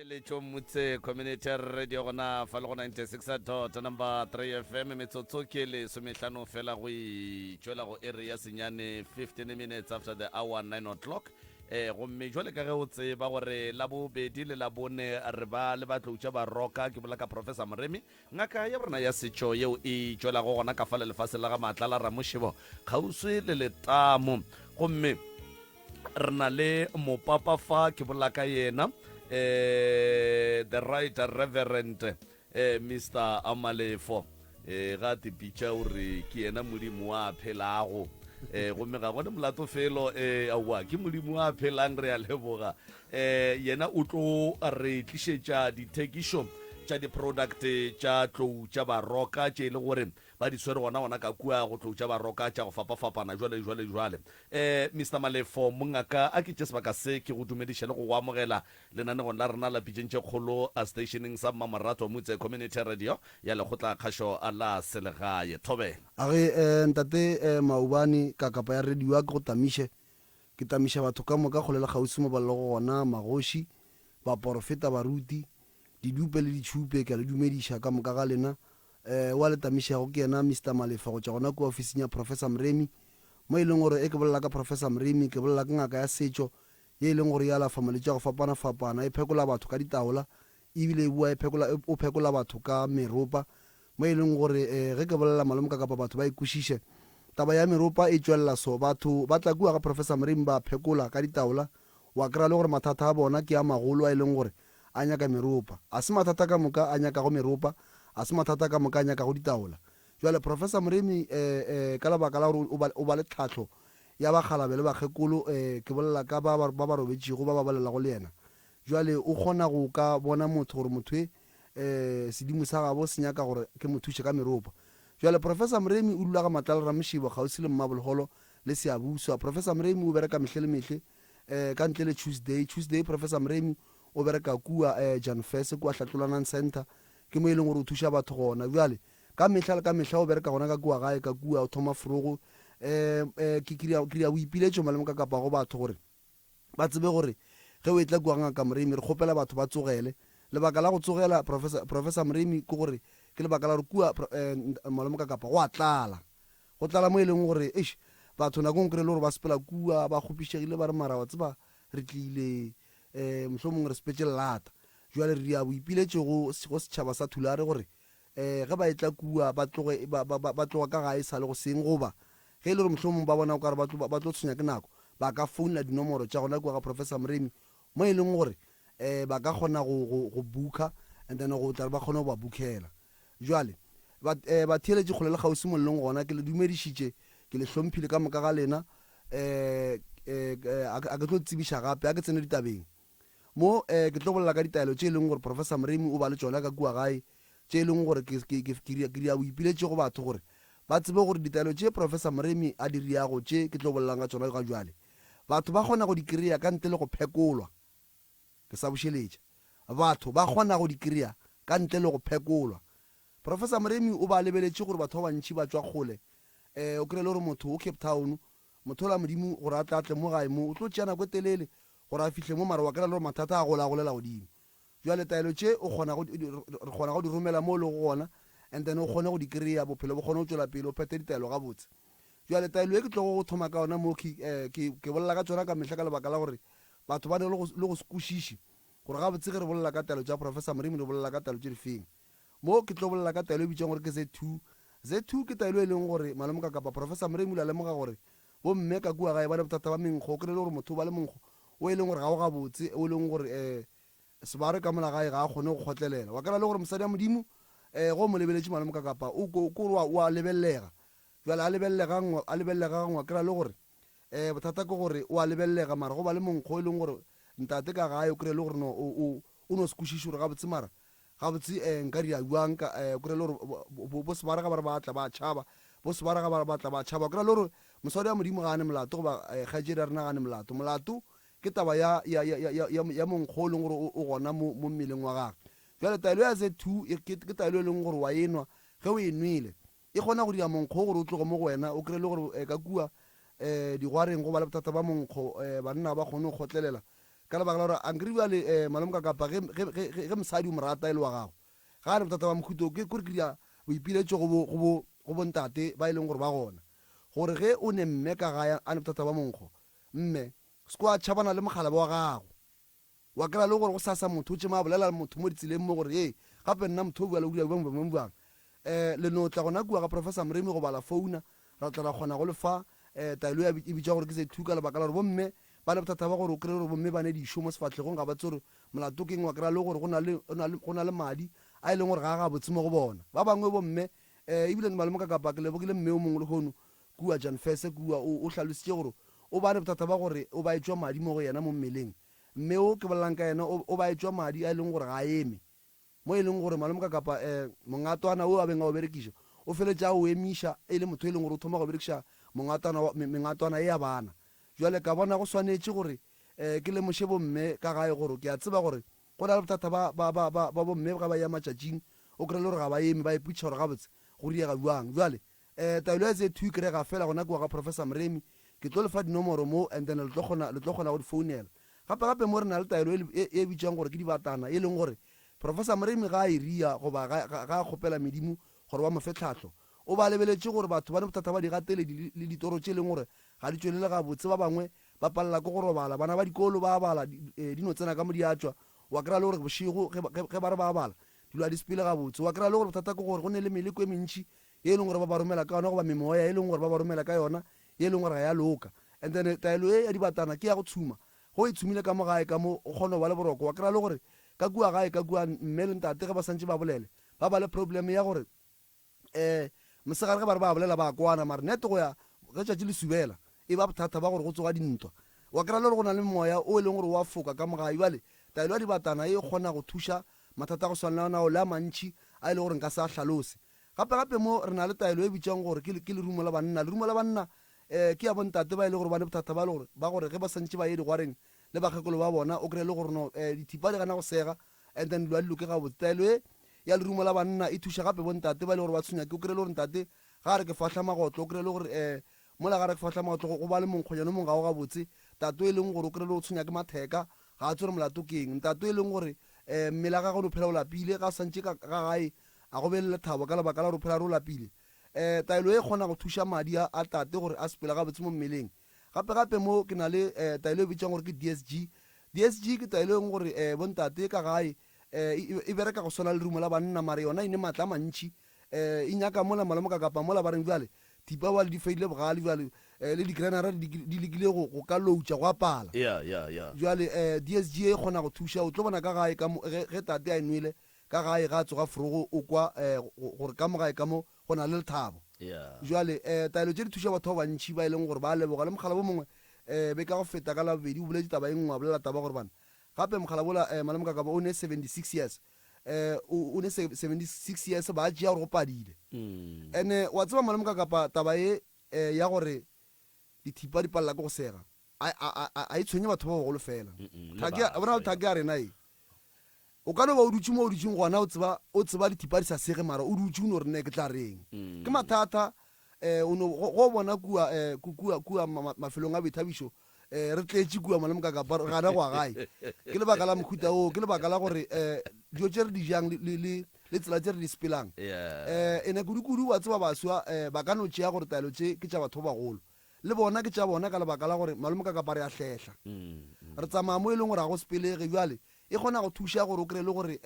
Lecho Mutse Community Radio gona fa le go 96 number 3 FM metsotso ke le sometlano fela go itšwela go area senyane 15 minutes after the hour 9 o'clock gomme jwale ka ge o tseba gore la bobedi le la bone re ba le batloutša ba roka ke bola ka Professor Moremi ngaka ya borena ya setšo yeo e tšwela go gona ka fa le lefase la ga Matla la Ramošebo kgauswi le letamo gomme re na le mopapa fa ke bola ka yena the right reverend Mr. Amalefo ga tipitša ore ke yena modimo wa phelago gomme ga gone molato felo aowa ke modimo wa phelang re a leboga yena o tlo re tlišetša dithekišo tša di-product tša tlou tša baroka tše le gore ba di swere gona ka kua go tlou tša baroka tša go fapafapana jwale Mr. Malefo mongaka a ke tše sebaka se ke go dumediša le go go amogela lenanegong la rena la pitšentše kgolo a stationeng sa Mmamoratwa Motse Community Radio ya lekgotla kgašo a la selegae thobela age ntate maobane ka kapa ya radio ke go tamiše ke tamiša batho ka moka kgolela kgausi mo ba le go gona magoši baporofeta baruti didupe le ditšhupe ke le dumediša ka moka ga lena wa le tamišago ke yena Mr. Malefa go tša gona ko ofising ya Professor Moremi mo e leng gore ke bolela ka Professor Moremi ke bolela ka ngaka ya setšo ye e leng gore ya alafa malwetši a go fapana-fapana e phekola batho ka ditaola ebile o phekola batho ka meropa mo e leng gore ge ke bolela malome ka kapa batho ba ikwešiše taba ya meropa e tšwelela so batho ba tla kua ga Professor Moremi ba phekola ka ditaola wa kry-a le gore mathata a bona ke a magolo a e leng gore a nyaka meropa a se mathata ka moka a nyaka go meropa a se mathata ka moka a nyaka go ditaola jwale Professor Moremi ka lebaka la gore o ba le tlhatlho ya bagalabe le bakgekolo ke bolela ka ba ba robetšego ba ba balelago le yena jwale o kgona go ka bona motho gore motho sedimo sa gabo se nyaka gore ke mothuše ka meropa jwale Professor Moremi o dula ga Matla la Ramošebo kgauswi le Mmabologolo le Seabuswa Professor Moremi o bereka mehle le mehle ka ntle le Tuesday Professor Moremi o bereka kua Jan Fese kua Hlatlolanang Center ke mo e leng gore o thuša batho gona jwale ka mehla le ka mehla o bereka gona ka kua gae ka kua o thoma forogo ke kria boipiletšo malemo ka kapa go batho gore ba tsebe gore ge o e tla kua ngaka Moremi re kgopela batho ba tsogele lebaka la go tsogela Professor Moremi ke gore ke lebaka la gore kua malemo ka kapa go a tlala mo e leng gore batho nako nkry le gore ba sepela kua ba kgopišegile ba re mara wa tseba re tlile mohlomongwe re sepetše lata jwale re ya boipiletše go setšhaba sa thulare gore ge ba etla kua ba tloga ka gae sa le go seng goba ge e le gore mohlomong ba bona o kare ba tlo tshwenya ke nako ba ka founela dinomoro tša gona kua ga Professor Moremi mo e leng gore ba ka kgona go buka and then go tla ba kgona go ba bukela jwale ba theeletše kgole le kgauswi mollong gona ke le dumedišitše ke le hlomphile ka moka ga lena a ke tlo tsebiša gape a ke tsene ditabeng mo ke tlo bolela ka ditaelo tše e leng gore Professor Moremi o ba le tšona ka kua gae tše e leng gore ke ya boipiletše go batho gore ba tsebe gore ditaelo tše Professor Moremi a di riago tše ke tlo bolelang ka tšona ga jwale batho ba kgona go di kry-a ka ntle le go phekolwa ke sa bošeletša batho ba kgona go di kry-a ka ntle le go phekolwa Professor Moremi o ba lebeletše gore batho ba bantši ba tšwa kgole o kry-e le gore motho o Cape Town motho la modimo gore a tlatle mo gae mo o tlo tšea nako e telele gore a fihle mo mara wa kry-a le gore mathata a golela godimo jwale taelo tše re kgona go di romela mo le go gona and then o kgone go di kry-a bophelo bo kgone go tšwela pele o phete ditaelo gabotse jwale taelo e ke tlogo go thoma ka ona mo ke bolela ka tsona ka mehla ka lebaka la gore batho ba ne le go se kwešiše gore gabotse ge re bolela ka taelo tša Professor Moremi re bolela ka taelo tše difeng mo ke tlo bolela ka taelo e bitšang gore ke Z2 ke taelo e leng gore malome ka kapa Professor Moremi la lemoga gore bomme ka kua gae ba ne bothata ba menkgo o kry-e le gore motho ba le monkgo o e leng gore ga o gabotse o e leng gore sebare ka mola gae ga a kgone go kgotlelela wa kry-a le gore mosadi ya modimo go mo lebeletše malome ka kapa o a lebellega jale a lebellega gangwe wa kry-a le gore bothata ke gore o a lebellega mara go ba le monkgo e leng gore ntate ka gae o kry-e le gore o no se kwešiše gore gabotse mara gabotse nka ria buang o kry-e le gore bo sebare ga ba re ba tla ba tšhaba bo sebare ga ba re ba tla ba tšhaba o kry-a le gore mosadi ya modimo ga ane molato goba kgaetšedi ya rena ga ane molato ke taba ya monkgo e leng gore o gona mo mmeleng wa gage jwale taelo ya Z2 ke taelo e leng gore wa enwa ge o e nwele e kgona go dira monkgo gore o tloge mo go wena o kry-e le gore ka kua digwareng go ba le bothata ba monkgo banna ba kgone go kgotlelela ka lebaka la gore ankere bjale malome ka kapa ge mosadi o morata e le wa gago ga ane bothata ba mokhuto ke kore ke dia boipiletso go bontate ba e leng gore ba gona gore ge o ne mme ka gae a ne bothata ba monkgo mme se ko a tšhabana le mogala wa gago wa kry-a le gore go sasa motho o tšema a bolela motho mo ditseleng mo gore ee gape nna motho o buala o buang leno tla gona kua ga professor Mremi go bala founa ra tla ra kgona go lefa taelo e bitša gore ke se thuka lebaka la gore bomme ba le bothata ba gore o kry gore bomme ba ne dišo mo sefatlhegong ga ba tse gore molato keng wa kry-a le gore go na le madi a e leng gore ga ga botse mo go bona ba bangwe bomme ebile malome ka kapa ke lebogile mme o mongwe le gono kua Jan Fese kua o hlalositše gore o ba ne bothata ba gore o ba etswa madi mo go yena mo mmeleng mme o ke bolelang ka yena o ba etswa madi a e leng gore ga eme mo e leng gore malome ka kapa mongatwana o a beng a o berekiša o feletša o emiša e le motho e leng gore o thoma go berekiša mengatwana e ya bana jwale ka bona go swanetše gore ke lemoše bomme ka gae gore ke a tseba gore go na le bothata ba bomme ga ba ya matšatšing o kry le gore ga ba eme ba iputša gore gabotse go riega buang jwale taelo ya tse two kry-ga fela gona kua ga professor Mremi ke tlo lefa dinomoro mo and then le tlo kgona go di founela gape mo re na le taelo e bitswang gore ke dibatana e leng gore professor Mremi ga a e ria goba ga a kgopela medimo gore ba mo fe tlhatlho o ba lebeletše gore batho ba ne bothata ba digateledi le ditoro tše e leng gore ga di tswelele ga botse ba bangwe ba palela ko go robala bana ba dikolo ba bala di no tsena ka mo di atswa wa kry-a le gore bošego ge ba re ba bala dilo a di sepele ga botse wa kry-a le gore bothata ke gore go ne le meleko e mentši ye e leng gore ba ba romela ka yona goba memoya e leng gore ba ba romela ka yona ye e leng gore ga ya loka and then taelo e ya dibatana ke ya go tshuma go e tshumile ka mo gae ka mo o kgone go ba le boroko wa kry-a le gore ka kua gae ka kua mme le ntate ge ba santse ba bolele ba ba le problem ya gore mosegare ge ba re ba bolela ba kwana mare nete go ya ge tšatši le subela e ba bothata ba gore go tsoga dintwa wa kry-a le gore go na le moya o e leng gore wa foka ka mogae jale taelo ya dibatana e kgona go thuša mathata a go swananao le a mantšhi a e le gore nka se a hlalose gape mo re na le taelo e bitsang gore ke lerumo la banna lerumo la banna ke ya bontate ba e le gore ba le bothata ba gore ge ba santse ba ye digwareng le bakgekolo ba bona o kry-e le gore no dithipa di gana go sega and then dilo a diloke ga botse taelo e ya lerumo la banna e thuša gape bontate ba e le gore ba tshwenya ke o kry-e le gore ntate ga re ke fahla magotlo o kry-e le gore mola ga re ke fahla magotlo go ba le monkgonyane mong gago ga botse tato e leng gore o kry-e le go tshwenya ke matheka ga a tswere molato keng tato e leng gore mmele ga gagwe o phela o lapile ga santse ga gae a go belele thabo ka lebaka la gore o phela re o lapile taelo e kgona go thuša madi a tate gore a sepela ga botse mo mmeleng gape mo ke na le taelo e bitsang gore ke DSG ke taelo eng gore bontate ka gae e bereka go swana le rumo la banna mare yona e ne maatla a mantšhi e nyaka mola malome ka kapa mola ba reng jale thipa ba le di feile bogale jale le di-granera di lekile go ka loutša go apala jale DSG e kgona go thuša o tlo bona ka gae ge tate a e nwele ka gae ga a tsoga forogo o kwa gore ka mogae ka mo go na le lethabo jale taelo tše di thuša batho ba bantšhi ba e leng gore ba leboga le mogala bo mongwe be ka go feta ka labobedi o boletse taba e nngwe a bolela taba gore bana gape mogala bola malome ka kapa o ne 76 years o ne 76 years ba tšea gore go padile and wa tseba malome ka kapa taba e ya gore dithipa di palela ke go sega a e tshwenye batho ba bagolo fela bona le thake ya rena e o ka no ba o dutse mo o dutseng gona o tseba dithipa di sa sege mara o dutse o ne gore nne ke tla reng ke mathata go bona kua mafelong a boithabišo re tletse kua malome ka kapa gana go a gae ke lebaka la mokhuta o ke lebaka la gore dio tse re di jang le tsela tse re di sepelang ene kudu wa tseba baswa ba ka no tšea gore taelo tše ke tša batho bagolo le bona ke tša bona ka lebaka la gore malome ka kapa re a hletla re tsamaya mo e leng gore ga go sepelege jale e kgona go thuša gore o kry-e le gore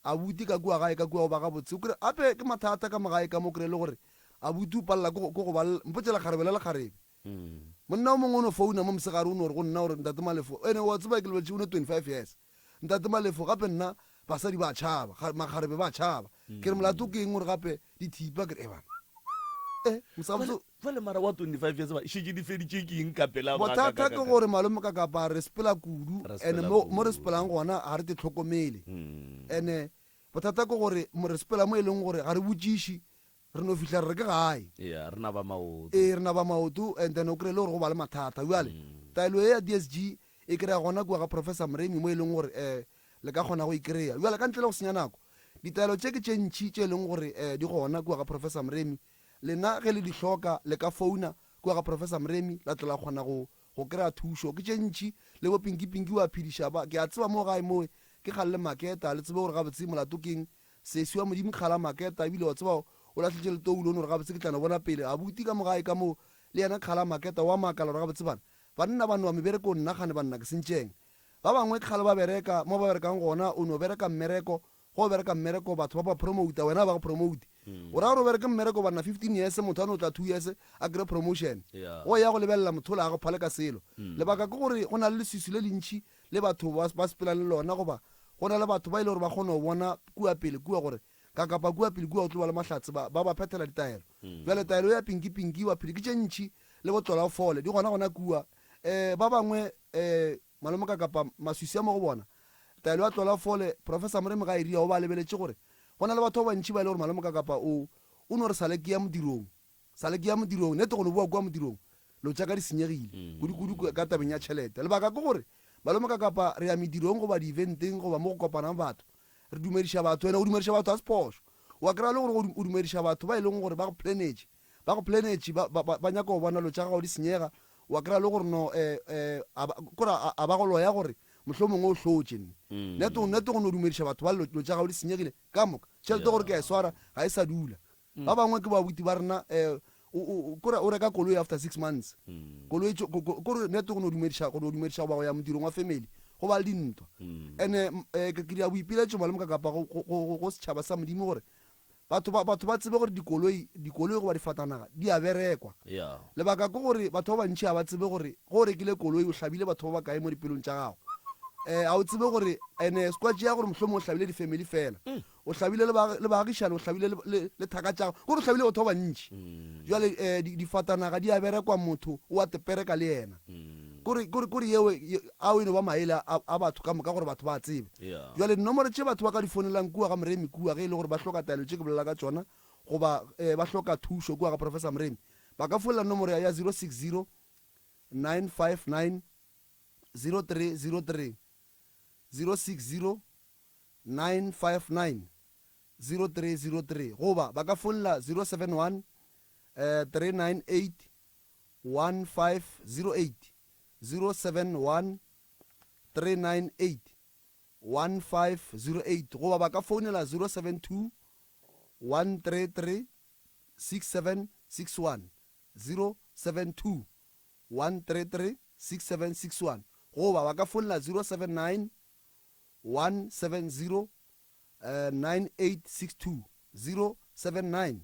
abuti ka kua gae ka kua o ba ga botse ape ke mathata ka mogae ka mo o kry-e le gore abuti o palela ko go ba mpotse lekgarebe le lekgarebe monna o mongwe o no founa mo mosegare o ne gore go nna gore ntate Malefo ene wa tseba ke lebetse o ne 25 years ntate Malefo gape nna basadi ba tšhaba makgarebe ba tšhaba ke re molato ke eng gore gape dithipa ke bana fale mara wa 25 years ba šetse di feditše ke eng kapela bothata ke gore malome ka kapa re sepela kudu and mo re sepelang gona ga re te tlhokomele and bothata ke gore re sepela mo e leng gore ga re botšiši re no fitlha re ke gae re na ba maoto and then o kry-e le gore go ba le mathata jale taelo e ya DSG e kry-a gona kua ga professor Mremi mo e leng gore le ka kgona go ikry-a jale ka ntle le go senya nako ditaelo tše ke tše ntšhi tše e leng gore di gona kua ga professor Mremi lena ge le di hloka le ka founa kua ga professor Mremi la tla kgona go go kry-a thuso ke tše ntšhi le bo pinki wa phediša ba ke a tseba mo gae moe ke kgalele maketa le tsebe gore gabotse molato keng sesi wa modimo kgala maketa ebile wa tseba o latlhetse le toulo gore gabotse ke tlano bona pele a buti ka mogae ka moo le yena kgala maketa wa makala gore gabotse bana banna ba nowa mebereko nna gane banna ke sentšeng ba bangwe kgale ba bereka mo ba berekang gona o no bereka mmereko go bereka mmereko batho ba ba promota wena ba go promote o ra gore o bereke mmereko banna 15 years motho ane o tla 2 years a kry promotion go ya go lebelela motho le a go phale ka selo lebaka ke gore go na le lesisi le lentšhi le batho ba sepelang le lona goba go na le batho ba ile gore ba kgone go bona kua pele kua gore ka kapa kua pele kua o tlo ba le mahlatse ba phethela ditaelo jale taelo ya pinki wa phedi ke tše ntšhi le botlola fole di gona kua ba bangwe malome ka kapa maswisi a mo go bona taelo ya tlola fole professor Moremi ga iria o ba lebeletše gore go na le batho ba bantšhi ba ile gore malome ka kapa o no re sale ke ya modirong nete go no bua kua modirong lo tša ka di senyegile kudu ka tabeng ya tšhelete lebaka ke gore malome ka kapa re ya medirong goba di-eventeng goba mo go kopanang batho re dumediša batho ene go dumediša batho a sephoso wa kry-a le gore o dumediša batho ba e leng gore ba go planetše ba nyaka go bona lo tša gago di senyega wa kry-a le gore no kore a ba go loya gore mohlho mongwe o hlotše nete go no dumediša batho ba lo tša gago di senyegile ka moka tšhelete gore ke a e swara ga e sa dula ba bangwe ke babuti ba rena kore o reka koloi after 6 months koloi kore nete go no dumediša goba go ya modirong wa family go ba le dintwa ande ke dia boipiletšo malome ka kapa go setšhaba sa modimo gore batho ba tsebe gore dikoloi goba difatanaga di a berekwa lebaka ke gore batho ba bantšhi a ba tsebe gore go o rekile koloi o hlabile batho ba ba kae mo dipelong tša gago a o tsebe gore ene squatše ya gore mohlomong o hlabile di-family fela o hlabile le baagišane o hlabile le thaka tša gago gore o hlabile batho ba bantšhi jale difatanaga di a berekwa motho o a tepereka le yena kore yeo a o eno ba maele a batho ka moka gore batho ba tsebe jale dinomoro tše batho ba ka di fonelang kua ga Moremi kua ge e le gore ba hloka taelo tše ke bolela ka tšona goba ba hloka thušo kua ga professor Moremi ba ka folela nomoro ya 060 959 0303 060 959 0303 goba ba ka folela 071 398 1508 071 398 1508 goba ba ka founela 072 133 6761 072 133 6761 goba ba ka founela 079 170 9862 079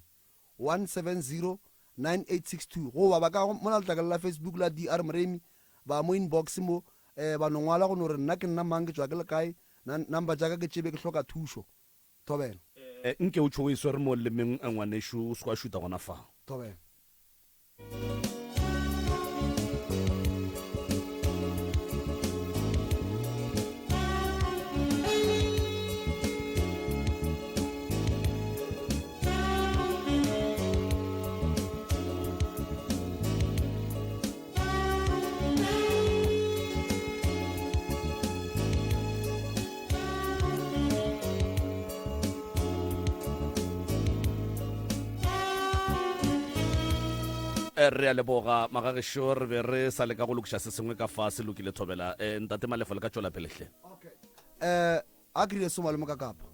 170 9862 goba ba ka mona letlakala la Facebook la DR Moremi ba mo inbox mo ba no ngwala go no re nna ke nna mang ke tswa ke le kae number jaaka ke tsebe ke hloka thušo thobela nke o tsho iswe re mo lemeng a ngwaneshu o skwa shuta gona fa thobela re a leboga magagešo re be re sa le ka go lokiša se sengwe ka fa se lokile thobela ntate Malefo le ka tšola pelehle a krile so malome ka kapa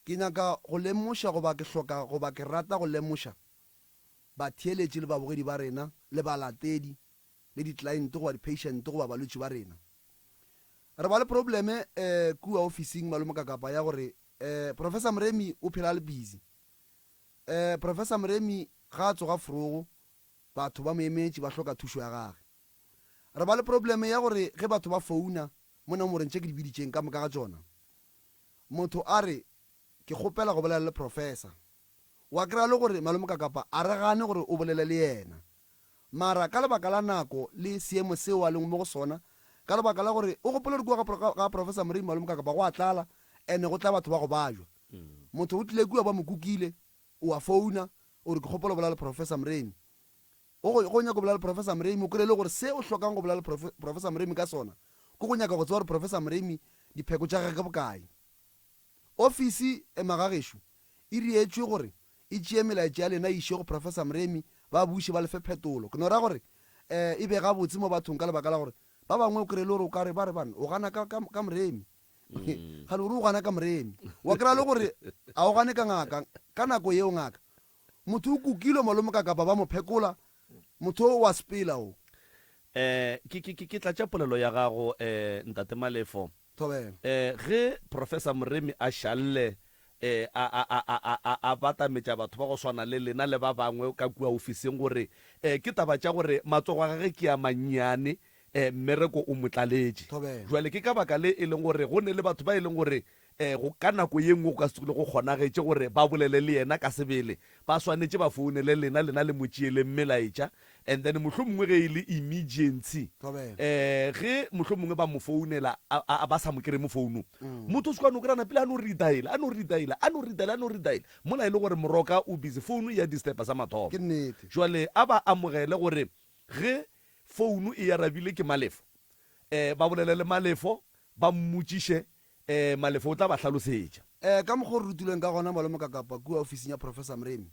ke nyaka go lemoša goba ke hloka goba ke rata go lemoša batheeletši le babogedi ba rena le balatedi le di-client goba di-patient goba balwetši ba rena re ba le probleme kua officing malome ka kapa ya gore professor Moremi o phela le busy professor Moremi ga a tsoga forogo batho ba moemetši ba hloka thušo ya gage re ba le probleme ya gore ge batho ba founa mo nomoreng tše ke di biditšeng ka moka ga tšona motho a re ke kgopela go bolela le professor wa kry-a le gore malome ka kapa a re gane gore o bolele le yena mara ka lebaka la nako le seemo seo a leng mo go sona ka lebaka la gore o gopole re kua ga professor Moremi malome ka kapa go a tlala ene go tla batho ba go bajwa motho o tlile kua ba mo kukile o a founa o re ke kgopela go bolela le professor Moremi go nyaka go bolela le professor Moremi o kry le gore se o hlokang go bolela le professor Moremi ka sona ko go nyaka go tseba gore professor Moremi dipheko tša gage ke bokae ofisi magagešo e rietšwe gore e tšee melaetša ya lena e iše go professor Moremi ba buše ba lefe phetolo ke no ra gore e be ga botse mo bathong ka lebaka la gore ba bangwe o kry-e le gore o kare ba re bane o gana ka moremi gale ore o gana ka moremi wa kry-a le gore a o gane ka ngaka ka nako yeo ngaka motho o kukile malome ka kapa ba mo phekola motho o wa sepela o ke tlatša polelo ya gago ntate Malefo thobela ge professor Moremi a šalle a batametša batho ba go swana le lena le ba bangwe ka kua ofising gore ke taba tša gore matsogo a gage ke a mannyane mmereko o motlaletše thobela jwale ke ka baka le e leng gore go ne le batho ba e leng gore go ka nako ye nngwe go ka se le go kgonagetše gore ba bolele le yena ka sebele ba swanetše ba founele lena le motšeele mmelaetša and then mohlho mongwe ge e le emergency thobela ge mohlho mongwe ba mo founela ba sa mo kry mo founung motho o se kwane o kry-ana pele a no rediala mola e le gore moroka o busy founu ya distepa sa mathomo ke nnete jwale a ba amogele gore ge founu e arabile ke Malefo ba bolele le Malefo ba mmotšiše Malefo o tla ba hlalosetša ka mokgwa re rutilweng ka gona malome ka kapa kua ofising ya professor Moremi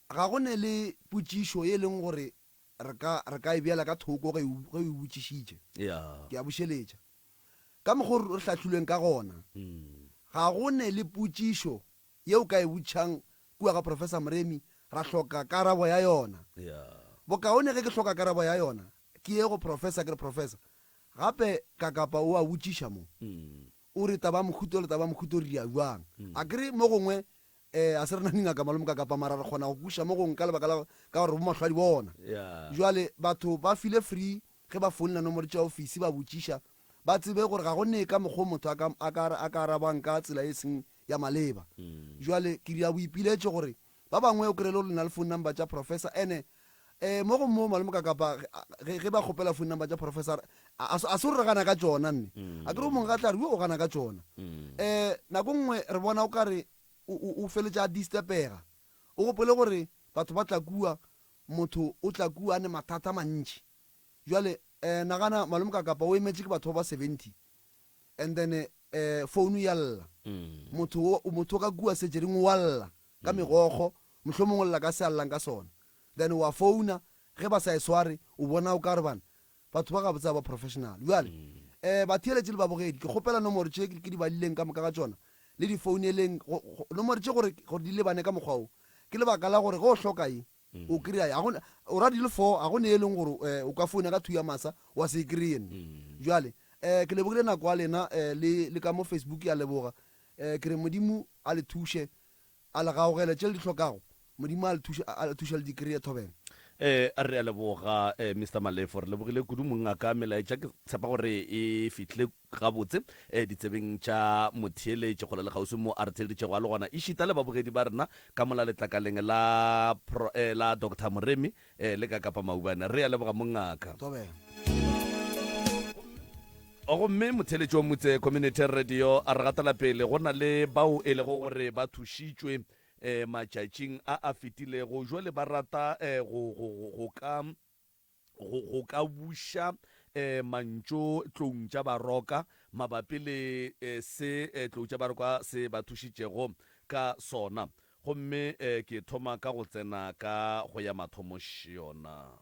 ga go ne le potšišo e leng gore re ka e beela ka thoko ge e botšišitše ke a bušeletša ka mokgwa re hlahlilweng ka gona ga go ne le potšišo yeo ka e botšang kua ga professor Moremi ra hloka karabo ya yona bokaone ge ke hloka karabo ya yona ke ye go professor ke re professor gape ka kapa o a botšiša mo o re taba mokhuto le taba mokhuto re dia jwang a kry mo gongwe a se re na dingaka malome ka kapa mara re kgona go kuša mo gongwe ka lebaka la ka gore bo mahlwadi bona jwale batho ba file free ge ba founela nomoro tša ofisi ba botšiša ba tsebe gore ga go ne ka mokgwa motho a ka arabang ka tsela e seng ya maleba jwale ke dia boipiletše gore ba bangwe o kry-e le gore lena le phone number tša professor ene mo go mo malome ka kapa ge ba kgopela phone number tša professor a se re gana ka tšona nne a kere o mongwe ga tla re o gana ka tšona nako nngwe re bona o kare o feletša a distepega o gopole gore batho ba tla kua motho o tla kua a ne mathata mantši jwale nagana malome ka kapa o emetše ke batho ba 70 and then founu ya lla motho o ka kua setšering wa lla ka megogo mohlho mongwe lla ka se a llang ka sona then wa founa ge ba sa e sware o bona o ka re bana batho ba ga botsa ba professional jwale ba theeletše le babogedi ke kgopela nomoro tše ke di balileng ka moka ga tsona le di founeleng nomoro tše gore di lebane ka mokgwa o ke lebaka la gore go hlokae o kry-a o ra di le 4 a go ne e leng gore o ka founa ka 2 ya masa wa se kry-en jwale ke lebogile nako a lena le ka mo Facebook ya leboga ke re modimo a le thuše a le gaogele tše le di hlokago modimo a le thuše le di kry-e thobela a re a leboga Mr. Malefo re lebogile kudu mongaka melaetša ke tshepa gore e fitlhile gabotse ditsebeng tša motheeletše kgole le gausi mo a re theleditšego a le gona e šita le babogedi ba rena ka mola letlakaleng la Dr. Moremi le ka kapa Maubane re a leboga mongaka gomme motheeletši wa motse community radio a re gatela pele go na le bao e lego gore ba thušitšwe matšatšing a fetilego jwale ba rata go ka buša mantšo tlong tša baroka mabapi le se tlong tša baroka se ba thušitšego ka sona gomme ke thoma ka go tsena ka go ya mathomoši yona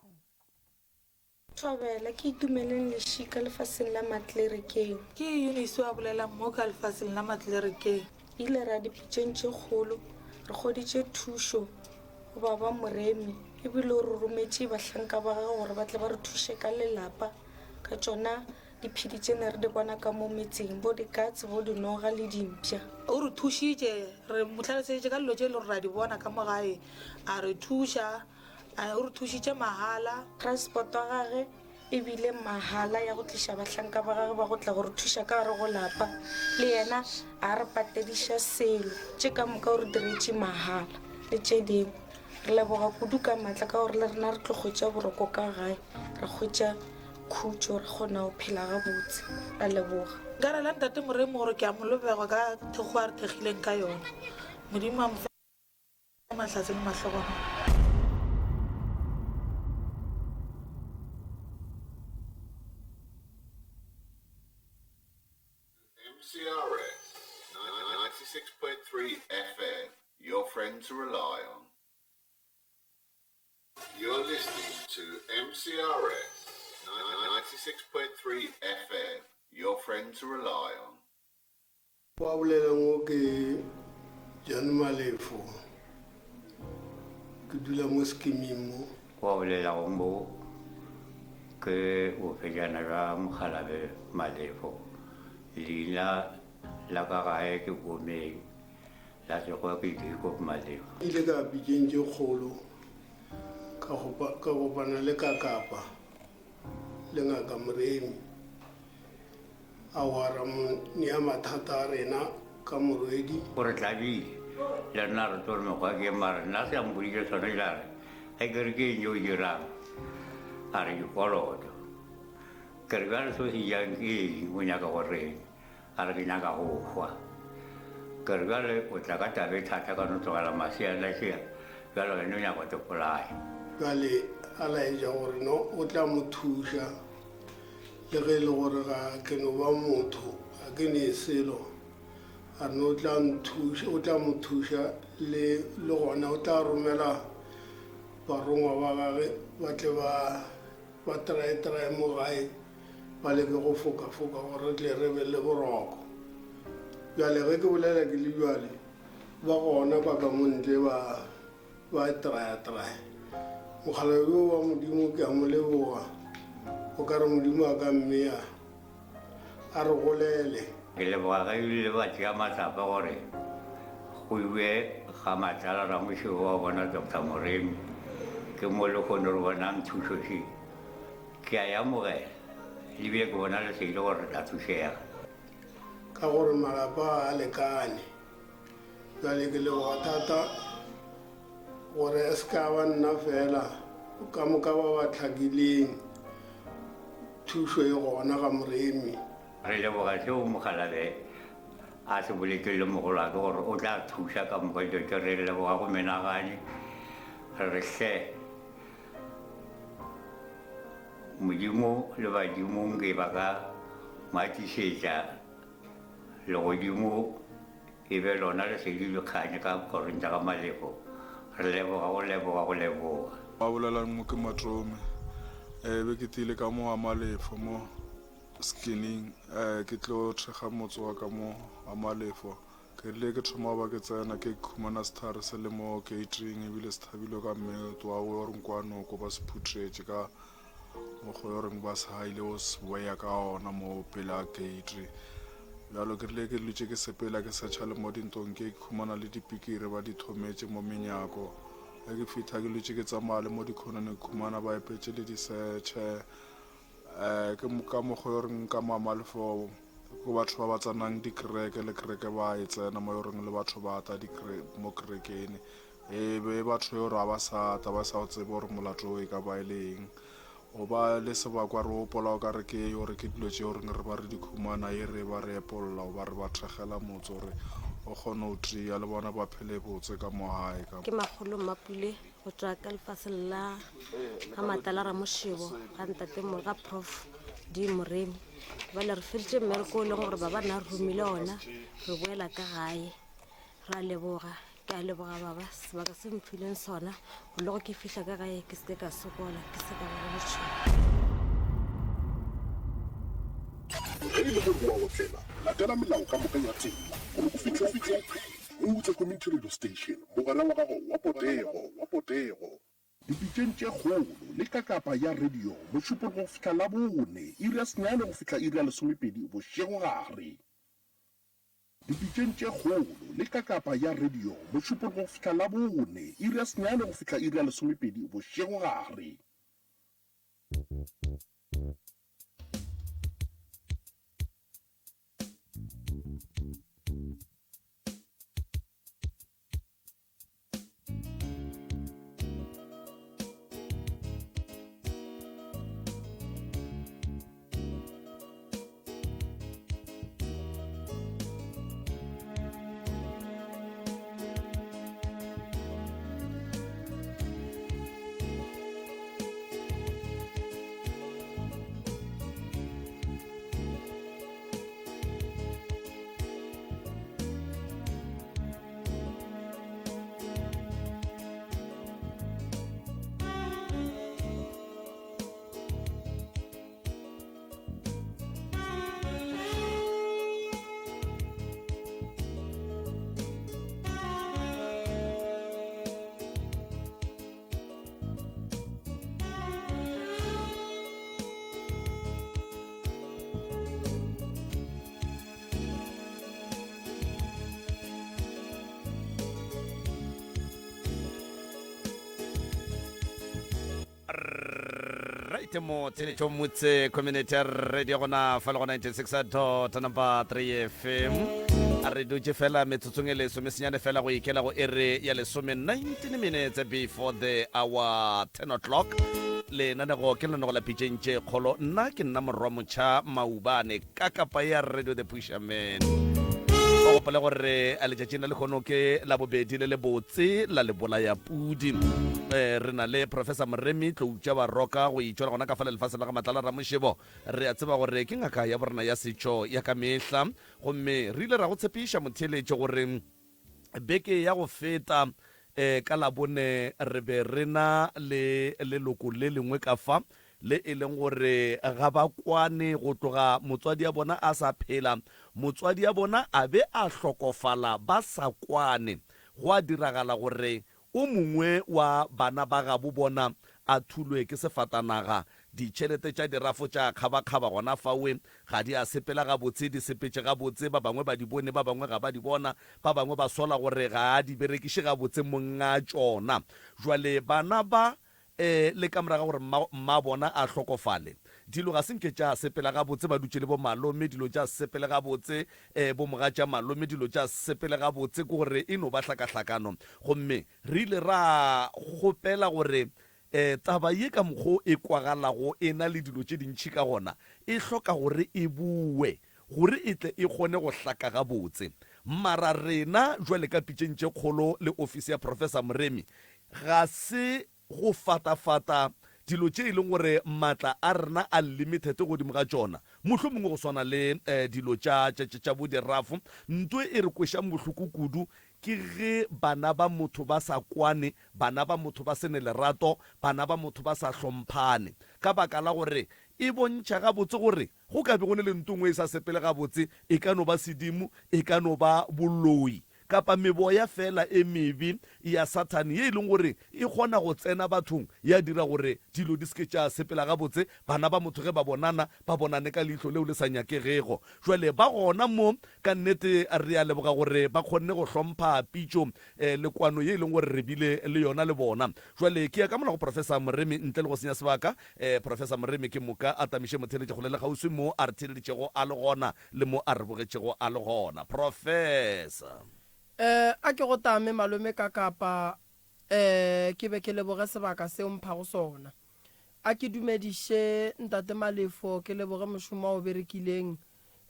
Thobela ke itumeleng lešika lefaseng la matlerekeng ke Eunice wa bolela mo ka lefaseng la matlerekeng ile ra dipitšeng tše kgolo re kgoditše thušo go baba Moremi ebile o re rometše bahlanka ba gagwe gore ba tle ba re thuše ka lelapa ka tšona diphedi tše ne re di bona ka mo metseng bo dikatse bo dinoga le dimpša o re thušitše re mohlalosetše ka dilo tše le gore ra di bona ka mo gae a re thuša o re thušitše mahala transport wa gage ebile mahala ya go tliša bahlanka ba gagwe ba go tla gore thuša ka gare go lapa le yena a re patediša selo tše ka moka o re diretše mahala le tše dingwe re leboga kudu ka maatla ka gore le rena re tlo kgwetša boroko ka gae re kgwetša khutšo re kgona go phela gabotse ra leboga nka rela ntate Moremi gore ke a mo lobega ka thego a re thegileng ka yona modimo a mofe mahlatse le mahlogonolo CRS 96.3 FM, your friend to rely on. You're listening to MCRS 96.3 FM, your friend to rely on. Wa bolela ngo ke Jan Malefo ke dula mo skiming mo wa bolela go mo ke o pejana ga Mokgalabe Malefo leina la ka gae ke Bomeng la Sekgwa ke Jacob Malefo ile ka bitšeng tše kgolo ka kopana le Kakapa le Ngaka Moremi a wara ni a mathata a rena ka morwedi gore tlabile le rena re tlo re mekgwa ke mara nna se a mpoditše sone jare ge ke re ke eng yo dirang a re dikoloto ke re bjale so se jang ke eng o nyaka goreng a re ke nyaka go hwa ke re bjale o tla ka tabe thata ka no tlogela maseana sea bjale wena o nyaka go tepolaya jale a laetša gore no o tla mo thuša le ge e le gore ga ke no ba motho ga ke ne selo a no o tla mo thuša le gona o tla romela barongwa ba gage ba tle ba trae mo gae ba leke go foka-foka gore tle re be le boroko bjale ge ke bolela ke le bjale ba gona ba ka montle ba trae Mokgalabe wa Modimo ke a mo leboga o ka re Modimo a ka mmea a re golele ke leboga ga ebile ba tšea matsapa gore go iwe ga Matlala Ramošego wa bona Dr. Moremi ke mo le kgone re bonang thušo se ke a amogela lebile ke bona leseile gore re tla thušega ka gore malapa a lekane jale ke leboga thata gore e se ka ba nna fela ka moka ba ba tlhakileng thušo e gona ga Moremi re leboga seo Mokgalabe a se boletse le mogolo wa ke gore o tla thuša ka moka dilo re leboga go menagane re hle Modimo le badimong ke ba ka matišetša legodimo e be lona le sedi dikganye ka korintha ka Malefo re leboga go leboga ba bolelang mo ke Matrome be ke tile ka mo a Malefo mo skinning ke tlo thekga motse wa ka mo a Malefo ke rile ke thoma ba ke tsena ke ikhumana sethare se le mo catering ebile se thabile ka mmeto wa go reng kwanoko ba se phuthetše ka mokgwa yo reng ba se haile o se boya ka ona mo pele a catering bjalo ke rile ke dutše ke sepela ke setšha le mo dintong ke ikhumana le dipikiri ba di thometše mo menyako ge ke fitha ke dutše ke tsamaya le mo dikhonane khumana ba epetše le disetšhe ke ka mokgwa yo reng ka Malefo ko batho ba ba tsanang dikereke le kereke ba e tsena mo yo reng le batho ba ata mo kerekeng e be batho yo re ba sa ata ba sa o tsebe gore molato o e ka ba e leng o ba le sebakwa re opola o ka re ke yo re ke dilo tše yo reng re ba re dikhumana e re ba re epolola o ba re ba thegela motse gore o kgone o tria le bona ba phele botse ka mogae ke Magolo Mapule go tswa ka lefaseng la ga Matlala Ramošego ga ntate mo ga Prof D Moremi bale re feditše mmereko o leng gore ba na romile ona re boela ka gae ra leboga ke a leboga baba sebaka se mphileng sona go le go ke fihla ka gae ke seke ka sokola ke se ka bona botšhogo ge e le gore wa otlela latela melao ka moka ya tsela gore o fitlhe o utse community radio station mogala wa gago wa potego dipitšeng tše kgolo le kakapa ya radio mošupong go fitlha la bone iri ya senyane go fitlha iri ya lesomepedi bošego gare dipitšeng tše kgolo le kakapa ya radio mošupong go fitlha la bone iri ya senyane go fitlha iri ya lesomepedi bošego gare right mo teletšo motse community radio gona fa le go 96.3 FM a re dutse fela metsotsong e lesomesenyane fela go ikela go ere ya lesome 19 minutes before the hour 10 o'clock le nanego ke lenanego la pitšentše kgolo nna ke nna morwa motšha maubane ka kapa ya radio the pusherman o gopole gore a letšatšing la lekgono ke la bobedi le le botse la lebola ya pudi re na le professor Moremi tloutša baroka go itšwela gona ka fa lefase la ga matlala ramošebo re a tseba gore ke ngaka ya borena ya setšo ya ka mehla gomme re ile ra go tshepiša motheeletše gore beke ya go feta ka labone re be rena le leloko le lengwe ka fa le e leng gore ga ba kwane go tloga motswadi ya bona a sa phela motswadi ya bona a be a hlokofala ba sa kwane go a diragala gore o mongwe wa bana ba ga bo bona a thulwe ke sefatanaga ditšhelete tša dirafo tša kgaba-kgaba gona fawe ga di a sepela gabotse di sepetše gabotse ba bangwe ba di bone ba bangwe ga ba di bona ba bangwe ba sola gore ga a di berekiše gabotse monga tšona jwale bana ba le ka moraga gore mma bona a hlokofale dilo ga senke tša sepela gabotse ba dutše le bo malome dilo tša sepele gabotse bo moga tša malome dilo tša sepele gabotse ke gore e no ba hlakahlakano gomme re ile ra kgopela gore taba ye ka mokgwa e kwagalago e na le dilo tše dintšhi ka gona e hloka gore e bue gore e tle e kgone go hlaka gabotse mara rena jwale ka pitšentše kgolo le ofisi ya professor Moremi ga se go fatafata dilo tše e leng gore maatla a rena unlimited godimo ga tšona mohlho mongwe go swana le dilo tša bo dirafo ntwe e re kweša mohloko kudu ke ge bana ba motho ba sa kwane bana ba motho ba sene lerato bana ba motho ba sa hlomphane ka baka la gore e bontšha gabotse gore go ka be go ne le ntongwe e sa sepele gabotse e ka no ba sedimo e ka no ba boloi kapa meboya fela e mebe ya satane ye e leng gore e kgona go tsena bathong ya dira gore dilo di seke tša sepela gabotse bana ba motho ge ba bonane ka leihlo leo le sa nyakegego jwale ba gona mo ka nnete re a leboga gore ba kgonne go hlompha pitšo le kwano ye e leng gore re bile le yona le bona jwale ke ya ka mona go professor Moremi ntle le go senya sebaka professor Moremi ke moka a tamiše motheeletše go le kgauswi mo a re theeleditšego a le gona le mo a re bogetšego a le gona professor a ke go tame malome ka kapa ke be ke leboge sebaka se mpha go sona a ke dumediše ntate Malefo ke leboge mošomo o berekileng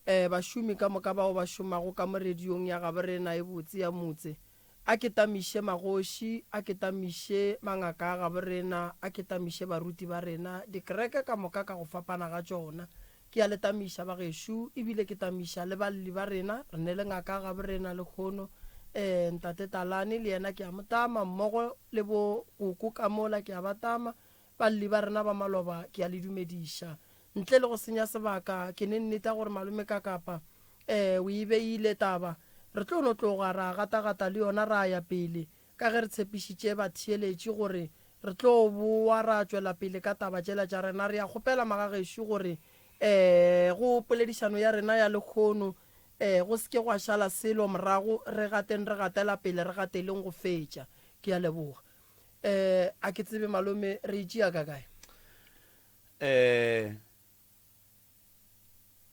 bašomi ka moka bao ba šomago ka mo radiong ya gabo rena e botse ya motse a ke tamiše magoši a ke tamiše mangaka a gabo rena a ke tamiše baruti ba rena dikereke ka moka ka go fapana ga tšona ke a le tamiša bagešo ebile ke tamiša le balli ba rena re ne le ngaka a gabo rena le kgono ntate Talane le yena ke a motama mmogo le bo koko ka mola ke a batama balli ba rena ba maloba ke a le dumediša ntle le go senya sebaka ke ne nnete gore malome ka kapa o e beile taba re tlo no tloga ra gata le yona ra ya pele ka ge re tshepišitše batheeletše gore re tlo boa ra tšwela pele ka taba tšela tša rena re ya kgopela magagešo gore go poledišano ya rena ya lekgono go seke go a šala selo morago re gatela pele re gateleng go fetša ke a leboga a ke tsebe malome re itšea ka kae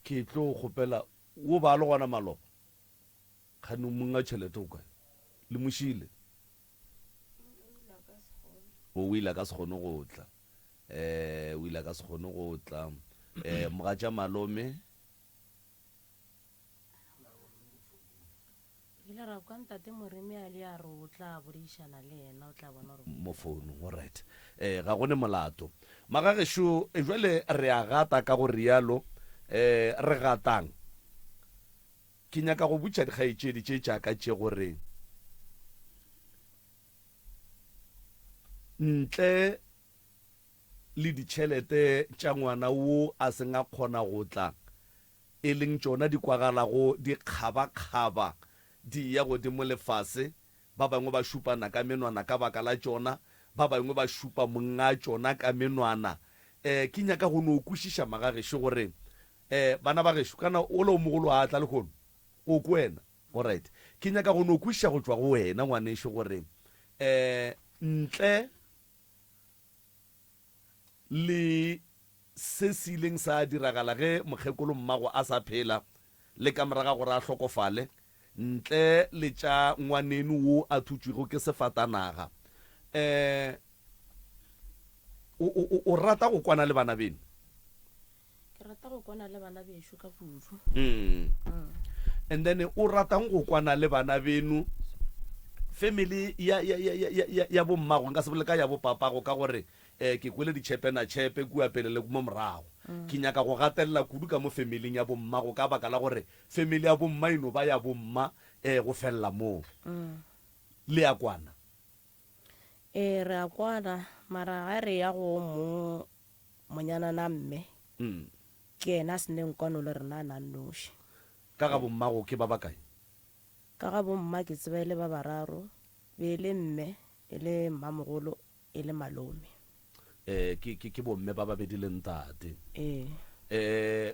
ke tlo kgopela o ba le gona maloba kgane monga tšhelete o kae le mošile o ile ka se kgone go tla o ile ka se kgone go tla moga tša malome ra kwa ntate Moremi a le a re o tla bodišana le yena o tla bona gore mo founung all right ga gone molato magagešo jwale re a gata ka go rialo re gatang ke nyaka go butša dikgaetšedi tše tšaka tše gore ntle le ditšhelete tša ngwana wo a seng a kgona go tla e leng tšona di kwagalago di kgaba-kgaba di ya godimo lefase ba bangwe ba šupana ka menwana ka baka la tšona ba bangwe ba šupa monga tšona ka menwana ke nyaka go no kwešiša magagešo gore bana ba gešo kana o le o mogolo a tla le kgono o kwena alright ke nyaka go no kwešiša go tšwa go wena ngwanešo gore ntle le se se ileng sa diragala ge mokgekolo mmago a sa phela le ka moraga gore a hlokofale ntle le tša ngwaneno wo a thutšwego ke sefatanaga o rata go kwana le bana beno? ke rata go kwana le bana bešo ka kudu. And then o ratang go kwana le bana beno family ya bo mmago nka se bole ka ya bo papago ka gore ke kwele ditšhepe na tšhepe kua pele le mo morago ke nyaka go gatelela kudu ka mo familing ya bo mmago ka baka la gore family ya bo mma ino ba ya bo mma go felela moo le ya kwana re a kwana mara ga re ya go mo monyana na mme ke ena se neng kwano le rena a nannoši ka ga bo mmago ke ba bakae ka ga bomma ke tseba e le ba bararo be e le mme e le mmamogolo e le malome ke bomme ba babedi le ntate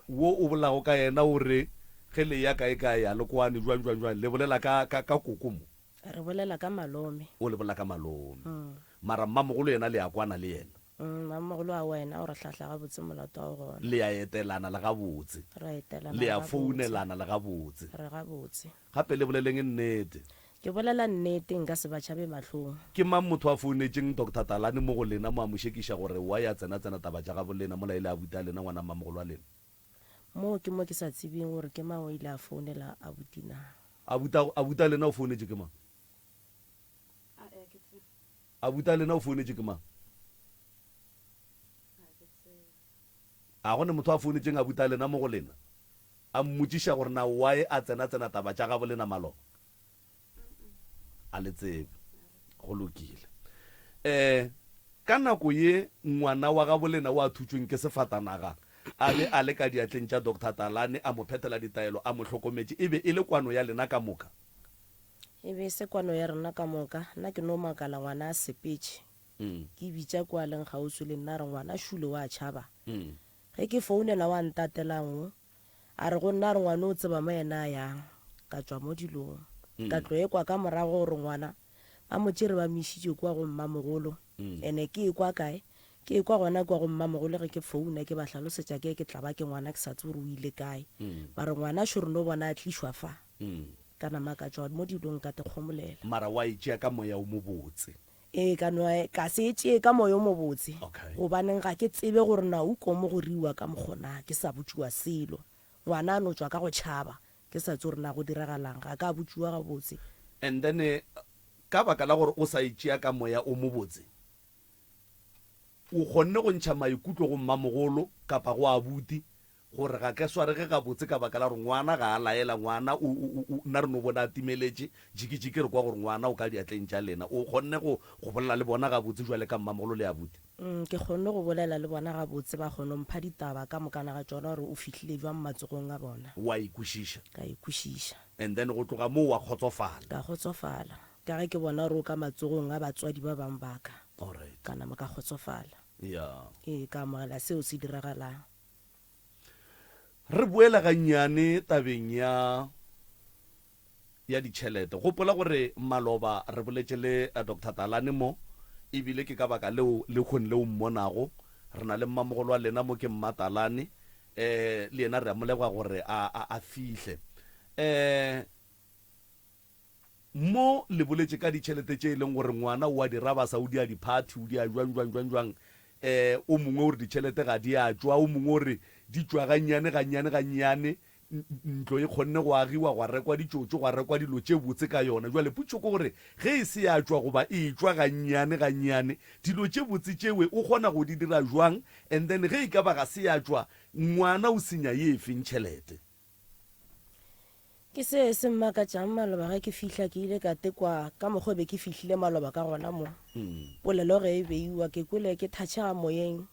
wo o bolago ka ena ore ge le ya kae kae ya lekwane jwang le bolela ka kokomo re bolela ka malome o le bolela ka malome mara mmamogolo yena le ya kwana le yena mmamogolo a wena o re tlhatlha gabotse molato wa gona le ya etelana le gabotse le ya founelana le gabotse re gabotse gape le boleleng nnete ke bolela nnete nka se batšhabe matlhong ke mang motho a founetseng Dr. Talane mo go lena mo a mošekiša gore wa ya tsena taba tša gabo lena mola ile a buta lena ngwana mmamogolo wa lena mo ke sa tsebeng gore ke mang o ile a founela a butina a buta lena o founetse ke mang a buta lena o founetse ke mang a gone motho a founetseng a buta lena mo go lena a mmotšiša gore na wae a tsena taba tša gabo lena malo a le tsebe go lokile ka nako ye ngwana wa gabo lena o a thutšweng ke sefatanaga a le ka diatleng tša Dr. Talane a mo phethela ditaelo a mo hlokometše e be e le kwano ya lena ka moka e be se kwano ya rena ka moka nna ke no makala ngwana a sepetše ke bitša kwa leng kgauswi le nna re ngwana šule wa tšhaba ge ke founela wa ntatelangwe a re go nna re ngwane o tseba mo ena yang ka tšwa mo dilong ka tlo e kwa ka morago gore ngwana ba motšere ba mešitše kwa go mmamogolo ene ke e kwa kae ke e kwa gona kwa go mmamogolo ge ke founa ke ba hlalosetša ke tla ba ke ngwana ke sa tse gore o ile kae ba re ngwana šo re no bona a tlišwa fa ka nama ka tšwa mo dilong ka te kgomolela mara wa itšea ka moya o mo botse ka se e tšee ka moya o mo botse gobaneng ga ke tsebe gore na o ko mo go riwa ka mokgona ke sa botšiwa selo ngwana a no tswa ka go tšhaba ke sa tse gore na go diragalang ga ka botšiwa ga botse and then ka baka la gore o sa itšea ka moya o mo botse o kgonne go ntšha maikutlo go mmamogolo kapa go abuti gore ga ke swarege ga botse ka baka la gore ngwana ga a laela ngwana nna re no bona a timeletše jikijiki re kwa gore ngwana o ka diatleng tša lena o kgonne go bolela le bona ga botse jwale ka mmamogolo le abuti ke kgonne go bolela le bona ga botse ba kgone mpha ditaba ka mokana ga tsona gore o fihlile jwang matsogong a bona wa ikwešiša ka ikwešiša and then go tloga moo wa kgotsofala ka kgotsofala ka ge ke bona gore o ka matsogong a batswadi ba bang baka ka nama ka kgotsofala ka amogela seo se diragalang re boela gannyane tabeng ya ditšhelete gopola gore maloba re boletše le Dr. Talane mo ebile ke ka baka leo le kgone leo mmonago re na le mmamogolo wa lena mo ke Mmatalane le yena re a molega gore a fihle mo le boletše ka ditšhelete tše e leng gore ngwana o a dira ba Saudi a di-party o di a jwang o mongwe gore ditšhelete ga di a tšwa o mongwe gore di tšwa gannyane ntlo e kgonne go agiwa go rekwa ditšotšo go rekwa dilo tše botse ka yona jwale potšoko gore ge e se ya tšwa goba e tšwa gannyane dilo tše botse tšewe o kgona go di dira jwang and then ge e ka ba ga se ya tšwa ngwana o senya ye efeng tšhelete ke se se mmakatšang maloba ge ke fihla ke ile ka tekwa ka mokgwa be ke fihlile maloba ka gona mo polelo ge e beiwa ke kwele ke thatšhega moyeng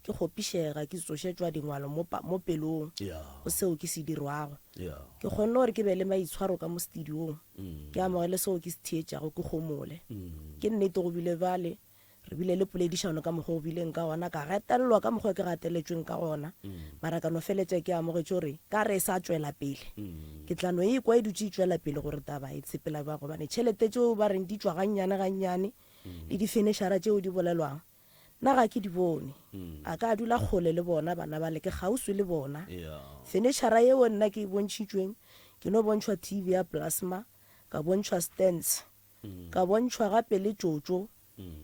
ke kgopišega ke tsošetšwa dingwalo mo pelong o seo ke se dirwago ke kgonne gore ke be le maitshwaro ka mo studiong ke amogele seo ke se theetšago ke kgomole ke nnete go bile bale re bile le poledišano ka mokgwa o bileng ka gona ka gatelelwa ka mokgwa ke gateletšweng ka gona mara ka no feletša ke amogetše gore ka re sa tswela pele ke tla no e kwa e dutse e tswela pele gore taba e tshepela ba gobane tšhelete tšeo ba reng di tswa gannyane le di-finishara tšeo di bolelwang nna ga ke di bone a ka dula kgole le bona bana ba le ke gauswi le bona fenishara yeo nna ke e bontšhitšweng ke no bontšhwa tv ya plasma ka bontšhwa stance ka bontšhwa gape le tšotšo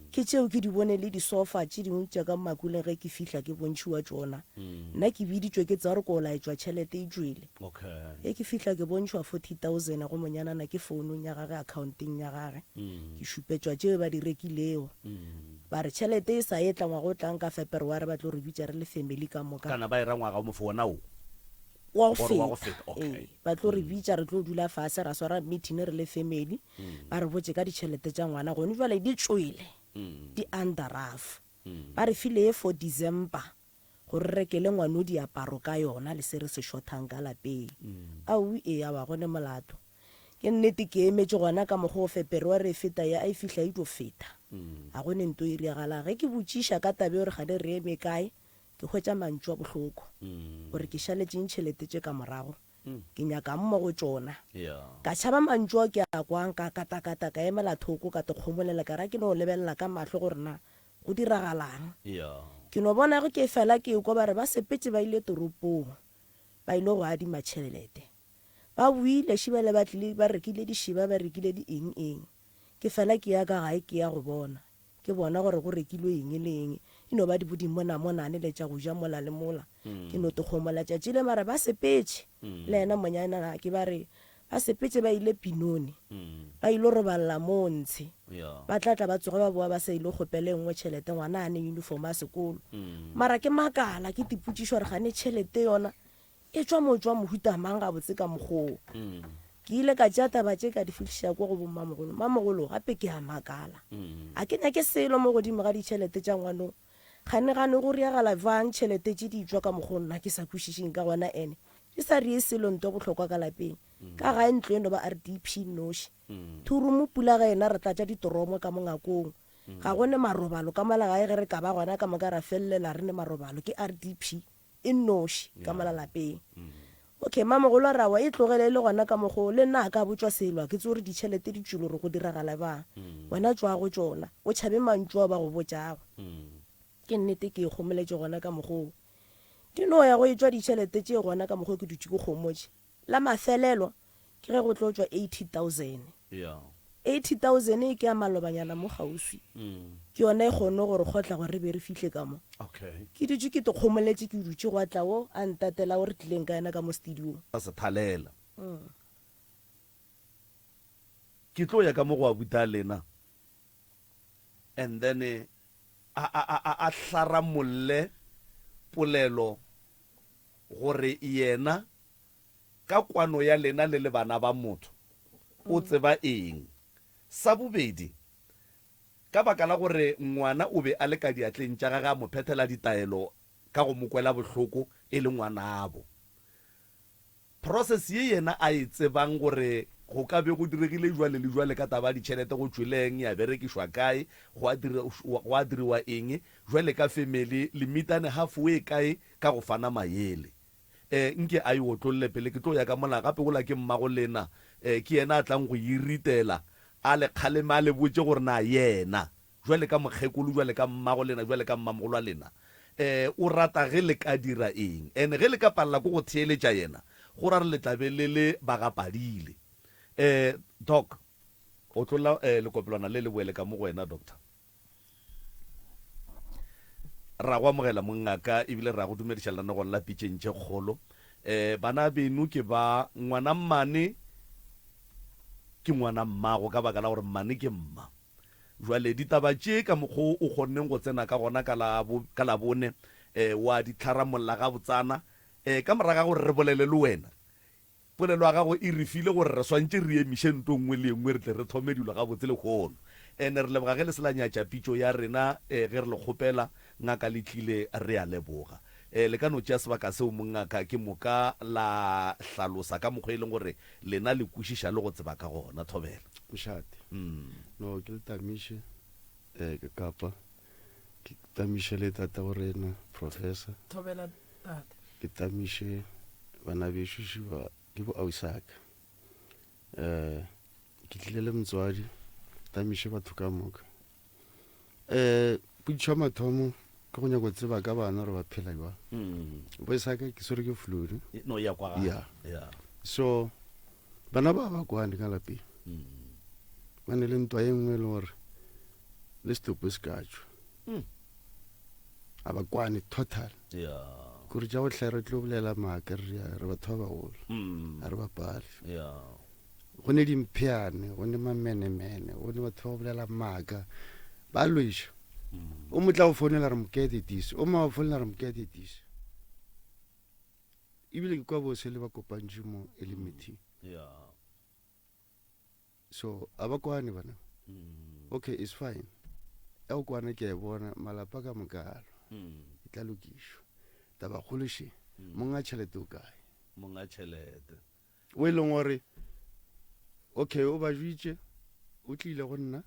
ke tšeo ke di bone le disofa tše dingwe tša ka makuleng ge ke fihla ke bontšhiwa tšona nna ke biditšwe ke tsa gore ko laetšwa tšhelete e tswele ge ke fihla ke bontšhwa 40,000 go monyanana ke founung ya gage accounteng ya gage ke šupetšwa tšeo ba di rekileo ba re tšhelete e sa etla ngwago tlang ka February ba tlo re bitša re le family ka moka kana ba ira ngwaga mo fo wona o wa go feta ba tlo re bitša re tlo dula fase ra swara meeting re le family ba re botse ka ditšhelete tša ngwana gone jwale di tswele di underraf ba re file for December gore rekele ngwana o diaparo ka yona le se re se shothang ka lapeng au ya wa gone molato ke nnete ke emetse gona ka mogo February feta ya a fihla e tlo feta a gone nto e riagala ge ke botšiša ka tabe gore ga le re eme kae ke hwetša mantšu a bohloko gore ke šaletšeng tšhelete tše ka morago ke nyaka mmo go tšona ka tšhaba mantšu a ke a kwang ka katakata ka emela thoko ka te kgomolela ka ra ke no lebelela ka mahlo gore na go diragalang ke no bona ge ke fela ke kwa ba re ba sepetse ba ile toropong ba ile go adima tšhelete ba buile šibele ba tlile ba rekile dišiba ba rekile di eng ke fela ke ya ka gae ke ya go bona ke bona gore go rekilwe eng le eng ino ba di bodi monane le tša go ja mola le mola ke no te kgomola tšatši le mara ba sepetse le ena monyana ke ba re ba sepetse ba ile Pinoni ba ile roballa montshe ba tlatla ba tsoga ba boa ba sa ile kgopele nngwe tšhelete ngwana a ne uniform a sekolo mara ke makala ke tiputsišwa re gane tšhelete yona e tswa motswa mohuta mang ga botse ka mogoo ke ile ka tšea taba tše ka di fitlhiša kwa go mamogolo gape ke a makala a ke nyake selo mo godimo ga ditšhelete tša ngwanong gane go riagala vang tšhelete tše di tswa ka mogo nna ke sa kwešišeng ka gona ene di sa rie selo nto bohlokwa ka lapeng ka gae ntlo eno ba RDP noši thuru mo pula ga ena re tlatša ditoromo ka mongakong ga gone marobalo ka malagae ge re ka ba gona ka moka ra felelela re ne marobalo ke RDP e noši ka malalapeng okay mamogolo a rawa e tlogele le gona ka mogo le nna ka botswa selwa ke tsore ditšhelete di tšulo re go diragala ba wena tswa go tšona o tšhabe mantšu ba go botšago ke nnete ke kgomoletše gona ka mogo di no ya go e tswa ditšhelete tše gona ka mogo ke dutše go kgomotše la mafelelo ke ge go tlo tswa 80,000 80,000 ke a malobanyana mo gauswi ke yona e kgone gore kgotla gore re be re fihle ka mo ke dutše ke te kgomoletše ke dutše go atla o a ntatela o re tlileng ka ena ka mo studiong a se thalela ke tlo ya ka mo go a buta lena and then a hlaramolle polelo gore yena ka kwano ya lena le le bana ba motho o tseba eng sa bobedi ka baka la gore ngwana o be a le ka diatleng tša gage a mo phethela ditaelo ka go mokwela bohloko e le ngwanabo process ye yena a e tsebang gore go ka be go diregile jwale le jwale ka taba ditšhelete go tšweleng ya berekišwa kae go a diriwa eng jwale ka family limitane halfway kae ka go fana maele nke a e otlolole pele ke tlo ya ka mola gape gola ke mmago lena ke yena a tlang go iritela a le kgalema a le botse gore na yena jwale ka mokgekolo jwale ka mmago lena jwale ka mmamogolo a lena o rata ge le ka dira eng ene ge le ka palela ko go theeletša yena go ra re le tlabe le le bagapadile doc o tlola lekopelwana le le boele ka mo go wena doctor ra go amogela mongaka ebile ra go dumedišalana gona la pitšeng tše kgolo bana beno ke ba ngwana mmane ke ngwana mmago ka baka la gore mmane ke mma jwale ditaba tše ka mokgwa o kgonneng go tsena ka gona ka labone wa di tlharamolla ga botsana ka moraga gore re bolele le wena polelo ya gago e re file gore re swantše re emiše nto nngwe le nngwe re tle re thome dilo ga botse le kgono ene re leboga ge le selanyatša pitšo ya rena ge re le kgopela ngaka le tlile re a leboga le ka no tšea sebaka seo mongaka ke moka la hlalosa ka mokgwa e leng gore lena le kwešiša le go tseba ka gona thobela mošate no ke le tamiše ke kapa ke tamiše le tata go rena professor thobela tata ke tamiše bana bešoši ba ke bo ausaka ke tlile le motswadi tamiše batho ka moka potšwa mathomo ke go nyako tseba ka bana gore ba phela jwa boesaka ke sore ke fludu no ya kwa ya ya so bana ba ba kwane ka lapeng ba ne le ntwa e nngwe le gore le setopo se ka tšwa a ba kwane total ya kore tša go tlhe re tlo bolela maaka re batho ba bagolo a re bapale ya go ne dimpheane go ne mamenemene go ne batho ba go bolela maaka ba lweša o mo tla go founela re moketetise o ma go founela re moketetise ebile ke kwa bose le ba kopantše mo e le meeting ya so a ba kwane bana okay it's fine e go kwane ke a e bona malapa ka mokalo e tla lokišwa taba kgološe monga tšhelete o kae monga tšhelete o e leng gore okay o ba jwitše o tlile go nna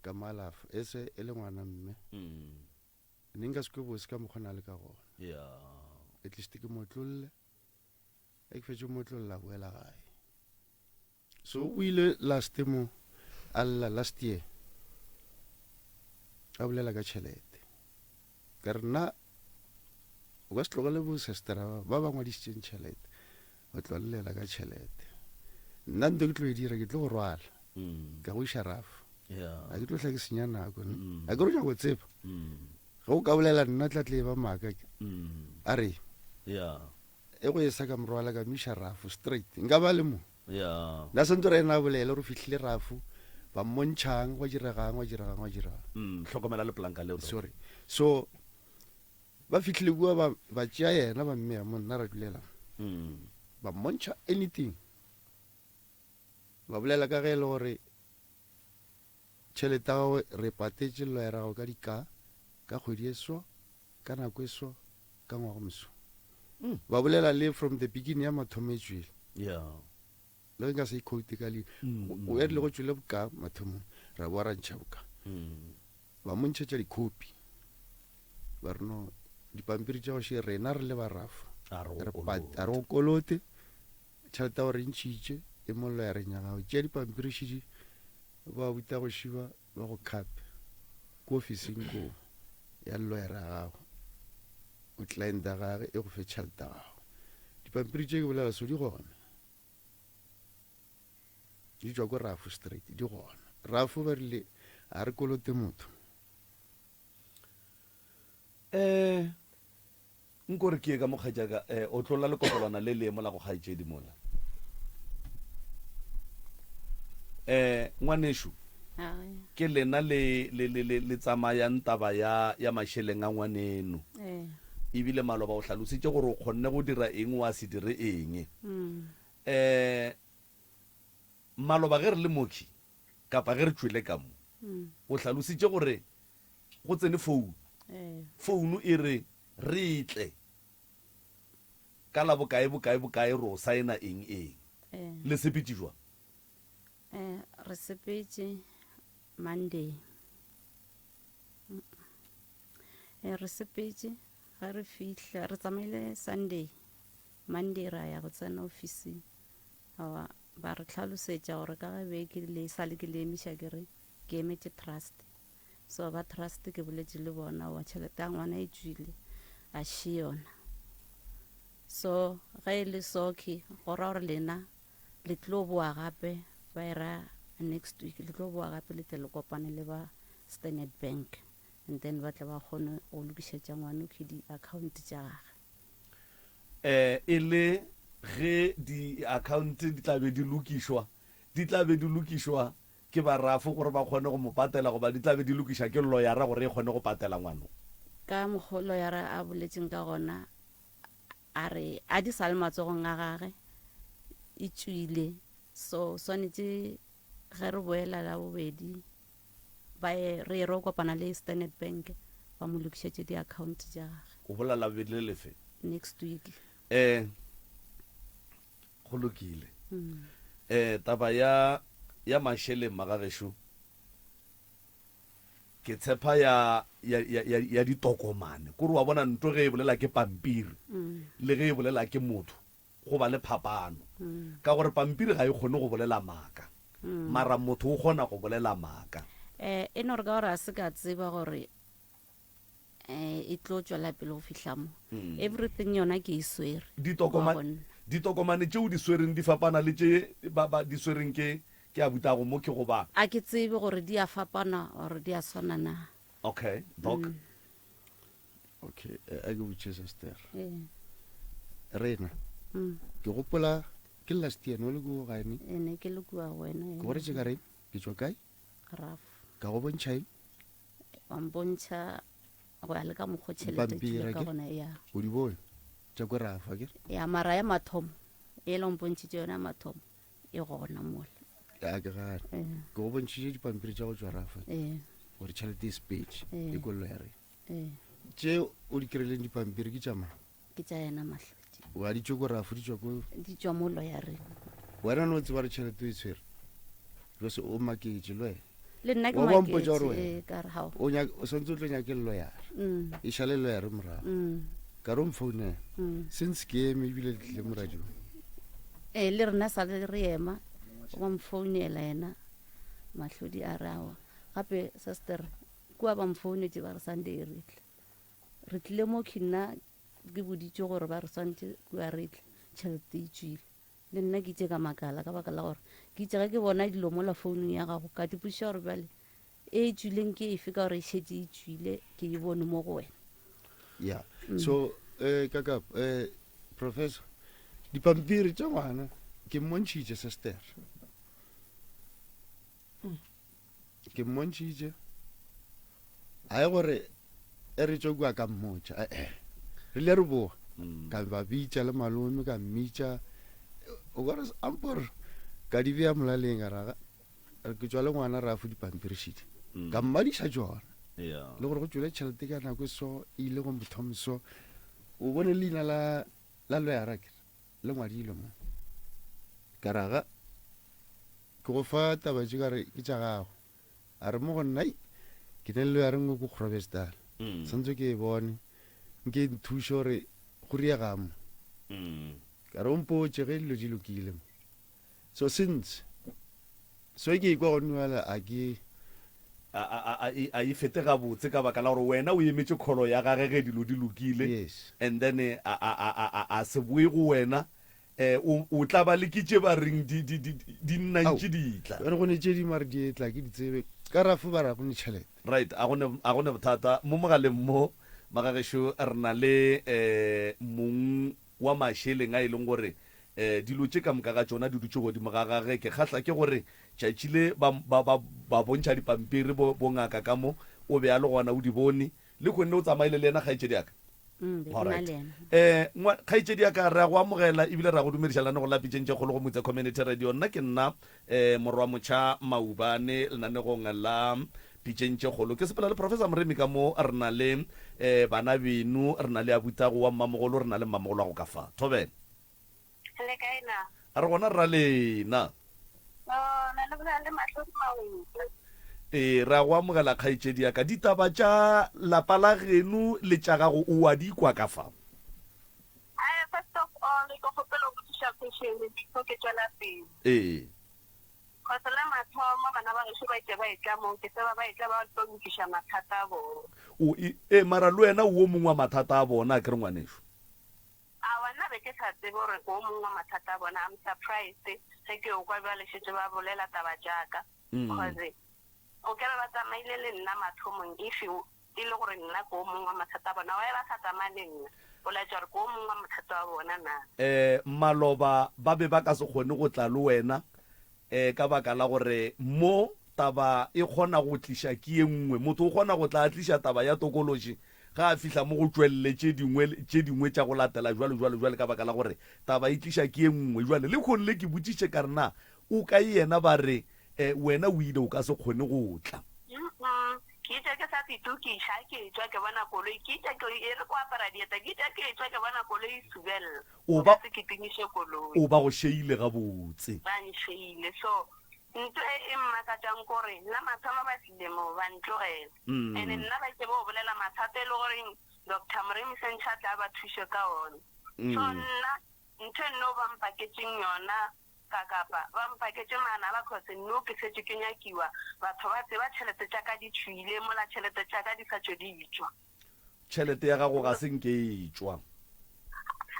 ka malafa e se e le ngwana mme ne nka sekwe bose ka mokgona le ka gona ya at least ke motlolle e ke fetse motlolla boela gae so o ile last mo alla last year a bolela ka tšhelete ka re nna o ka se tlogele bosestera ba ba ngwadišitšeng tšhelete o tlollela ka tšhelete nna nto ke tlo e dira ke tlo go rwala ka go iša rafo a ke tlo tla ke senya nako a ke ro nyako tseba ge o ka bolela nna tla tle e ba maaka a re e go esa ka morwala ka miša rafo straight nka ba le mo nna sentse re ena bolele re fitlhile rafo ba mmontšhang wa diregang tlhokomela le planka leo sorry so ba fitlhile kua ba tšea yena ba mmea mo nna re dulela ba mmontšha anything ba bolela ka ge e le gore tšhelete ya gago re patetše loyerago ka dika ka kgwedi e swa ka nako e swa ka ngwago moso ba bolela le from the beginning ya mathomo e tswile le nka se ikhoute ka le o erile go tswile boka mathomong ra boa rantšha boka ba montšhetša dikhopi ba re no dipampiri tša goše rena re le barafa a re go kolote tšhelete ya gore ntšhitše e mollo ya reng ya gago tšea dipampiri šedi ba buta go šiba ba go khape ko ofising ko ya lloyera gago o client ya gage e go fe tšhelete ya gago dipampiri tše ke bolela so di gona di tšwa ko rafo straight di gona rafo ba rile a re kolote motho nkore ke ye ka mokgatšaka o tlola le kopolwana le leemo la go kgaetšedi mola ngwanešo ke lena le tsamayang taba ya mašheleng a ngwaneno ebile maloba o hlalositše gore o kgonne go dira eng wa se dire eng maloba ge re le moki kapa ge re tšwele ka mo o hlalositše gore go tsene founu e re re tle ka la bokae re o saena eng le sepetse jwa re sepetse Monday re sepetse ga re fihla re tsamaile Sunday Monday ra ya go tsena ofising ba re tlhalosetša gore ka ga beke le sale ke le emiša ke re ke emetse trust so ba trust ke boletše le bona wa tšhelete ya ngwana e tswile a še yona so ga e le soki go ra gore lena le tlo boa gape ba era next week le tlo boa gape le tle le kopane le ba Standard Bank and then ba tla ba kgone go lokišetša ngwana ke di-account tša gage e le ge di-account di tlabe di lokišwa ke barafo gore ba kgone go mo patela goba di tlabe di lokiša ke loyara gore e kgone go patela ngwano ka mokgwa loyara a boletseng ka gona a re a di sa le matsogong a gage e tswile so swanetse ge re boela la bobedi re ro kopana le Standard Bank ba mo lokišetše di-account tša gage o bolela bobedi le lefe next week go lokile taba ya mašheleng magagešo ke tshepa ya ditokomane kore wa bona nto ge e bolela ke pampiri le ge e bolela ke motho go ba le phapano ka gore pampiri ga e kgone go bolela maaka mara motho o kgona go bolela maaka e no re ka gore a se ka tseba gore e tlo tswela pele go fitlha mo everything yona ke e swere ditokomane tšeo di swereng di fapana le tše di swereng ke abutago mo ke go ba a ke tsebe gore di a fapana or di a swana na okay doc okay a ke botše sister rena ke gopola ke last year no le go gane ene ke le kua wena ke gore tse ka reng ke tswa kae raf ka go bontšha eng wa mbontšha go ya le ka mokgwa tšhelete ke ka gona ya o di bone tša ko rafa ke ya mara ya mathomo e le mbontšhitše yona mathomo e gona mola ya ke gane ke go bontšhitše dipampiri tša go tswa rafa gore tšhelete e speech e kollo ya re tše o di kry-leng dipampiri ke tšama ke tša yena mahlodi wa di tšwa ko rafa di tšwa mo lawyer-eng wena no tseba re tšhelete o e tshwere because o maketse le wena le nna ke maketse ka re hao o santse o tlo nyake le lawyer e šale lawyer morago ka re o mfounela since ke eme ebile le tlile moradio le rena sa le re ema wa mfounela yena mahlodi a re awa gape sister kua ba mfounetse ba re Sunday re tlile mo kina ke boditse gore ba re swantse kua re tle tšhelete e tswile le nna ke itse ka makala ka baka la gore ke itse ga ke bona dilo mo la founung ya gago ka dipuša gore bjale e tswileng ke efe ka gore e šetse e tswile ke e bone mo go wena ya so kaka professor dipampiri tša ngwana ke mmontšhitše sister ke mmontšhitše a ye gore e re tšo kua ka mmotša re le re boa ka ba bitša le malome ka mmitša o gore ampor ka di bea molaleng a raga re ke tswa le ngwana re a fo dipampirišite ka mmadiša tsona le gore go tswile tšhelete ka nako so e ile go mothomoso o bone leina la loyara ke le ngwadile mo ka raga ke go fa tabatše ka re ke tša gago a re mo go nnai ke ne le loyare ngwe ko grobestal santse ke e bone nke nthuše gore go riegamo ka re ompotse ge dilo di lokile mo so since so ke ikwa gone wala a ke a e fete gabotse ka baka la gore wena o emetse kgolo ya gage ge dilo di lokile and then a se boe go wena o tla ba le kitše ba reng di nnantše ditla re gone tše di mare di etla ke ditsebe ka rafo ba ra gone tšhelete right a gone bothata mo mogaleng mo magagešo re na le mong wa mašheleng a e leng gore dilo tše ka moka ga tšona di dutse godimo ga gage ke kgatlha ke gore tšatšile ba bontšha dipampiri bongaka ka mo o be a le gona o di bone le kgonne o tsamaile le ena kgaetšedi yaka kgaetšedi yaka re a go amogela ebile re a go dumedišalane go lapitšentše kgolo go motse community radio nna ke nna morwa motšha maubane lenanegong la pitšentše kgolo ke sepela le professor moremi ka mo re na le bana beno re na le abutago wa mmamogolo re na le mmamogolo wa go ka fa thobela a re gona re ra lena re a go amogela kgaetšedi yaka ditaba tša lapa la geno le tša gago o a di kwa ka fa kgotsa mathomo bana ba gešo ba itse ba etla mo ke tseba ba etla ba tlo nkiša mathata a bona mara le wena o mongwe wa mathata a bona a ke re ngwanešo a wana be ke sa tsebe gore o mongwe wa mathata a bona I'm surprised ge ke o kwa ba lešetse ba bolela taba jaaka cause o kere ba tsamaile le nna mathomong if e le gore nna ko o mongwe wa mathata a bona wa ba sa tsamaya le nna o laetša gore ko o mongwe wa mathata a bona na maloba ba be ba ka se kgone go tla le wena ka baka la gore mo taba e kgona go tliša ke e nngwe motho o kgona go tla tliša taba ya tokološi ga a fihla mo go tšwelele tše dingwe tša go latela jwale ka baka la gore taba e tliša ke e nngwe jwale le kgone le ke botsiše ka rena o ka yena ba re wena o ile o ka se kgone go tla ke itse ke sa fitukiša ke tswa ke bona koloi ke itse ke e re ko apara dieta ke itse ke tswa ke bona koloi subelela ka se ke tingiše koloi o ba go šeile gabotse ba nšeile so ntho e mmakatšang kore nna mathomo ba tlile mo ba ntlogela and nna ba ke bo bolela mathata e le goreng Dr. Moremi Sentšhatla a ba thuše ka one so nna ntho e nno ba mpaketseng yona kakapa ba mpaketse mana ba cause nno ke setse ke nyakiwa batho ba tseba tšhelete tša ka di tšhwile mola tšhelete tša ka di sa tšwe di itswa tšhelete ya gago ga se nke e tswa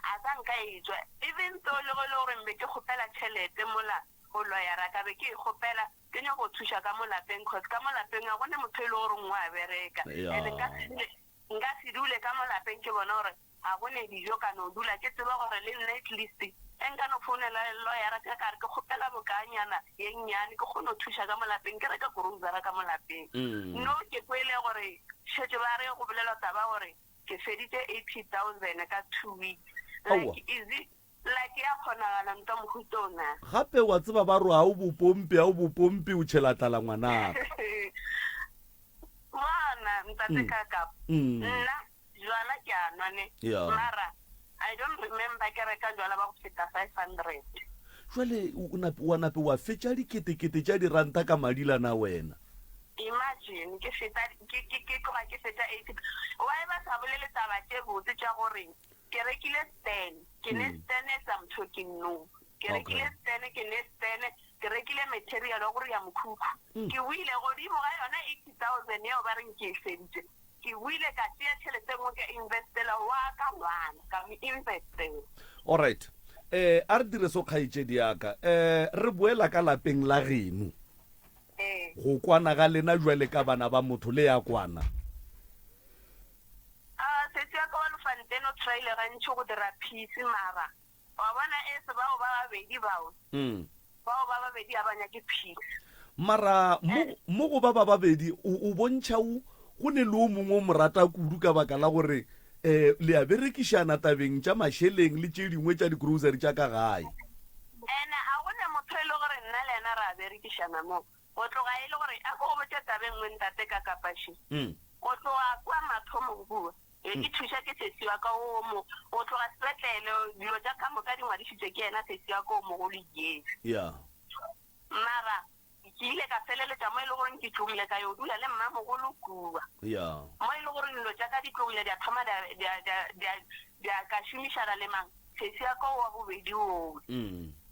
a sa nka e tswa even though le gore mbe ke kgopela tšhelete mola go loyara ka be ke e kgopela ke nyako go thuša ka mo lapeng cause ka mo lapeng a gone motho e le gore ngwe a bereka and nka se dule ka mo lapeng ke bona gore a gone dijo ka no dula ke tseba gore le nna at least nka no founela loyara ka kare ke kgopela bokanyana ye nnyane ke kgone go thuša ka mo lapeng ke reka grocery ka mo lapeng no ke kwele gore šetse ba re go bolela taba gore ke feditse 80,000 ka 2 weeks like is it like ya kgonagala nta mogutona gape wa tseba ba ro a o bopompe o tšhelatlala ngwanaka bona ntate kaka nna jwala ke a nwane mara I don't remember ke reka jwala ba go feta 500 jwale wa nape wa fetša diketekete tša diranta ka madilana wena imagine ke feta ke tloga ke feta 80 wa e ba sa bolele taba tše botse tša gore ke rekile stand ke ne stand sa mthoking no ke rekile stand ke ne stand ke rekile material wa gore ya mokhukhu ke wile godimo ga yona 80,000 yeo ba reng ke feditse ke wile ka tšea tšhelete ngwe ka investela wa ka ngwana ka mo investela all right a re dire so kgaitšedi yaka re boela ka lapeng la geno go kwana ga lena jwale ka bana ba motho le ya kwana setse ya ka wa lefanteno traile gantši go dira peace mara wa bona ese bao ba babedi bao ba babedi a banya ke peace mara mo go ba babedi o bontšha go ne le o mongwe o morata kudu ka baka la gore le a berekišana tabeng tša mašheleng le tše dingwe tša di-grocery tša ka gae ene a gone motho e le gore nna le ena re a berekišana mo go tloga e le gore a ko go botša tabeng ngwe ntate ka kapaši go tloga kwa mathomong kua ke thuša ke sesiwa ka omo go tloga sepetlele dilo tša ka moka dingwadišitše ke ena sesiwa ka omo go le jesi mara ke ile ka feleletša mo e le gore ke tlogile ka yo dula le mmamogolo kua mo e le gore dilo tša ka di tlogile di a thoma ka šomišana le mang sesiwa ka wa bobedi oo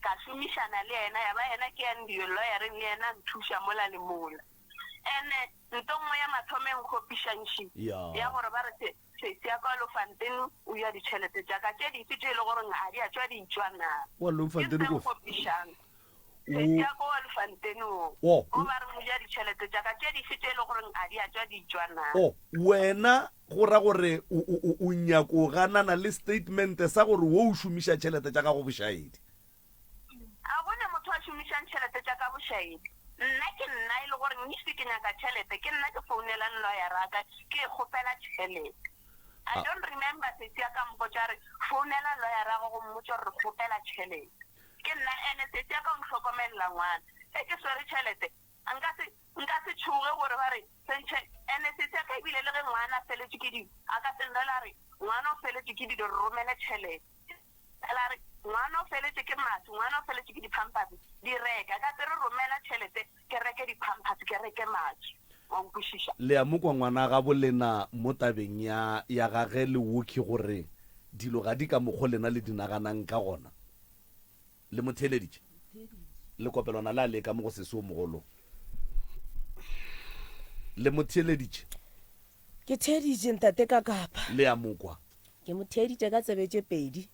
ka šomišana le ena ya ba ena ke yan dioloyareng le ena nthuša mola le mola ene ntongwe ya mathomeng kgopišanši ya gore ba re sesiya kwa lofanteno o ya ditšhelete tša ka tše dife tše e le gore a di a tšwa di tšwa na kgopišang sesiya kwa wa lofanteno o ba re mo ja ditšhelete tša ka tše dife tše e le gore a di a tšwa di tšwa na wena go ra gore o nyako ganana le statement sa gore wo o šomiša tšhelete tša ka go bošaedi a bone motho a šomišang tšhelete tša ka bošaedi nna ke nna e le gore nnise ke nyaka tšhelete ke nna ke founelang loyaraka ke e kgopela tšhelete I don't remember sesiya ka mpotša re founela loyarago go mmotša gore re kgopela tšhelete ke nna ene sesiya ka ntlhokomelela ngwana e ke swere tšhelete nka se tšhoge gore ba re ene sesiya ka ebile le ge ngwana a feletše ke dilo a ka senrela re ngwana o feletše ke dilo re romele tšhelete la re ngwana o feletše ke masi ngwana o feletše ke dipampase di reka ka tse re romela tšhelete ke reke dipampase ke reke masi le ya mokwa ngwana ga bolena mo tabeng ya gage le woke gore dilo ga di ka mokgo lena le dinaganang ka gona le motheleditše le kopelwana le a leka mo go sese o mogolo le motheleditše ke theditše ntate ka kapa le ya mokwa ke motheditše ka tsebetše pedi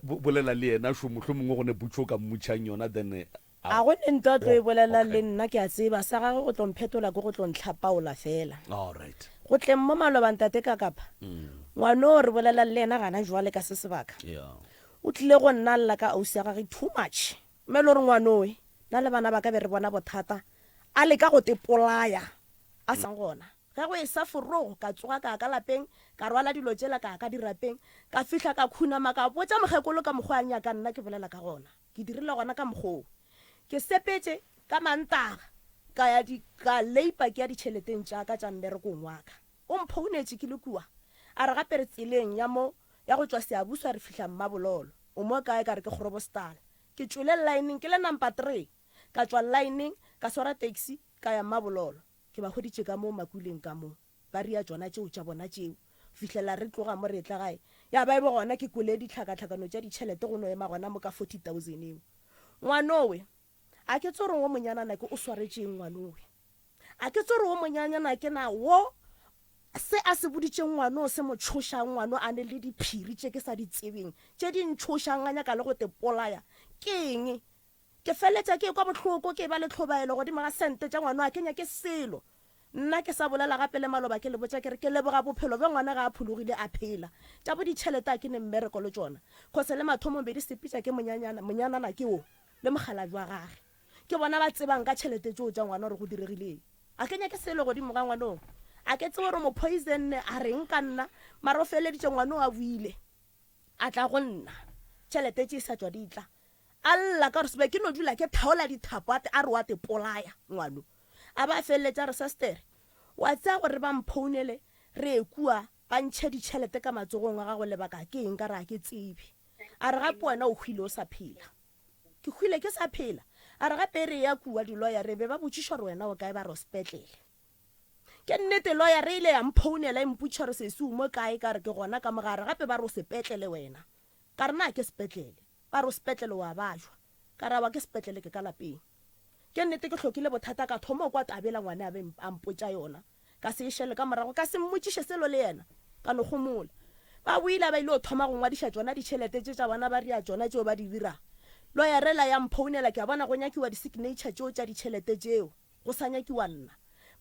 bolela le yena šo motlho mongwe go ne putšo ka mmutšhang yona then a go ne nto a tlo e bolela le nna ke a tseba sa gage go tlomphetola ke go tlontlhapaola fela go tleng mo malobang tate ka kapa ngwane o re bolela le ena gana jwale ka se sebaka o tlile go nna lla ka ausi ya gage too much mme le gore ngwane oe na le bana ba ka be re bona bothata a le ka go tepolaya a sang gona ge go e sa forogo ka tsoga ka lapeng ka rwala dilo tsela ka dirapeng ka fihla ka khunama ka botsa mogekolo ka mokgwa a nyaka nna ke bolela ka gona ke dirile gona ka mokgwa ke sepetse ka mantaga ka leipa ke ya ditšheleteng tša ka tša mmerekong waka o mphounetše ke le kua a re gape re tseleng ya go tšwa seabuswa re fihla mmabololo o mo kae ka re ke kgorobostala ke tšwele lining ke le number 3 ka tšwa lining ka swara taxi ka ya mmabololo ke ba goditše ka mo makuleng ka mo ba ria tsona tšeo tša bona tšeo fihlela re tloga mo re tla gae ya ba e bo gona ke kole ditlhakatlhakano tša ditšhelete go no ema gona mo ka 40,000 eo ngwanowe a ke tsore wo monyanana ke o swaretšeng ngwanowe a ke tsore wo monyanana ke na wo se a se boditšeng ngwano se mo tshošang ngwano a ne le diphiri tše ke sa di tsebeng tše di ntshošang a nyaka le go te polaya ke eng ke feletša ke kwa bohloko ke ba le tlhobaelo godimo ga sente tša ngwano a kenya ke selo nna ke sa bolela gape le maloba ke le botša kere ke leboga bophelo bja ngwana ga a phologile a phela tša bo ditšhelete a ke ne mmereko le tšona kgose le mathomo bedi sepitša ke monyanana ke o le mogala jwa gage ke bona ba tsebang ka tšhelete tšeo tša ngwana gore go diregileng a kenya ke selo godimo ga ngwanong a ke tse gore mo poison a reng ka nna mara o feleditše ngwano a buile a tla go nna tšhelete tše e sa tšwa di tla alla ka gore sebe ke no dula ke thaola dithapo a re wa te polaya ngwano a ba feleletša re sastere wa tsaya gore ba mphounele re ekua ba ntšhe ditšhelete ka matsogong a gago lebaka ke eng ka re a ke tsebe a re gape wena o hwile o sa phela ke hwile ke sa phela a re gape re ya kua diloya re be ba botšiša gore wena o kae ba re o sepetlele ke nnete loya re ile ya mphounela e mpotša re sese mo kae ka re ke gona ka mogare gape ba re o sepetlele wena ka re na ke sepetlele ba re o sepetlele wa bajwa ka ra ba ke sepetlele ke ka lapeng ke nnete ke hlokile bothata ka thoma kwa tabela ngwane a be a mpotša yona ka se ishele ka morago ka se mmotšiše selo le yena ka no gomola ba buile ba ile o thoma go ngwadiša tsona ditšhelete tše tša bona ba ria tsona tšeo ba di dira loya rela ya mphounela ke a bona go nyakiwa di-signature tšeo tša ditšhelete tšeo go sa nyakiwa nna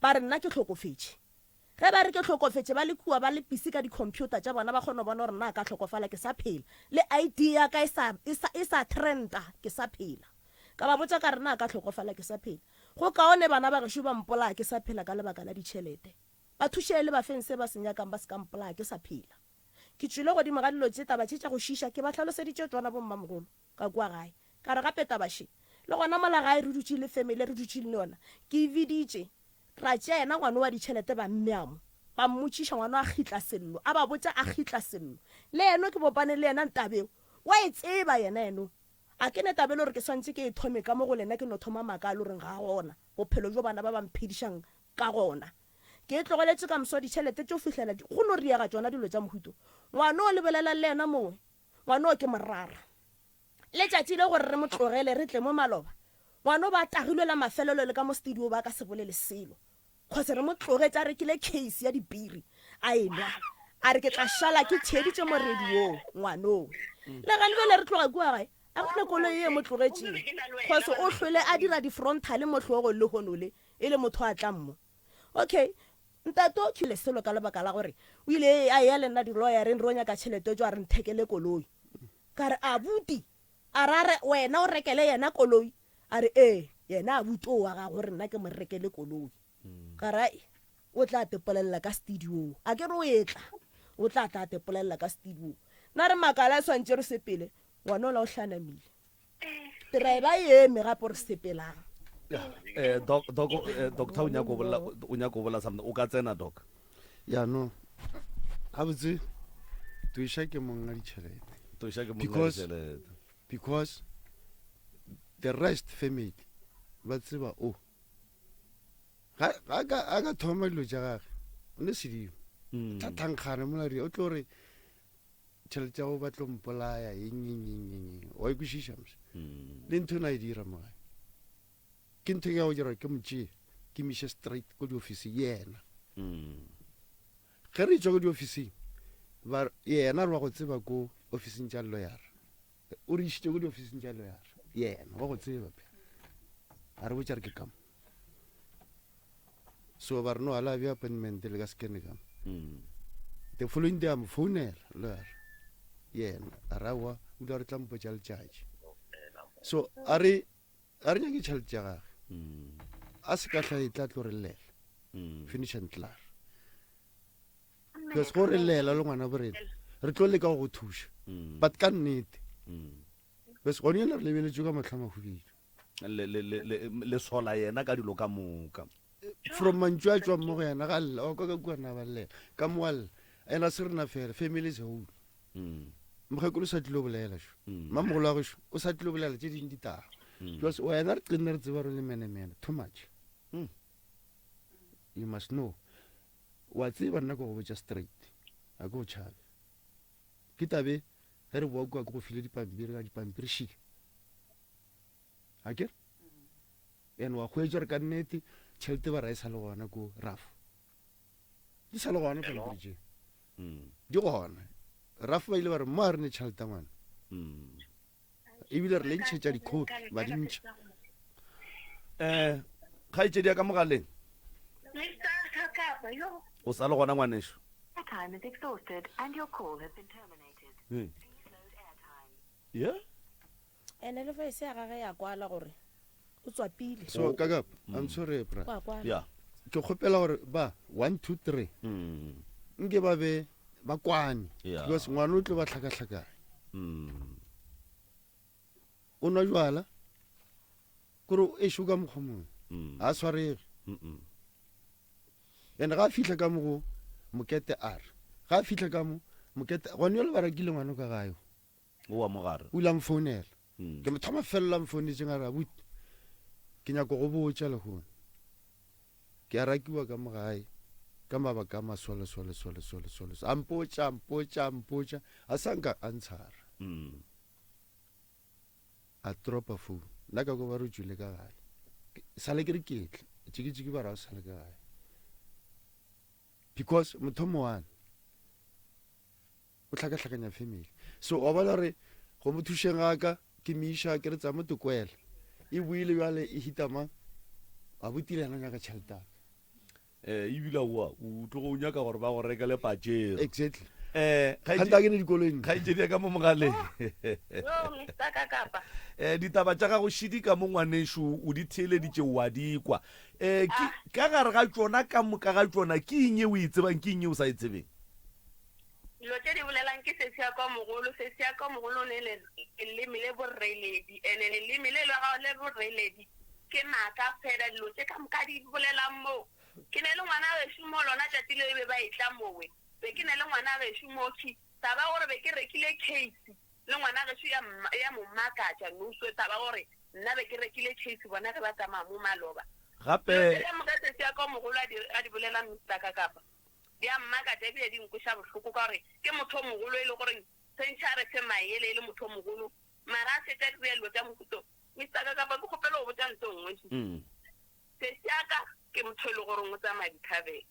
ba re nna ke tlhokofetše ge ba re ke tlhokofetše ba le kua ba le pisi ka di-computer tša bona ba kgona bona gore nna ka tlhokofala ke sa phela le id ya ka e sa trenda ke sa phela ka ba botsa ka re nna ka tlhokofala ke sa phela go kaone bana ba gešo ba mpolaya ke sa phela ka lebaka la ditšhelete ba thušele ba feng se ba se nyakang ba se ka mpolaya ke sa phela ke tswile godimo ga dilo tše taba tše tša go šiša ke ba tlhaloseditše tswana bommamogolo ka kua gae ka re gape tabaše le gona mola gae re dutše le family re dutše le yona ke viditše ra tšea ena ngwane wa ditšhelete ba mmeamo ba mmotšiša ngwane a khitla sello a ba botša a khitla sello le eno ke bopane le yena ntabeo wa e tseba yena eno a ke ne tabelo gore ke swantse ke e thome ka mo go lena ke no thoma maka le gore ga gona bophelo jo bana ba ba mphedišang ka gona ke e tlogeletse ka mso ditšhelete tšeo fihlela go no riaga tsona dilo tša mohuto ngwane o lebelela le yena mongwe ngwane o ke morara letšatši le gore re mo tlogele re tle mo maloba ngwane o ba tagilwe la mafelelo le ka mo studio ba ka se bolele selo kgose re mo tlogetse a rekile case ya dipiri a enwa a re ke tla šala ke tšheditše mo radiong ngwanong le ganebele re tloga kua gae a gone koloi ye mo tlogetšeng kgose o hlwele a dira di-frontale mo tlhogo le gonole e le motho a tla mmo okay ntato o khile selo ka lebaka la gore o ile a ya le nna di-lawyereng re o nyaka tšhelete jo a re nthekele koloi ka re a buti a rare wena o rekele yena koloi a re yena a buti o wa ga gore nna ke mo rekele koloi ka rai o tla tepolelela ka studio a ke re o etla o tla tepolelela ka studio na re makala a swantse re sepele ngwana o la o hlanamile tira e ba eme gape re sepelang doctor o nyako bola something o ka tsena doc ya no gabotse toiša ke monga ditšhelete because the rest family ba tseba ga ka thoma dilo tša gage o ne sedimo tla thankgane molari o tlo gore tšhelete tša go ba tlo mpolaya eng wa ikwešiša mse le ntho na e dira mogae ke ntho ya go dira ke motšee ke miše straight ko diofisi yena ge re tswa ko diofising yena re wa go tseba ko ofising tša lawyer o re išitše ko diofising tša lawyer yena wa go tseba a re botša re ke kamo so ba re no ala bja appointment le ka sekene kamo the following day am founela lawyer yena a rawa o dula re tla mpotša letšatši so a re nyake tšhelete tša gage a se ka tla e tla tlo re llela finish and clar because go re llela le ngwana borena re tlo leka go thuša but ka nnete bes gone yena re lebeletse ka matlhamahubedi le sola yena ka dilo ka moka from mantšu a tswang mo go yena ga lla o ka kuana ba llela ka moalela ena se rena fela family is whole mokgekolo o sa tlile o bolela šo mamogolo wa gošo o sa tlile o bolela tše ding ditaba because wena re qenne re tseba re le menemene too much you must know wa tseba nna ko go botša straight a ke go tšhabe ke tabe ge re boa kua ke go file dipampiri ka dipampiri šile a kere and wa kgwetša re ka nnete tšhelete ba ra e sa le gona ko rafo di sa le gona fela bridge di gona rafa ba ile ba re mo a re ne tšhelete ngwana ebile re le ntšhetša dikhopi ba di ntšha kgaitsedi ya ka mogaleng o sa le gona ngwanešo ene le fa se ya gage ya kwala gore o tswa pile so kakapa I'm sorry bra Kwa kwala. Yeah. ke kgopela gore ba 1 2 3 nke ba be ba kwane Yeah. because ngwana o tlo ba tlhakatlhakane o nwa jwala kore e shuka mokgomong a tshwarege ene ga a fitlha ka mogo mokete a re ga a fitlha ka mo mokete gone yo le ba rekile ngwana ka gayo o wa mogare o ile a mfounela ke mo thoma felela mfounetseng a re abuti ke nyako go botsa le gone ke a rakiwa ka mogae ka mabaka a masolesole a mpotsa a sanka a ntshara a tropa phone nna ka ko ba re tswile ka gae sale ke re ketle tšikitšiki ba ra o sale ka gae because mothomo wane o tlhakatlhakanya family so wa bona re go mo thušeng aka ke miša ke re tsa mo tokwela e buile bjale e hitama a botile yana nyaka tšheletaka ebile oa o tlo go nyaka gore ba go rekele pajero exactly ganta ke ne dikoloing kgaitsedi ya ka mo mogaleng ditaba tša gago šidi ka mo ngwanešo o di theeleditše wa dikwa ka gare ga tšona ka moka ga tšona ke eng e o e tsebang ke eng e o sa e tsebeng dilo tse di bolelang ke sesi ya kwa mogolo ne leleme le borreledi ande leleme le lwagao le borreledi ke maaka fela dilo tse ka moka di bolelang moo ke ne le ngwana gešo mo lona tšatši le be ba etla mowe be ke ne le ngwana gešo moki taba gore be ke rekile case le ngwana gešo ya mommakatša nouswe taba gore nna be ke rekile case bona ge ba tsamaya mo maloba gape moka sesi ya kwa mogolo a di bolelang mr kakapa di a mmakatša ebile di nkoša bohloko ka gore ke motho o mogolo e le gore sentšhare se maele e le motho o mogolo mara a setša direa dilo tša mohuto mr kakapa ke kgopela go botša ntse ngwe sesi aka ke motho e le gore o tsamaya dithabene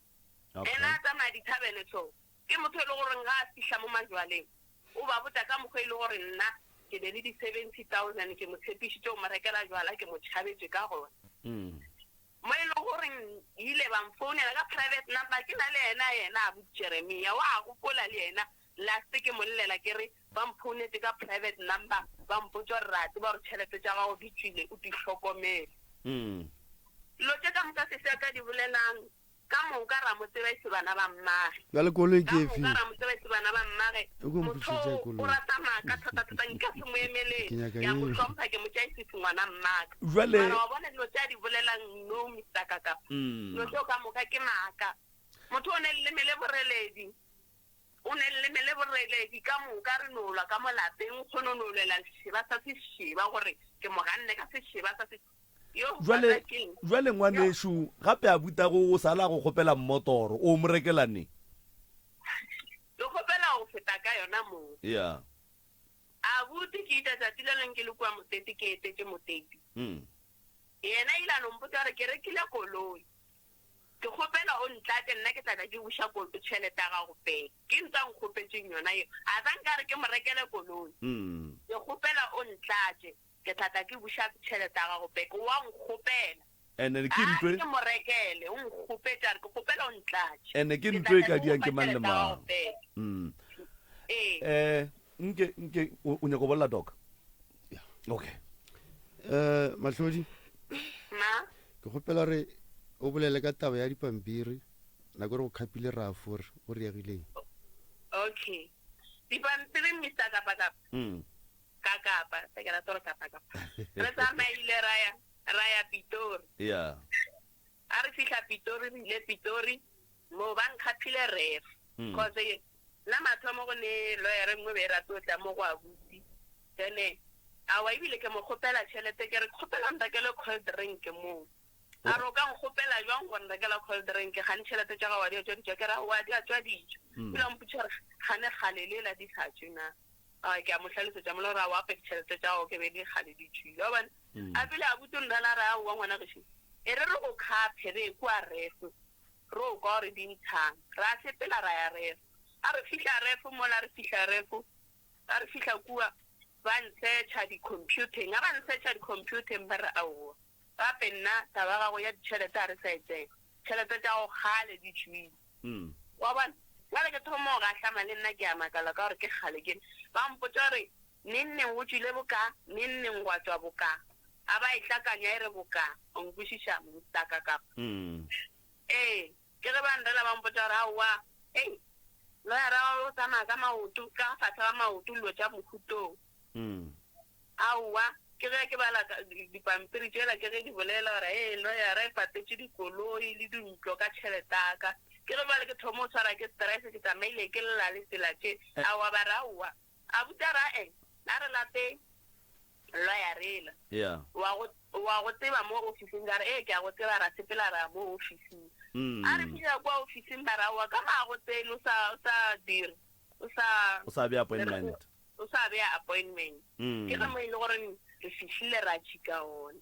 ena a tsamaya dithabene so ke motho e le gore ga a fitlha mo majwaleng o ba botsa ka mokgwa e le gore nna ke ne le di-70,000 ke mo tshepišitše o mo rekela jwala ke mo tšhabetše ka gona mo e le gore ile ba mfounela ka private number ke na le yena abu jeremia wa gopola le yena last ke mo llela ke re ba mphounetse ka private number ba mpotsa gore rate ba gore tšhelete tša gago di tswile o di hlokomele dilo tše ka moka se se ka di bolelang ka moka ra mo tsebaise bana ba mmage bjale koloi ke efe ka ra mo tsebaise bana ba mmage motho o rata maaka thata nka se mo emeleng ya mo hlompha ke mo tšaisise ngwana mmaka mara wa bona dilo tše a di bolelang no mr kakapa dilo tšeo ka moka ke maaka motho o ne leleme le boreledi ka moka re nolwa ka mo lapeng o kgone o nolela sešeba sa sešeba gore ke moganne ka sešeba sa jwale ngwanešo gape a buta go sala go kgopela mmotoro o mo rekelane ke kgopela go feta ka yona moo ya a bute ke ita tsatsi le leng ke le kua moteti ke etetse moteti yena ile a nompotsa gore ke rekile koloi ke kgopela o ntlatse nna ke tlatla ke buša tšhelete ya gago pele ke ntsa nkgopetseng yona eo a tsankare ke mo rekele koloi ke kgopela o ntlatse ke tlatla ke buša tšhelete ya gago peke wa nkgopela ene ke ntwe ke mo rekele o nkgopetša re ke kgopela o ntlatše ene ke ntwe ka diang ke mang le mang nke o nyako bolla doc okay mahlodi ke kgopela re o bolele ka taba ya dipampiri nako re go khapile rafore o re yagileng okay dipampiri mr kapakapa kakapa se ke rata gore kapakapa re tsamaile raya pitori a re fitlha pitori re ile pitori mo ba nkgaphile ref cause la mathomo go ne lawyer nngwe be rata o tla mo go a butsi then awa ebile ke mo kgopela tšhelete ke re kgopela nrekele cold drink moo a ro ka nkgopela jwang go nrekela cold drink gane tšhelete tša gago wa di a tswa dijo ke ra wa di a tswa dijo ebile mpotša gore gane gale lela di sa tswe na ke a mo tlhalosetša mo le gore a wape ditšhelete tša gago ke be di gale di tswile obane a pele a butse nrela re a wa ngwana gešo e re re go khaphe re kua refe ro ka re dintshang ra sepela ra ya ref a re fihla ref mo la re fihla ref a re fihla kua ba ntsetsha di-computeng a ba ntsetsha di-computeng ba re aowa gape nna taba gago ya ditšhelete a re sa etseng tšhelete tša go kgale di tšwile wa bona jale ke thomo go gahlama le nna ke a makala ka gore ke kgale kene ba mpotsa gore nenneng go tswile boka nenneng gwa tswa boka a ba e hlakanya e re boka o nkwešiša mostaka kapa ee ke ge ba nrela ba mpotsa gore aowa ei loyara o tsamaya ka maoto ka fatshe ga maoto dilo tša mofutong aowa ke ge ke bala dipampiri tsela ke ge di bolela gore e loyara e patetše dikoloi le dintlo ka tšheletaka ke ge bale ke thomo o tshwara ke stress ke tsamaile ke lela le tsela tše aowa ba re aowa a butara la re late loyarela wa go tseba mo officing ka re ke a go tseba ra sepela ra mo officing a re fihla kwa officing ba rawa ka maago tsele o sa dire o sa bea appointment ke ge mo e le gore re fihlile ra tšhika one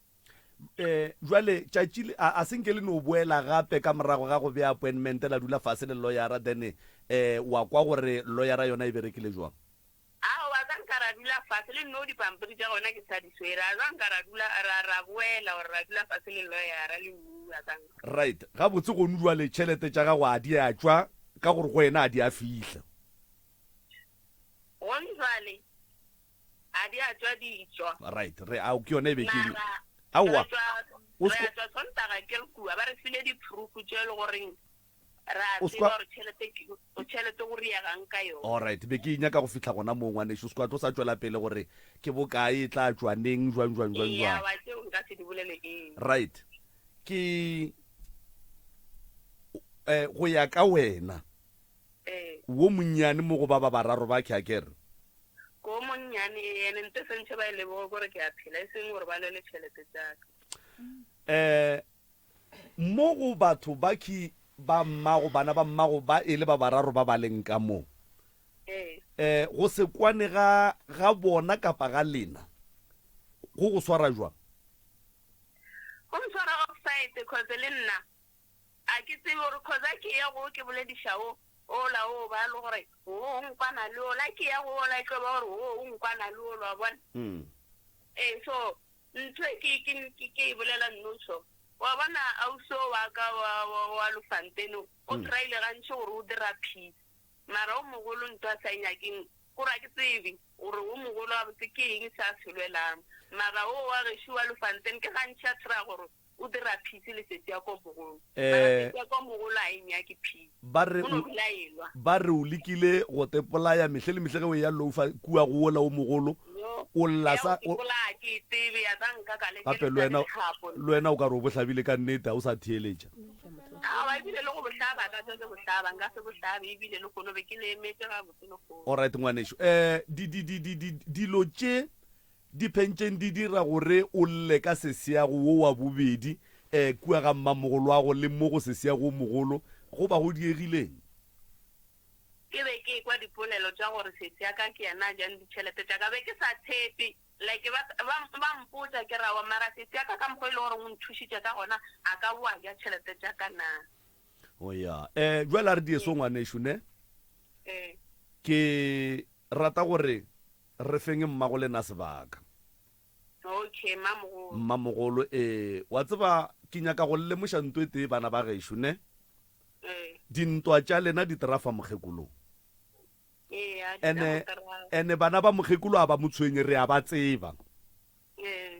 jwale tšatši a senke le no boela gape ka morago ga go bea appointment la dula fase le loyara then wa kwa gore loyara yona e berekile jwang aowa ka nka ra dula fase le nno dipampiri tša gona ke sa di swera jwa nka ra dula ra boela gore ra dula fase le loyara le mmua ka nka right ga botse go nudwa le tšhelete tša gago a di a tšwa ka gore go wena a di a fihla gonjwale a di a tswa di tswa right re a ke yone e bekeng aowa re a tswa sontaga ke le kua ba re file di-proof tše e le goreng ra tseba gore tšhelete go riagang ka yone alright be ke inyaka go fitlha gona mo ngwanešo o sekwa tlo sa tswela pele gore ke bokae e tla tswa neng jwang nka se di bolele right ke go ya ka wena wo monnyane mo go ba ba bararo ba kheakere ko monnyane ene nte sentse ba e lebogo gore ke a phela e seng gore ba lele tšhelete tsaka mo go batho ba ki ba mmago bana ba mmago ba e le ba bararo ba ba leng ka mo go se kwane ga bona kapa ga lena go go swara jwang go ntshwara offside cause le nna a ke tsebe gore cause ke ya go ke boledišago ola o ba le gore o nkwana le o la ke ya go ola tlo ba gore o nkwana le o lwa bona so ntho ke bolela nnoso wa bona auso wa ka wa Lufanteno o traile gantši gore o dira peace mara o mogolo ntho a sa nyakeng gore a ke tsebe gore o mogolo a botse ke eng se a selwelang mara o wa gešo wa Lufanteno ke gantši a tshira gore o dira peace le setse ya ko mogolo mara setse ya ko mogolo a e nyake peace ba re o lekile go tepolaya mehle le mehle ge o ya loufa kua go ola o mogolo o llasa gape le wena o ka re o bohlabile ka nnete o sa theeletša alright ngwanešo dilo tše di pentšeng di dira gore o lle ka seseago wo wa bobedi kua ga mmamogolo wa go le mo go seseago mogolo go ba go diegileng ke be ke kwa dipolelo tša gore setse ya ka ke yana jang ditšhelete tša ka be ke sa tshepe like ba mpotsa ke rawa mara setse ya ka ka mokgwa e le gore o nthušitše ka gona a ka boa ja tšhelete tša ka na oya jwale a re dieso ngwanešo ne ke rata gore re feng mmago le na sebaka okay mmamogolo wa tseba ke nyaka go lemoša ntho e tee bana ba gešo ne dintwa tša lena di terafa mokgekolong ene bana ba mokgekolo a ba motshwenye re a ba tseba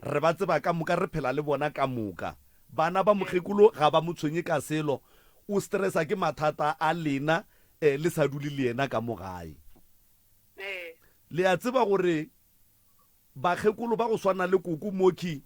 re ba tseba ka moka re phela le bona ka moka bana ba mokgekolo ga ba motshwenye ka selo o stressa ke mathata a lena le sa dule le yena ka mogae le a tseba gore bakgekolo ba go swana le koko moki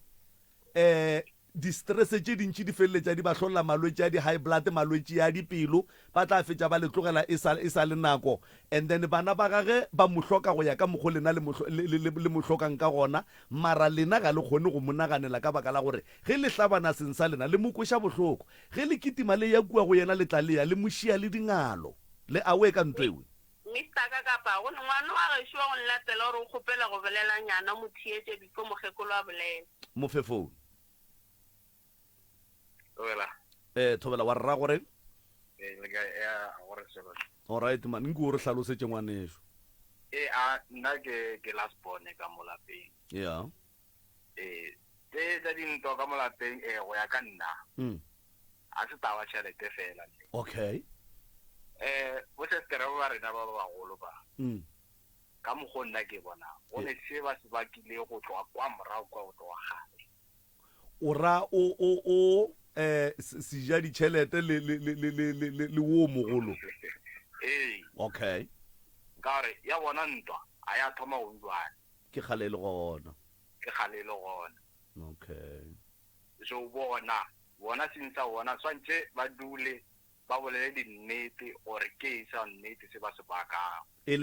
di-stress tše dintši di feleletša di ba hlolla malwetši a di-high blood malwetši a dipelo ba tla fetša ba le tlogela e sa le nako and then bana ba gage ba mo hloka go ya ka mokgwa lena le mo hlokang ka gona mara lena ga le kgone go monaganela ka baka la gore ge le hlabana seng sa lena le mo kweša bohloko ge le kitima le ya kua go yena le tla leya le mošia le dingalo le awe ka ntho ewe mr ka kapa go ngwana wa gešo wa go nlatela gore o kgopela go bolela nyana mo thietse before mokgekolo a bolela mo fefong Thobela thobela wa rra gore le ka ya gore selo alright man nke o re hlalosetse ngwaneso nna ke last born ka mo lapeng yeah tsa dintwa ka mo lapeng go ya ka nna a se taba tšhelete fela okay bo sestere ba rena ba bagolo ba ka mokgo nna ke bona go ne se ba se bakile go tloa kwa morago kwa go tloa gae o ra o se ja ditšhelete le wo mogolo okay ka gore ya bona ntwa a ya thoma go jwane ke kgale le gona okay so bona sinsa bona swantse ba dule ba bolele dinnete gore ke isa nnete se ba se bakang e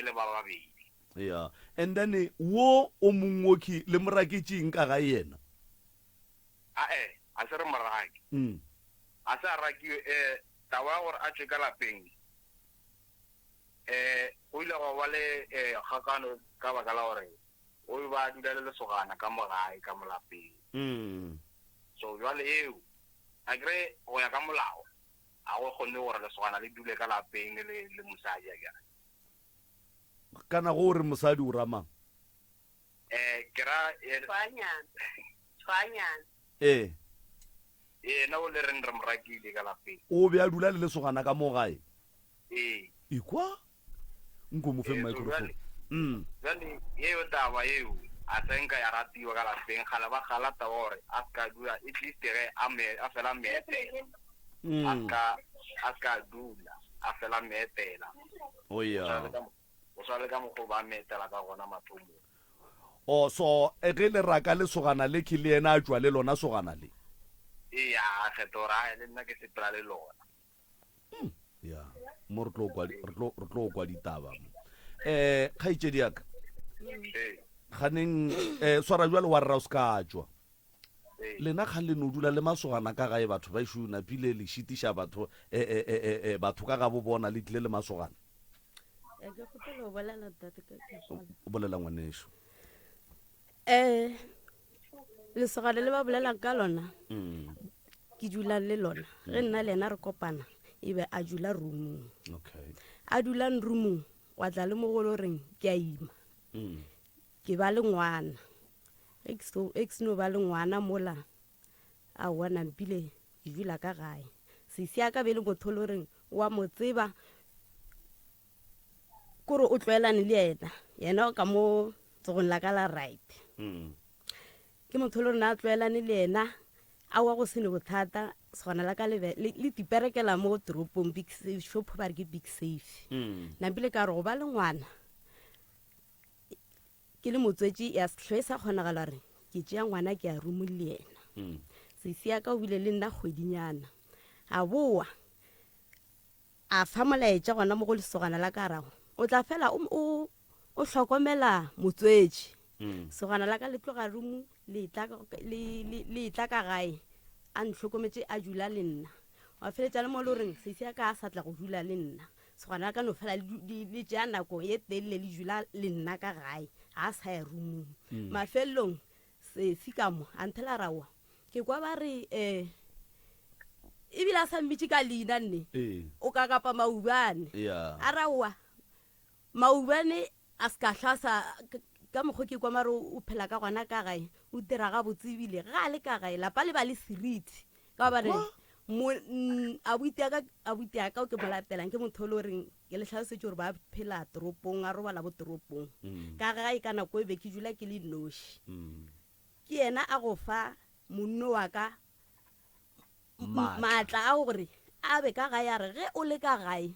le ba babedi yeah and then wo o mongwoki le moraketseng ka ga yena a se re moraki a sa rakiwe taba ya gore a tswe ka lapeng go ile go ba le kgakano ka baka la gore o ba dula le lesogana ka mogae ka molapeng so jwale eo a kry go ya ka molao a go kgonne gore lesogana le dule ka lapeng le mosadi a kere kana go re mosadi o ramang ke ra tshwanyana na o le reng re morakile ka lapeng o be a dula le lesogana ka mo gae ikwa nko mo fe microphone jwale eo taba eo a senka ya ratiwa ka lapeng gala ba galata gore a ska dula at least ge a fela meetela a ska dula a fela meetela o ya o sale ka mokgo ba meetela ka gona mathomo so ge le raka lesogana le ke le ena a tswa le lona sogana le a kgetora le nna ke sepela le lona ya mo re tlo kwa ditaba kgaitsedi yaka ganeng swara jwale wa rra o ska tswa lena ga le no dula le masogana ka gae batho ba ishuna pile le shitiša batho batho ka ga bo bona le tlile le masogana o bolela ngwaneso lesogana le ba bolelang ka lona ke dula le lona ge nna le ena re kopana ebe a dula roomong a dulang roomong wa tla le mogolo reng ke a ima ke ba le ngwana ex no ba le ngwana mola a bona mpile ke dula ka gae sisi aka be le motho le reng wa mo tseba kore o tlwaelane le yena ka mo tsogong la ka la right ke motho le rena a tlwaelane le yena a wa go sene bothata segona la ka le tiperekela mo toropong big safe shop ba re ke big safe nampile ka re go ba le ngwana ke le motswetši ya setlhoe sa kgonagala re ke tšea ngwana ke a rumo le yena sesi ya ka o bile le nna kgwedinyana a boa a fa molaetša gona mo go lesogana la ka rago o tla fela o hlokomela motswetši segana la ka le tloga rumo le tla ka gae a ntlhokometše a dula le nna wa feletša le mo le goreng sesi ya ka a sa tla go dula le nna segana la ka no fela le tšea nako ye telele le dula le nna ka gae a sa ya rumong mafelelong sesi ka mo a nthela rawa ke kwa ba re ebile a sa mmitše ka leina nne o ka kapa maubane a rawa maubane a se ka hlasa ka mokgwa ke kwa mare o phela ka gona ka gae o dira ga botsebile ga le ka gae lapa le ba le seriti ka ba re abuti aka o ke mo latelang ke motho le goreng ke le tlhalosetse gore ba phela toropong a robala bo toropong ka gae ka nako e be ke dula ke le noši ke yena a go fa monno wa ka maatla a gore a be ka gae a re ge o le ka gae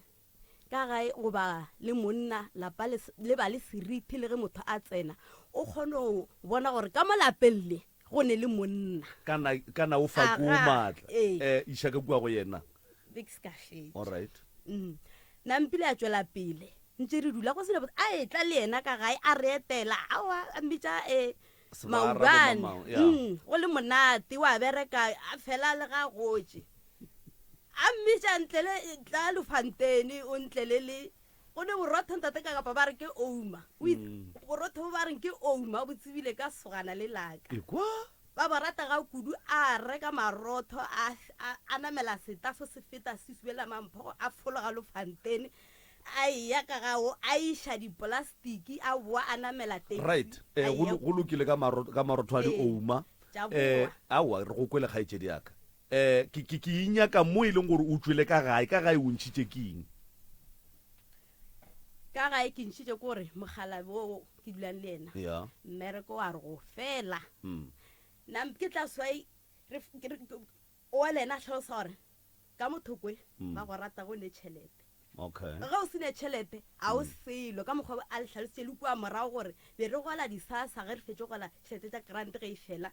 goba le monna lapa le ba le seriti le ge motho a tsena o kgone go bona gore ka mo lapeng le go ne le monna kana o fa ko maatla iša ka kua go yena alright nampile a tswela pele ntse re dula go sene botse a etla le yena ka gae a re etela a mbitša maubane go le monate wa bereka a fela le ga gotse a mmitša ntlele tla lefantene o ntlelele go ne borotho ntate ka kapa ba re ke ouma borotho bo ba reng ke ouma botsebile ka sogana le laka ba ba rata ga kudu a reka marotho a namela setafo se feta se suela mampho a fologa lo fantene a ya ka gago a isha diplastiki a boa a namela taxi right go lokile ka marotho a di ouma awa re go kwele kgaitsedi yaka ke inyaka mo e leng gore o tswele ka gae o ntšhitše ke eng ka gae ke ntšhitše kore mogala bo ke dulang le ena mmereko wa re go fela nna ke tla swai o le ena tlhalosa gore ka mothokwe ba go rata go ne tšhelete okay ga o sene tšhelete a o selo ka mokgwa a le tlhalositše le kua morago gore be re gola disasa ge re fetse gola tšhelete tša grant ge e fela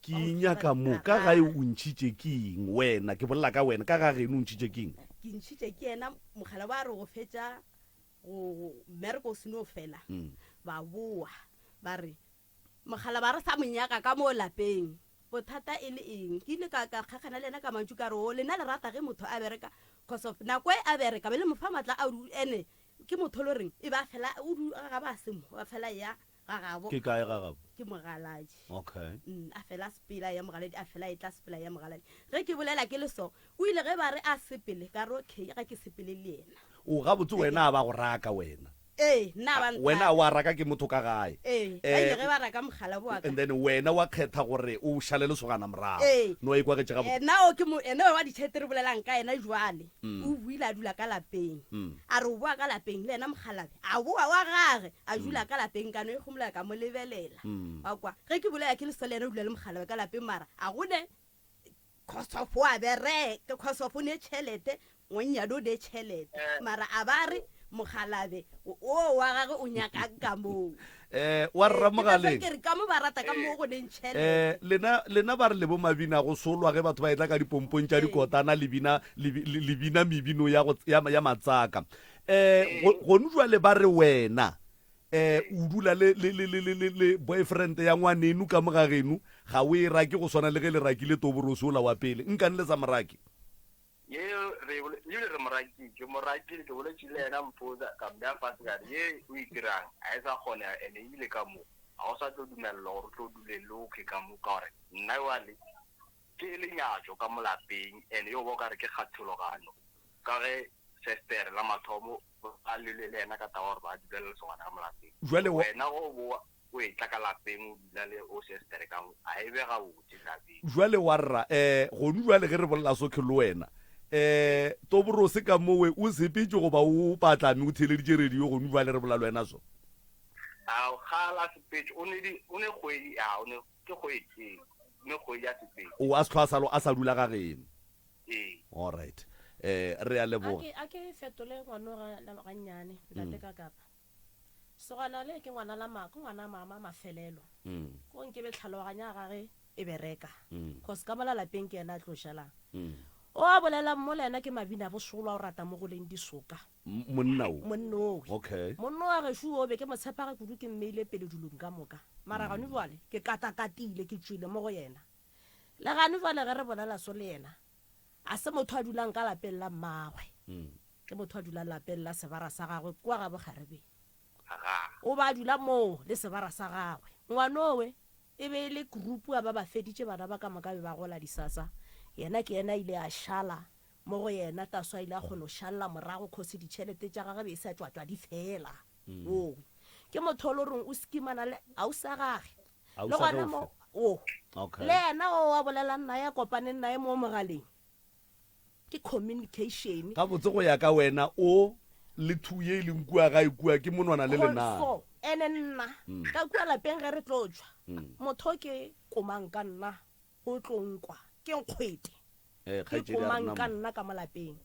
ke inyaka mo ka gae o ntšhitše ke eng wena ke bolela ka wena ka ga geno o ntšhitše ke eng ke ntšhitše ke ena mogala ba re go fetša go mmereko o seno fela ba boa ba re mogala ba re sa monyaka ka mo lapeng bothata e le eng ke ile ka kgakgana le ena ka mantšu ka re o lena le rata ge motho a bereka cause of nako e a bereka be le mofa matla a ene ke motho le reng e ba fela o ga ba semo ba fela ya gagabo ke kae gagabo ke mogaladi okay a fela sepela ya mogaladi a fela e tla sepela ya mogaladi ge ke bolela ke le so o ile ge ba re a sepele ka re okay ga ke sepele le ena o ga botse wena a ba go raka wena wena wa raka ke motho ka gae ge ba raka mogala boaka and then wena wa kgetha gore o šale lesogana morago no e kwa ke tšega ena wa ditšhelete re bolelang ka ena jwale o buile a dula ka lapeng a re o boa ka lapeng le ena mogalabe a boa wa gage a dula ka lapeng kano e gomola ka mo lebelela wa kwa ge ke bolela ke leso le ena o dula le mogalabe ka lapeng mara a gone kgosofo a bereke kgosofo ne tšhelete ngonyado de tšhelete mara a ba re mogalabe o wa gage o nyaka ka moo wa rra mogaleng ke re ka mo ba rata ka mo go neng tšhelete lena ba re le bo mabina go solwa ge batho ba etla ka dipompong tša dikotana lebina mebino ya matsaka gone jwale ba re wena o dula le boyfriend ya ngwanenu ka mogageno ga o e rake go swana le ge le rakile toborosi ola wa pele nkane le sa morake ye re morakile ke boletšile ena mpotsa ka bea fase kare ye o itirang a e sa kgone ene ebile ka mo ga o sa tlo dumelela gore o tlo dulele oke ka mo ka gore nna wale ke lenyatso ka mo lapeng ene yo bo kare ke kgathologano ka ge sestere la mathomo a lele le ena ka taba gore ba dulele lesogana ka mo lapeng wena go boa o e tla ka lapeng o dula le o sestere ka mo a e bega botse lapeng jwale wa rra gone jwale ge re bolela soke le wena toborose ka mowe o sepetse goba o patlame o theleditše radio gone jwale re bola le wena so a ga la sepetse o ne kgwedi ke kgwedi ne kgwedi ya sepetse o a se a sa dula ga geno all right re a leboga a ke fetole ngwana ga nnyane ntate ka kapa sogana le ke ngwana mama mafelelo go nke be tlhaloganya gage e bereka cause ka mola lapeng ke ena a tlošalang o a bolela mo le ena ke mabina a bosolwa o rata mo go leng disoka monno okay monno a geshu o be ke motshepage kudu ke mmeile pele dulong ka moka mara gane jwale ke katakatile ke tswile mo go yena le gane jwale ge re bolela so le yena a se motho a dulang ka lapeng la mmagwe ke motho a dulang lapeng la sebara sa gagwe kwa ga bogarebe o ba dula mo le sebara sa gagwe ngwanowe e be le grupu a ba ba feditše bana ba ka moka be ba gola disasa yena ke yena ile a šala mo go yena taswa ile a kgone go šalla morago kgosi ditšhelete tša gage be sa tswatswa di fela ke motho le reng o skimana le ausa gage le gona mo le yena o a bolela nna ya kopaneng nae mo mogaleng ke communication ga botse go ya ka wena o le thuye e leng kua ga ikua ke monwana le lenana ene nna ka kua lapeng ge re tlotswa motho ke komang ka nna o tlonkwa ke nkgwete ke komang ka nna ka malapeng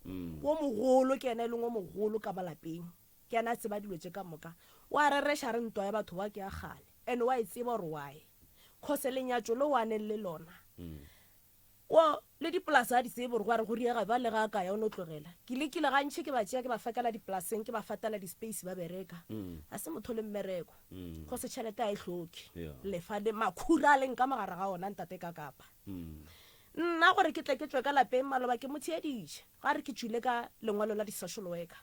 o mogolo ke ena e leng o mogolo ka malapeng ke ena a tseba dilo tse ka moka wa rereša re ntwa ya batho ba ke a gale and wa e tseba gore wae kgose lenyatso le waneng le lona o le dipolasa di tsebe gore go riega ba le ga ka ya o no tlogela ke lekile gantšhe ke ba tšea ke ba fakela dipolaseng ke ba fatela di-space ba bereka a se motho le mmereko go se tšhelete a e tlhoke lefa le makhura a leng ka mogare ga ona ntate ka kapa nna gore ke tle ke tswe ka lapeng maloba ke motheediše ga re ke tswile ka lengwalo la di-social worker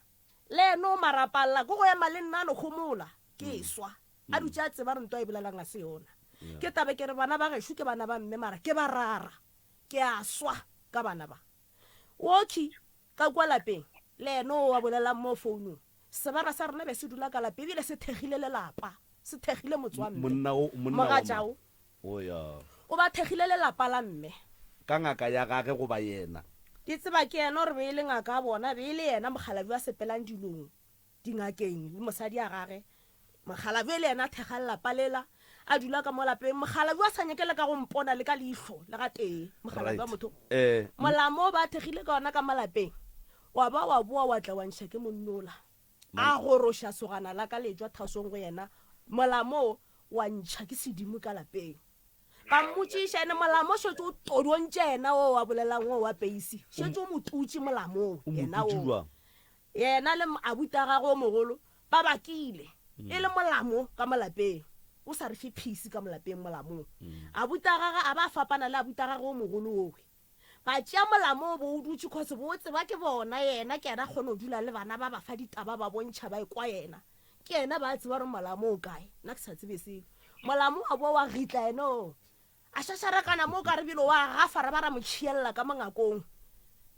le ene o marapalla ko go ema le nna no gomola ke swa a dutse a tseba re nto a e bolelang a se yona ke tabe ke re bana ba gešo ke bana ba mme mara ke ba rara ke a swa ka bana ba okay ka kwa lapeng le ene o a bolelang mo founung sebara sa rena be se dula ka lapeng ebile se thegile lelapa se thegile motswamogatšao o ba thegile lelapa la mme ka ngaka ya gage go ba yena di tseba ke ena gore be e le ngaka a bona be e le yena mogalabi wa sepelang dilong dingakeng le mosadi ya gage mogalabi le yena thega lelapa lela a dula ka mo lapeng mogalabi wa sa nyakele ka go mpona le ka leihlo le ga tee mogalabi wa motho molamo o ba thegile ka ona ka malapeng wa ba wa boa wa tla wa ntšha ke monnola a goroša sogana la ka lejwa thasong go yena molamo wa ntšha ke sedimo ka lapeng ba mmotšiša ene molamo šetse o todiontše ena o wa bolelang o wa peisi šetse o motutši molamong yena o yena le abuta gage o mogolo ba bakile e le molamo ka molapeng o sa re fe phisi ka molapeng molamong abuta gage a ba fapana le abuta gage o mogolo owe ba tšea molamo o bo o dutse kgose bo tseba ke bona yena ke ena kgone go dula le bana ba ba fa ditaba ba bontšha ba ekwa yena ke ena ba tseba re molamo o kae nna ke sa tsebe selo molamo wa boa wa ritla eno a šašarakana mo ka re bilo wa gafa ra ba ra motšhiela ka mongakong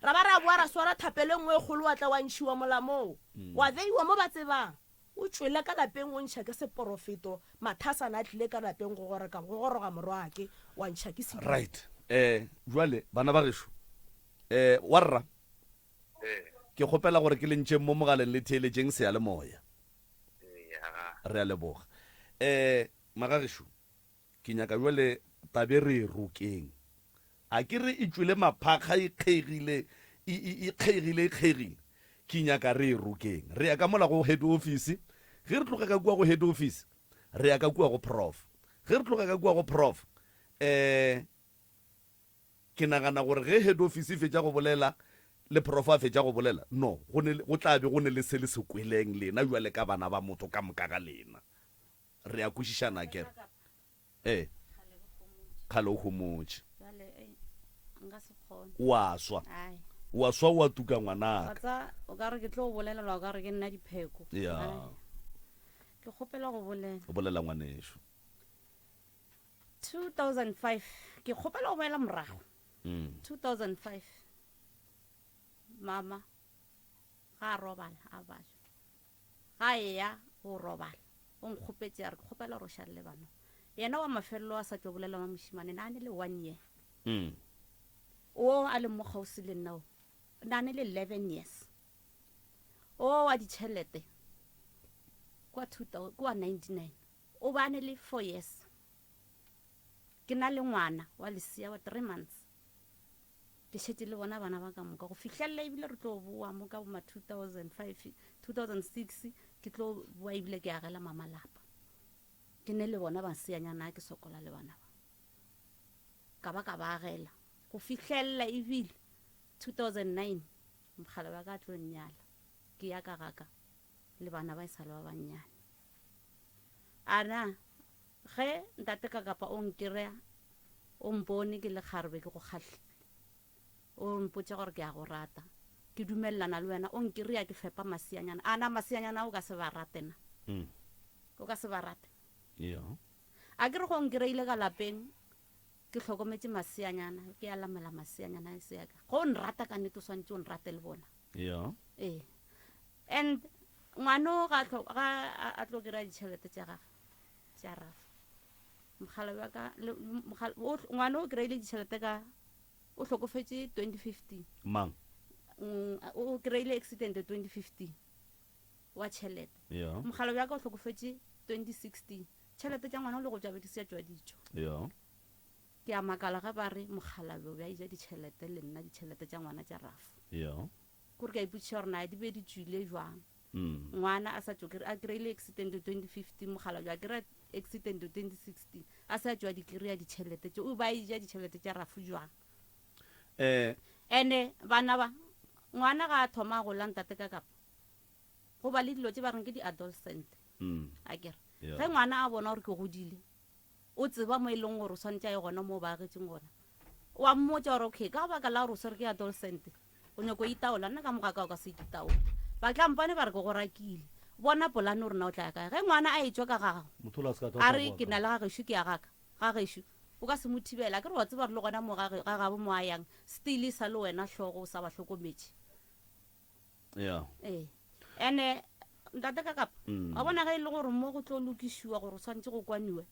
ra ba ra boa ra swara thapele nngwe e kgolo wa tla wa ntšhiwa molamong wa beiwa mo ba tsebang o tšwele ka lapeng o ntšha ke seporofeto mathasana a tlile ka lapeng go goroga morwake wa ntšha ke sedimo right jwale bana ba gešo warra ke kgopela gore ke lentšeng mo mogaleng le theeletseng se ya le moya re a leboga magagešo ke nyaka jwale tabe re e rokeng a ke re e tswile maphakga e kgeigile ke nyaka re e rokeng re ya ka mola go head office ge re tloga ka kua go head office re ya ka kua go prof ge re tloga ka kua go prof ke nagana gore ge head office e fetša go bolela le prof a fetša go bolela no go tlabe go ne le se le sekweleng lena jwale ka bana ba motho ka moka ga lena re ya kwešišana kere kgale o homotše wa swa wa tuka ngwanaka o ka re ke tlo go bolelelwa o ka re ke nna dipheko ya ke kgopela go o bolela ngwanešo 2005 ke kgopela go boela morago 2005 mama ga a robala a baja ga eya go robala o nkgopetse a re ke kgopela go šale bana yena wa mafelelo a sa tlo bolela wa mošimane na ne le 1 year o a le mo gausi le nna na ne le 11 years o wa ditšhelete kwa 99 o ba ne le 4 years ke na le ngwana wa lesia wa 3 months ke šetse le bona bana ba ka moka go fitlhelela ebile re tlo boa mo ka boma 2006 ke tlo boa ebile ke agela mama lapa ke ne le bona ba seanyana ke sokola le bana ba ka ba agela go fitlhelela ebile 2009 mogala ba ka tlo nnyala ke ya ka gaka le bana ba isala ba bannyane ana ge ntate ka kapa o nkirea o mpone ke le kgarebe ke go kgatlhe o mpotsa gore ke a go rata ke dumellana le wena o nkirea ke fepa masianyana ana masianyana o ka se ba ratena o ka se ba rate a ke re go nkireile ka lapeng ke tlhokometse masianyana ke a lamela masianyana se ya ka go nrata ka nnete o swantse o nrate le bona and ngwano ga a tlo kry-a ditšhelete tša gage tša rafa ngwana o kry-ile ditšhelete ka o tlhokofetse 2015 mang o kry-ile accident 2015 wa tšhelete mogala bja ka o tlhokofetse 2016 tšhelete tša ngwana o le go jabe di se tšwa dijo ke a makala ga ba re mogalabe bja ija ditšhelete le nna ditšhelete tša ngwana tša rafa kore ka ipotšiša gore nae di be di tswile jwang ngwana a sa tšwa a kry-ile accident 2015 mogala bja kry accident 2016 a sa tšwa dikry-a ditšhelete tše o ba ija ditšhelete tša rafa jwang ene bana ba ngwana ga a thoma go lantate ka kapa go ba le dilo tse ba reng ke di-adolescent a kere ge ngwana a bona gore ke godile o tseba mo e leng gore o swantse a ye gona mo o baagetseng gona wa mmotsa gore okay ka baka la gore o swere ke adolescent o nyako itaola nna ka mogaka o ka se itaola ba tlampane ba re ke go rakile bona polane o rena o tla ya kae ge ngwana a etswa ka gago a re ke na le gagešo ke ya gaka ga ga gešo o ka se mo thibela ke re wa tseba re le gona mo ga gabo mo a yang still sa le wena hlogo o sa ba hlokometse ene ntate ka kapa a bona ga e le gore mo go tlo lokišiwa gore o tshwanetse go kwaniwe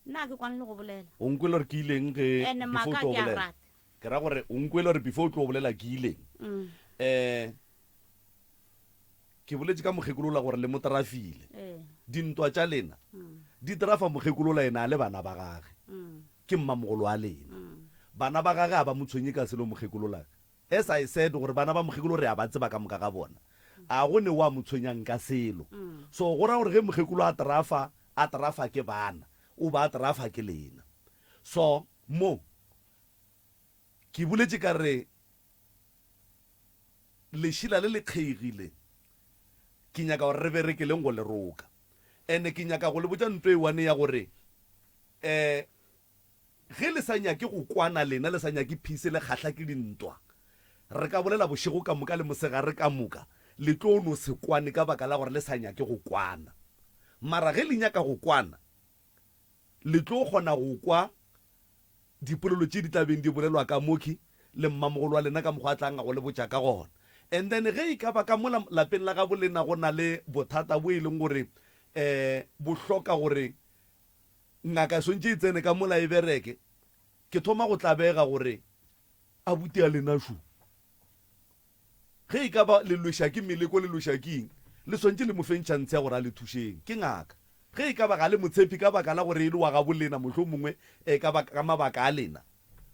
nna ke kwane le go bolela o nkwele gore ke ileng ge ene before maka o tlo ke a bolela rata ke ra gore o nkwele gore before o tlo bolela ke ileng ke boletse ka mokgekolola gore le motrafile dintwa tša lena di trafa mokgekolola ena a le bana ba gage ke mmamogolo a lena bana ba gage a ba motshwenye ka selo mokgekolola as I said gore bana ba mokgekolo re a ba tseba ka moka ga bona a go ne wa motshwenyang ka selo so go ra gore ge mokgekolo a trafa ke bana o ba trafa ke lena so mo ke boletse ka re lešila le le kgeigile ke nyaka gore re berekeleng go le roka ene ke nyaka go le botsa ntho e one ya gore ge le sa nyake go kwana lena le sa nyake phise le kgatlha ke dintwa re ka bolela bošego ka moka le mosegare ka moka le tlo no se kwane ka baka la gore le sa nyake go kwana mara ge le nyaka go kwana le tlo kgona go kwa dipolelo tše di tlabeng di bolelwa ka moki le mmamogolo wa lena ka mokgwa a tlang a go le botša ka gona and then ge e ka ba ka mo lapeng la ga bolena go na le bothata bo e leng gore bo hloka gore ngaka swantse e tsene ka mola e bereke ke thoma go tlabega gore a buti a lena shu ge e ka ba le lošaki meleko le lošaking le swantse le mofentšhantse ya gore a le thušeng ke ngaka ge e ka ba ga le motshepi ka baka la gore e le wa ga bolena motlho mongwe ka mabaka a lena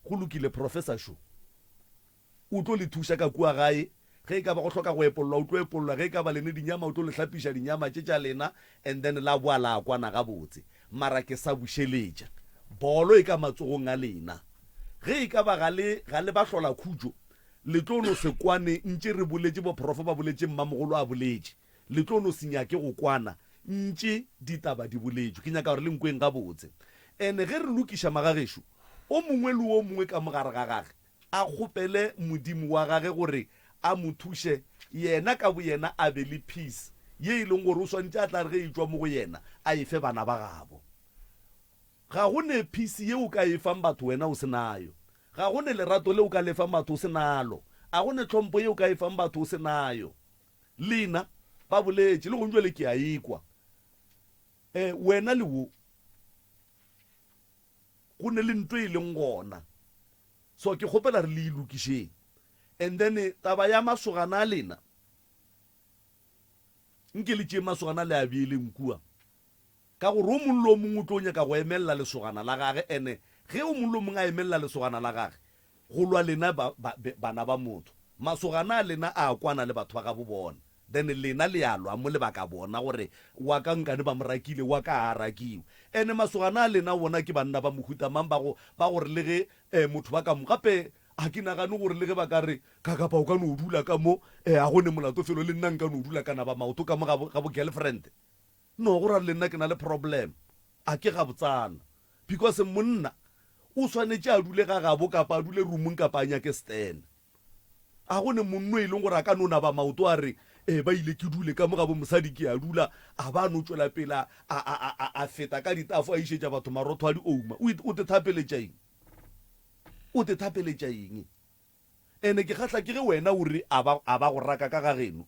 go lokile professor shu o tlo le thuša ka kua gae ge e ka ba go hloka go epolola o tlo epolola ge e ka ba lene dinyama o tlo le hlapiša dinyama tše tša lena and then la boa la kwana gabotse mara ke sa bušeletša bolo e ka matsogong a lena ge e ka ba ga le ba hlola khutšo le tlo no se kwane ntše re boletše boprofo ba boletše mmamogolo a boletše le tlo no se nyake go kwana ntše ditaba di boletšwe ke nyaka gore le nkweng gabotse ene ge re lokiša magagešo o mongwe le o mongwe ka mogare ga gage a kgopele modimo wa gage gore a mo thuše yena ka bo yena a be le peace ye e leng gore o swantse a tla re ge e tswa mo go yena a efe bana ba gabo ga go ne peace ye o ka efang batho wena o se nayo ga go ne lerato le o ka lefang batho o se nalo a go ne tlhompho ye o ka efang batho o se nayo lena ba boletše le gonjwa le ke a ekwa wena le wo go ne le ntwe e leng gona so ke kgopela re le ilokišeng and then taba ya masogana a lena nke le tšee masogana le a beeleng kua ka gore o mongwe le o mongwe o tlo nyaka go emelela lesogana la gage ene ge o mongwe le o mongwe a emelela lesogana la gage go lwa lena bana ba motho masogana a lena a kwana le batho ba ga bo bona then lena le a lwa mo le baka bona gore wa ka nkane ba morakile wa ka a rakiwe ene masogana a lena bona ke banna ba mohutamang ba gore le ge motho ba ka mo gape a ke nagane gore le ge ba ka re kakapa o ka no dula ka mo a gone molato felo le nna nka no dula kana ba maoto ka mo ga bo girlfriend no go ra le nna ke na le problem a ke ga botsana because monna o swanetse a dule ga gabo kapa a dule roomong kapa a nyake stand a gone monno e leng gore a ka nona ba maoto a re ba ile ke dule ka mo ga bo mosadi ke a dula a ba no tswela pela a feta ka ditafo a išetša batho marotho a di ouma o te thapeletša eng o te thapeletša eng ene ke kgatla ke ge wena o re a ba go raka ka ga geno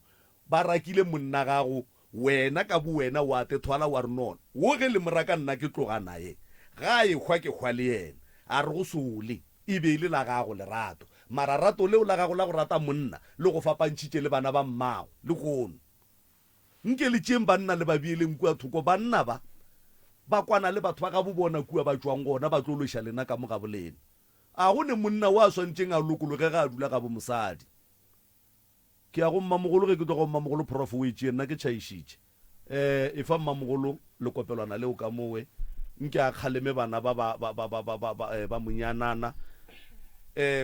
ba rakile monna gago wena ka bo wena wa te thwala wa re nona wo ge le moraka nna ke tloga naye ga e hwa ke hwa le yena a re go sole e be ile la gago lerato mara rato leo la gago la go rata monna le go fapantšhitše le bana ba mmago le gono nke le tšeng banna le babieleng kua thoko banna ba kwana le batho ba ga bo bona kua ba tswang gona ba tlo loša lena ka mo ga bolena a go ne monna wa swantšeng a lokologe ga a dula ga bo mosadi ke ya go mmamogolo ge ke tlo go mmamogolo prof o etšee nna ke tšhaišitše e fa mmamogolo lekopelwana leo ka mowe nke a kgaleme bana ba monyanana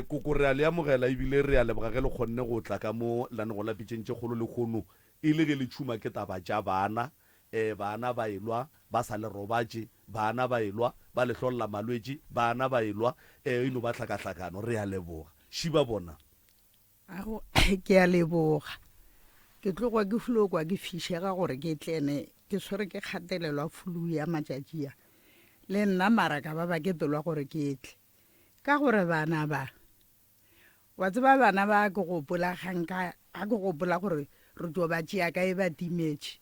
koko re a le amogela ebile re a leboga ge le kgonne go tla ka mo lanego la pitšentše kgolo le kgono e le ge le tšhuma ke taba tša bana bana ba elwa ba sa le robatše bana ba elwa ba le hlolola malwetše bana ba elwa eno ba hlakahlakano re a leboga šiba bona ke a leboga ke tlogwa ke fulokwa ke fišega gore ke tlene ke swere ke kgatelelwa flu ya matšatšia le nna mara ka ba ba ke pelwa gore ke tle ka gore bana ba wa tseba bana ba ke gopola ganka a ke gopola gore re tlo ba tšea ka e ba timetše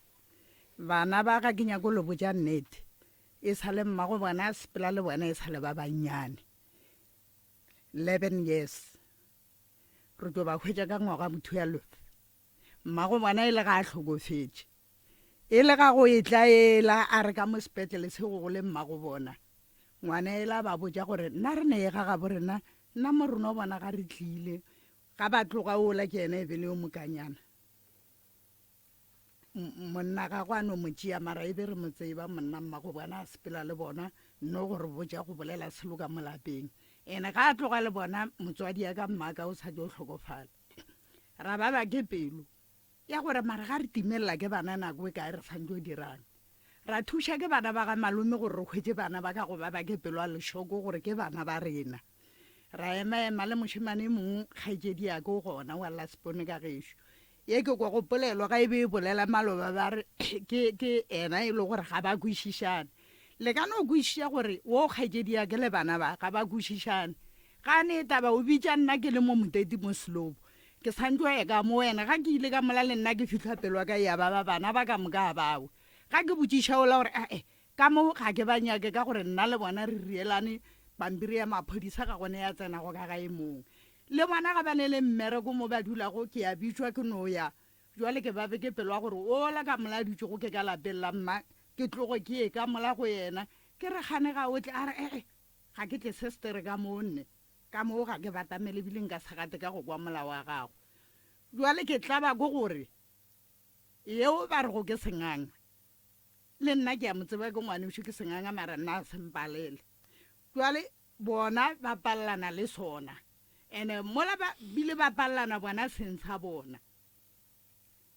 bana ba ka ke nyako le botša nnete e sale mmago bona a sepela le bona e sale ba bannyane 11 years re tlo ba hwetša ka ngwaga bo 12 mmago bona e le ga a hlokofetše e le ga go e tlaela a re ka mo sepetlele se go le mmago bona ngwana e la ba botša gore nna re ne e ga ga borena nna mo rona bona ga re tlile ga ba tloga ola ke ena e be le yo mokanyana monna ga gwa no mo tšea mara e be re mo tseba monna mmago bona a sepela le bona no gore botša go bolela selo ka mo lapeng ene ga a tloga le bona motswadi ya ka mmaka o sa tlo hlokofala ra ba ba ke pelo ya gore mara ga re timelela ke bana nako e kae re santlo dirang ra thuša ke bana ba ga malome gore re hwetse bana ba ka go ba ba ke pelo a lešoko gore ke bana ba rena ra ema le mošemane mongwe kgaetsedi ya ke o gona wa lasepone ka gešo ye ke kwa go polelwa ga e be e bolela maloba ba re ke ena e le gore ga ba kwešišane le ka no kwešiša gore wo kgaetsedi ya ke le bana ba ga ba kwešišane ga ne taba o bitša nna ke le mo moteti mo slobo ke santlo e ka mo wena ga ke ile ka mola le nna ke fitlha pelwa ka ya ba bana ba ka moka bawe ga ke botšiša ola gore ka mo ga ke ba nyake ka gore nna le bona re rielane pampiri ya maphodisa ga gone ya tsenago ka gae mongwe le bona ga ba ne le mmereko mo ba dulago ke ya bitšwa ke no ya jwale ke babe ke pelwa gore ola ka mola dutse go ke ka lapeng la mma ke tlogo ke e ka mola go yena ke re gane ga o tle a re ga ke tle sestere ka monne ka moo ga ke batamele bile nka sagate ka go kwa mola wa gago jwale ke tlaba go gore yeo ba re go ke senganga le nna ke ya motseba ke ngwane ke senganga mara nna sempalele jwale bona ba pallana le sona ene mola ba bile ba pallana bona sentsha bona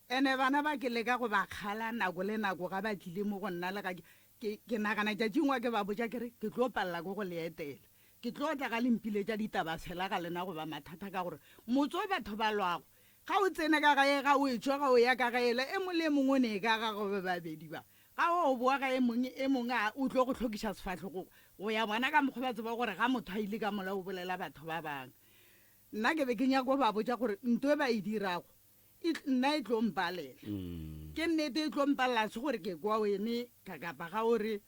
ene bana ba ke leka go ba khala nako le nako ga ba tlile mo go nna le ga ke nagana tša dingwa ke ba botša kere ke tlo palla go leetela ke tlo tla ga lempile tša ditaba fela ga lena go ba mathata ka gore motso batho ba lwago ga o tsene ka gae ga o etswa ga o ya ka gaela e mo le mongwe ne ka ga go ba babedi ba ga o boa ga e mongwe a o tlo go tlhokiša sefatlhego go ya bona ka mokgwa ba tseba gore ga motho a ile ka mola o bolela batho ba bangwe nna ke be ke nyako ba botša gore nto e ba e dirago nna e tlo mpalela ke nnete e tlo mpalela se gore ke kwa wene ka kapa ga ore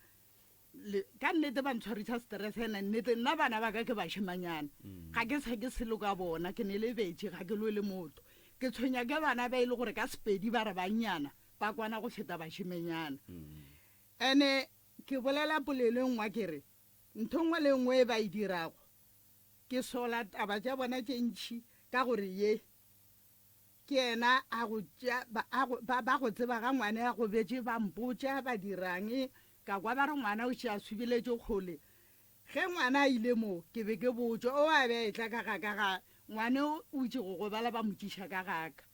ka nnete ba ntshwarisa stress ena nnete nna bana ba ka ke bašemanyana ga ke sa ke selo ka bona ke ne le betše ga ke lo le motho ke tshwenya ke bana ba e le gore ka sepedi ba re bannyana ba kwana go feta bašemenyana ene ke bolela polelong wa kere ntho nngwe le nngwe e ba e dirago ke sola taba tša bona tše ntšhi ka gore ye ke ena ba go tseba ga ngwane ya go betše ba mpotša ba dirang ka kwa ba re ngwana o tšea subiletše kgole ge ngwana a ile moo ke be ke botša o a be a etla ka ga ngwane o itse go gobala ba motšiša ka gaka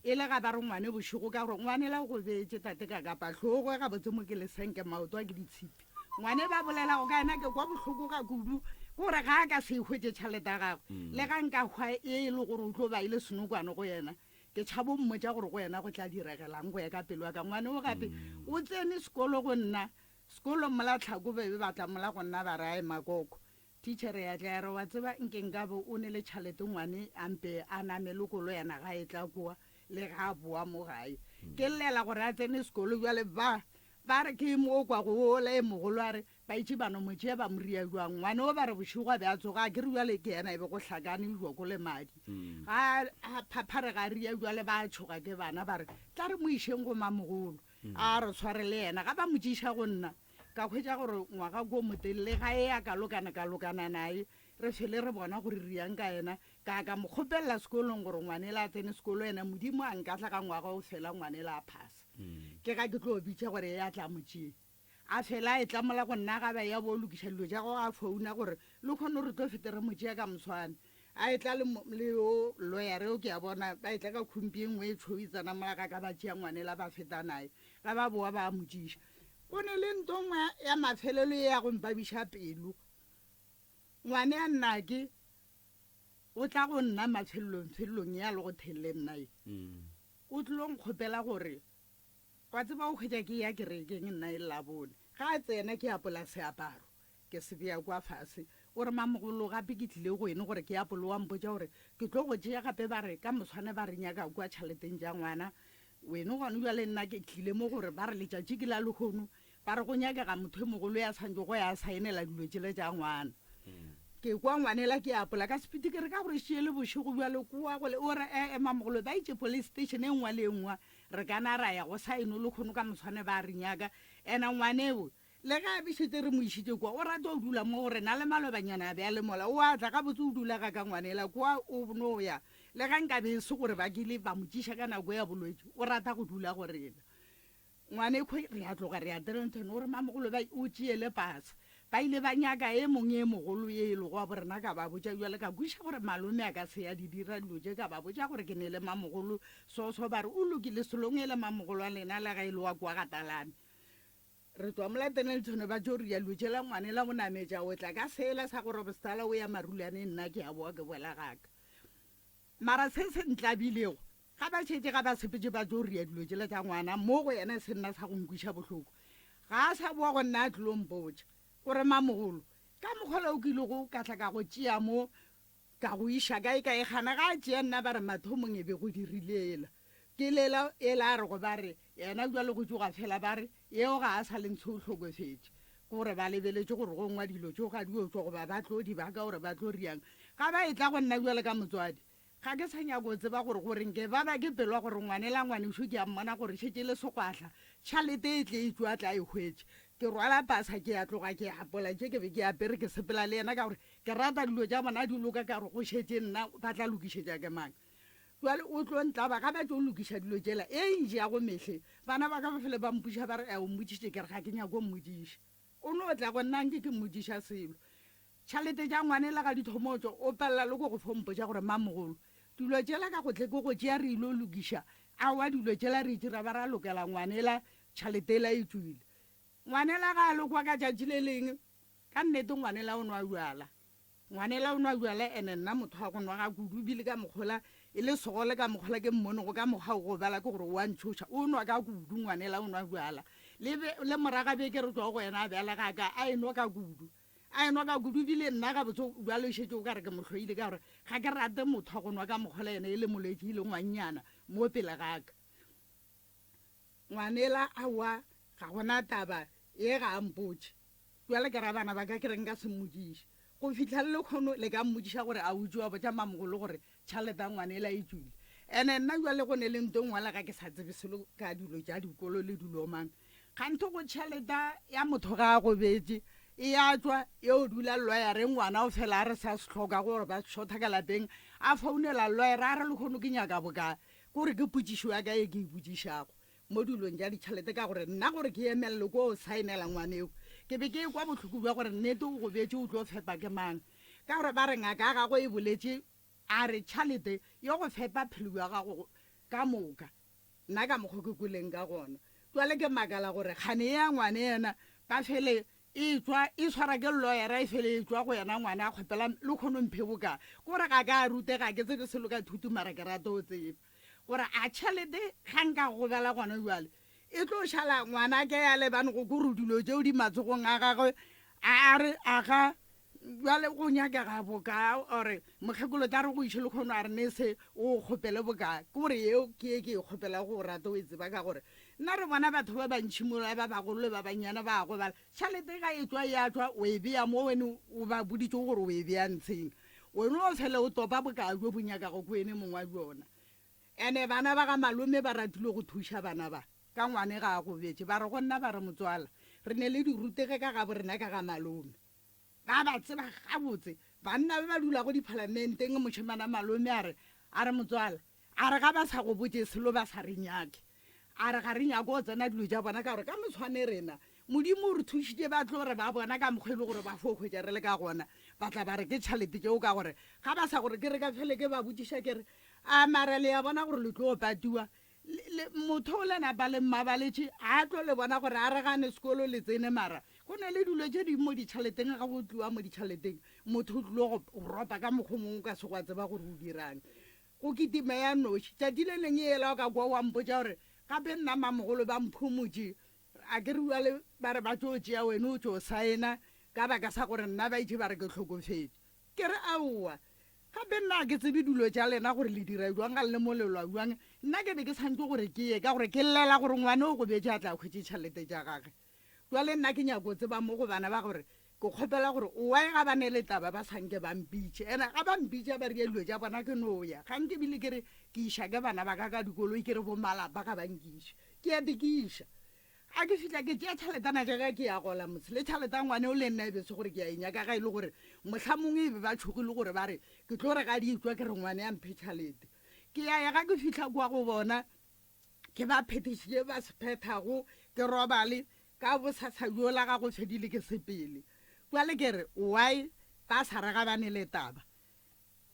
e le ga ba re ngwane bošego ka gore ngwane la go betše tate ka kapa tlhogo ga botse mo ke lesenke maoto a ke ditshipi ngwane ba bolela go ka ena ke kwa bohloko ka kudu gore ga a ka se hwetse tšhalete ya gagwe le ga nka hwa e le gore o tlo ba ile senokwane go yena ke tšhabo mmotša gore go yena go tla diregelang go ya ka pelo ya ka ngwane o gape o tsene sekolo go nna sekolo mola tlhako bebe batla mola go nna ba re a makoko teachere ya tla ya re wa tseba nkenkabe o ne le tšhalete ngwane ampe a namele kolo yana ga e tla koa le ga a boa mo gae ke llela gore a tsene sekolo jale ba re ke mo kwa go ola e mogolo a re ba itse bano motšea ba moria jwang ngwane o ba re bošego a be a tsoga a ke re jale ke ena e be go hlakane joko le madi ga phaphare ga ria jale ba tshoga ke bana ba re tla re mo išeng go mamogolo a re tshware le yena ga ba motšiša go nna ka hwetša gore ngwaga ko motelele ga e ya kalokana nae re fele re bona gore riang ka ena ka mo kgopelela sekolong gore ngwane la tsene sekolo ena modimo a nkatla ka ngwaga o fela ngwane la phasa ke ga ke tlo bitša gore ya tla motšee a fela e tlamola go nna ga ba ya bo lokiša dilo tša go a founa gore le kgone re tlo fetere motšea ka moswane a e tla le yo lawyer o ke a bona ba e tla ka khumpi e nngwe e tšhoitsana molaka ka ba tšea ngwane la ba feta nae ga ba boa ba motšiša go ne le ntongwe ya mafelelo e ya go mpabiša pelo ngwane ya nnake o tla go nna mafelelong ya le go thelele nnae o tlilo nkgopela gore wa tseba o kgwetša ke ya kerekeng nna e labone ga a tsena ke apola seaparo ke se beya kwa fase o re mamogolo gape ke tlile go ene gore ke apolo wa mpotsa gore ke tlo go tšea gape ba re ka motshwane ba re nyaka kwa tšhaleteng ja ngwana wene gone jale nna ke tlile mo gore ba re letšatši ke la lekgono ba re go nyakega motho e mogolo ya tshwantse go ya saenela dilo tšele tša ngwana ke kwa ngwanela ke apola ka sepiti ke re ka gore šie le bošego bjale kua gole o re mamogolo ba itše police station e nngwe le nngwe re kana ra ya go saeno le kgono ka motshwane ba re nyaka ena ngwaneo le ga bešetse re mo išitše kwa o rata o dula mo gore na le malobanyana a bea le mola o a tla ga botse o dula ga ka ngwanela kwa o no ya le ga nka be se gore ba kile ba mo tšiša ka nako ya bolwetse o rata go dula go rena ngwane kgwe re a tloga re a Drillington o re mamogolo ba o tšeele pasa ba ile ba nyaka e mongwe e mogolo ye e lego wa borena ka ba botša jale ka buša gore malome a ka se ya di dira dilo tše ka ba botša gore ke ne le mamogolo so ba re o lokile selong e le mamogolo a lena le ga e le wa kwa gatalame re tswa molateneltone ba jo ria lotšela ngwane la bonametša o tla ka seela sa gore bostala o ya marulane nna ke a boa ke boela gaka mara se se ntlabilego ga ba tšhetse ga ba sepetse ba jo ria dilo tšela tša ngwana mo go yena se nna sa go nkwiša bohloko ga a sa boa go nna a tlompotša gore mamogolo ka mokgola o kile go ka tla ka go tšea mo ka go iša kae ka egana ga a tšea nna ba re mathomong e be go dirilela ke lela e la re go ba re yena jale go tsoga fela ba re eo ga a sa le ntsho o tlhokofetse gore ba lebeletse gore go ngwa dilo tso ga di o tswa goba ba tlo di ba ka gore ba tlo riang ga ba e tla go nna jale ka motswadi ga ke sa nyako tseba gore gore nke ba ba ke pelwa gore ngwanela ngwaneso ke a mmona gore šetse le sekgwahla tšhalete e tle e tswa tla e hwetse ke rwala pasa ke a tloga ke apola tše ke be ke apere ke sepela le yena ka gore ke rata dilo tša bona di loka ka gore go šetse nna ba tla lokišetša ke mang jale o tlo ntlaba ga ba tlo lokiša dilo tšela e ntši ya go mehle bana ba ka bafele ba mpuša ba re o mmodišitše ke re ga ke nyako mmodiša o no o tla go nnanke ke mmodiša selo tšhalete tša ngwanela ga dithomotso o palela le ko go fompotša gore mamogolo dilo tšela ka gotle ke go tšea re ile o lokiša awa dilo tšela re dira ba ra lokela ngwanela tšhaletela e tswile ngwanela ga a lekwa ka tšatši le leng ka nnete ngwanela o nwa jala ngwanela o nwa jala ene nna motho wa go nwa ga kudu bile ka mokgola e le segole ka mokgola ke mmonego ka mokgwa go bala ke gore wa ntšhoša o nwa ka kudu ngwanela o nwa jala le moraga be ke re tswa go yena a beala gaka a enwa ka kudu a enwa ka kudu bile nna ka botse jalo šetse o ka re ke motlhoile ka gore ga ke rate motho wa go nwa ka mokgola ene e le molwetse e le ngwannyana mo pele gaka ngwanela awa ga gona taba e ga mpotse jale ke ra bana ba ka ke reng ka se mmodiše go fitlha le kgono le ka mmodiša gore a utsiwa botša mamogolo gore tšhaleta ngwanela e tswile ande nna jale go ne le nto ngwala ga ke sa tsebe selo ka dilo tša dikolo le dilo mang kgantho go tšhaleta ya motho ga a go betse e ya tswa eo dula lawyer ngwana o fela a re sa se tlhoka gore ba shota ka lapeng a founela lawyer a re le kgono ke nyaka boka gore ke putsišo ya ka e ke iputsišago mo dilong ja ditšhalete ka gore nna gore ke emelele ko o saenela ngwaneo ke be ke kwa botlhoko bja gore nnete o go betse o tlo fepa ke mang ka gore ba re ngaka a gago e boletse a re tšhalete yo go fepa phelo ya gago ka moka nna ka mokgwa ke kweleng ka gona jale ke makala gore kgane ya ngwane ena ba fele e tswa e tshwara ke lawyer e fele e tswa go yena ngwana a kgopela le kgono mphe boka gore ga ka rute ga ke tsebe selo ka thuto mara ke rata o tseba gore a tšhalete ga nka go bela gona jale e tlo šala ngwana ke ya lebane go kore dilo tšeo di matsogong a gagwe a re a ga jale go nyakega boka ore mokgekolo tla re go iše le kgono a re ne se o kgopele boka ke gore eo ke e ke e kgopela go rata o e tseba ka gore nna re bona batho ba bantšhimola ba bagolo le ba banyana ba go bala tšhalete ga e tswa ya tswa o e beya mo wene o ba boditse gore o e beya ntsheng wene o fele o topa boka jo bonyakago ko ene mongwe wa jona ande bana ba ga malome ba ratile go thuša bana ba ka ngwane ga a go betse ba re go nna ba re motswala re ne le dirutege ka ga borena ka ga malome ba ba tseba gabotse banna ba ba dula go dipalamenteng mošemana malome a re motswala a re ga ba sa go botse selo ba sa re nyake a re ga re nyako o tsena dilo tša bona ka gore ka motshwane rena modimo o re thušitše ba tlo gore ba bona ka mokgwele gore ba fokgwetša re le ka gona ba tla ba re ke tšhalete tšeo ka gore ga ba sa gore ke re ka fele ke ba botsiša ke re a mara le ya bona gore le tlo patiwa motho o lena ba le mmabaletše a tlo le bona gore a re gane sekolo le tsene mara go ne le dilo tše di mo ditšhaleteng ga go tliwa mo ditšhaleteng motho o tlile go ropa ka mokgwa mongwe ka se go a tseba gore o dirang go kitime ya noši tšatši le leng e ela ka kwa wa mpotša gore gape nna mamogolo ba mphomotše a ke re uale ba re ba tlo tšea wena o tlo saena ka baka sa gore nna ba itse ba re ke tlhokofetse ke re aowa gape nna ke tsebe dilo tša lena gore le dira jwang ga le molelwa jwang nna ke be ke tshwanetse gore ke ye ka gore ke llela gore ngwane o go betse a tla kgwetse tšhelete tša gage jwale nna ke nyako tseba mo go bana ba gore ke kgopela gore owae ga ba ne le taba ba sanke bampitše ene ga bampitša ba rie dilo tša bona ke no ya ga nke bile ke re ke iša ke bana ba ka dikoloi ke re bomalapa ka bankiša ke ate ke iša a ke fitlha ke tšea tšhaletana jaaka ke ya gola motse le tšhaleta ngwane o le nna e bese gore ke ya enyaka ga e le gore motlha mongwe e be ba tshogile gore ba re ke tlo re ga di etswa ke re ngwane ya mphe tšhalete ke ya ga ke fitlha kwa go bona ke ba phetišitše ba se phethago ke robale ka bosasa jola ga go fedile ke sepele jale ke re why ba sa rega ba ne le taba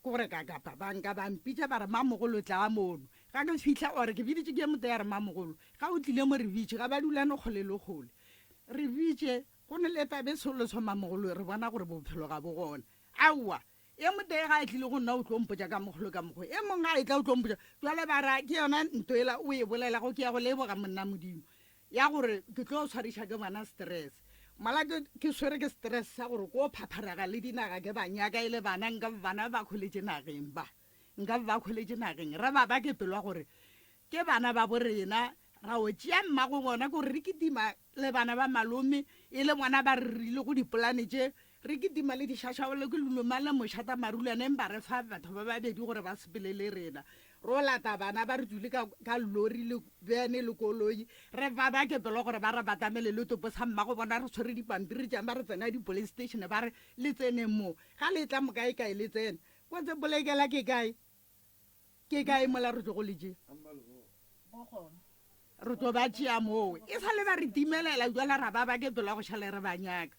kore ka kapa banka bampitša ba re mamogolo tla ga mono ga ke fitlha ore ke biditše ke mote ya re mamogolo ga o tlile mo re bitše ga ba dulane kgole le kgole re bitše go ne le tabe soloso mamogolo re bona gore bophelo ga bo gona aowa e mote ga e tlile go nna o tlompotša ka mogolo ka mokgwa e mongwe ga e tla o tlompotša jale ba ra ke yona nto ela o e bolela go ke ya go leboga monna modimo ya gore ke tlo o tshwariša ke bana stress mala ke swere ke stress sa gore ko phapharaga le dinaga ke banyaka e le bana nka bana ba kholetse nageng nka ba kholetse nageng ra ba ke pelwa gore ke bana ba borena ra o tšea mmago bona gore re ketima le bana ba malome e le ngwana ba re rile go dipolane tše re ketima le dišašaole ke loloma le mošata marulaneng ba re fa batho ba babedi gore ba sepele le rena ro lata bana ba re dule ka lori le bene le koloi re ba ke pelo gore ba re batamele le topo sa mmago bona re tshwere dipampiri tša ba re tsena di-police station ba re le tsene mo ga le tla mokae kae le tsene kotse polekela ke kae mola re tlo go letse re tlo ba tšea moo e sa le ba re timelela jala ra ba ke pelo go šale re banyaka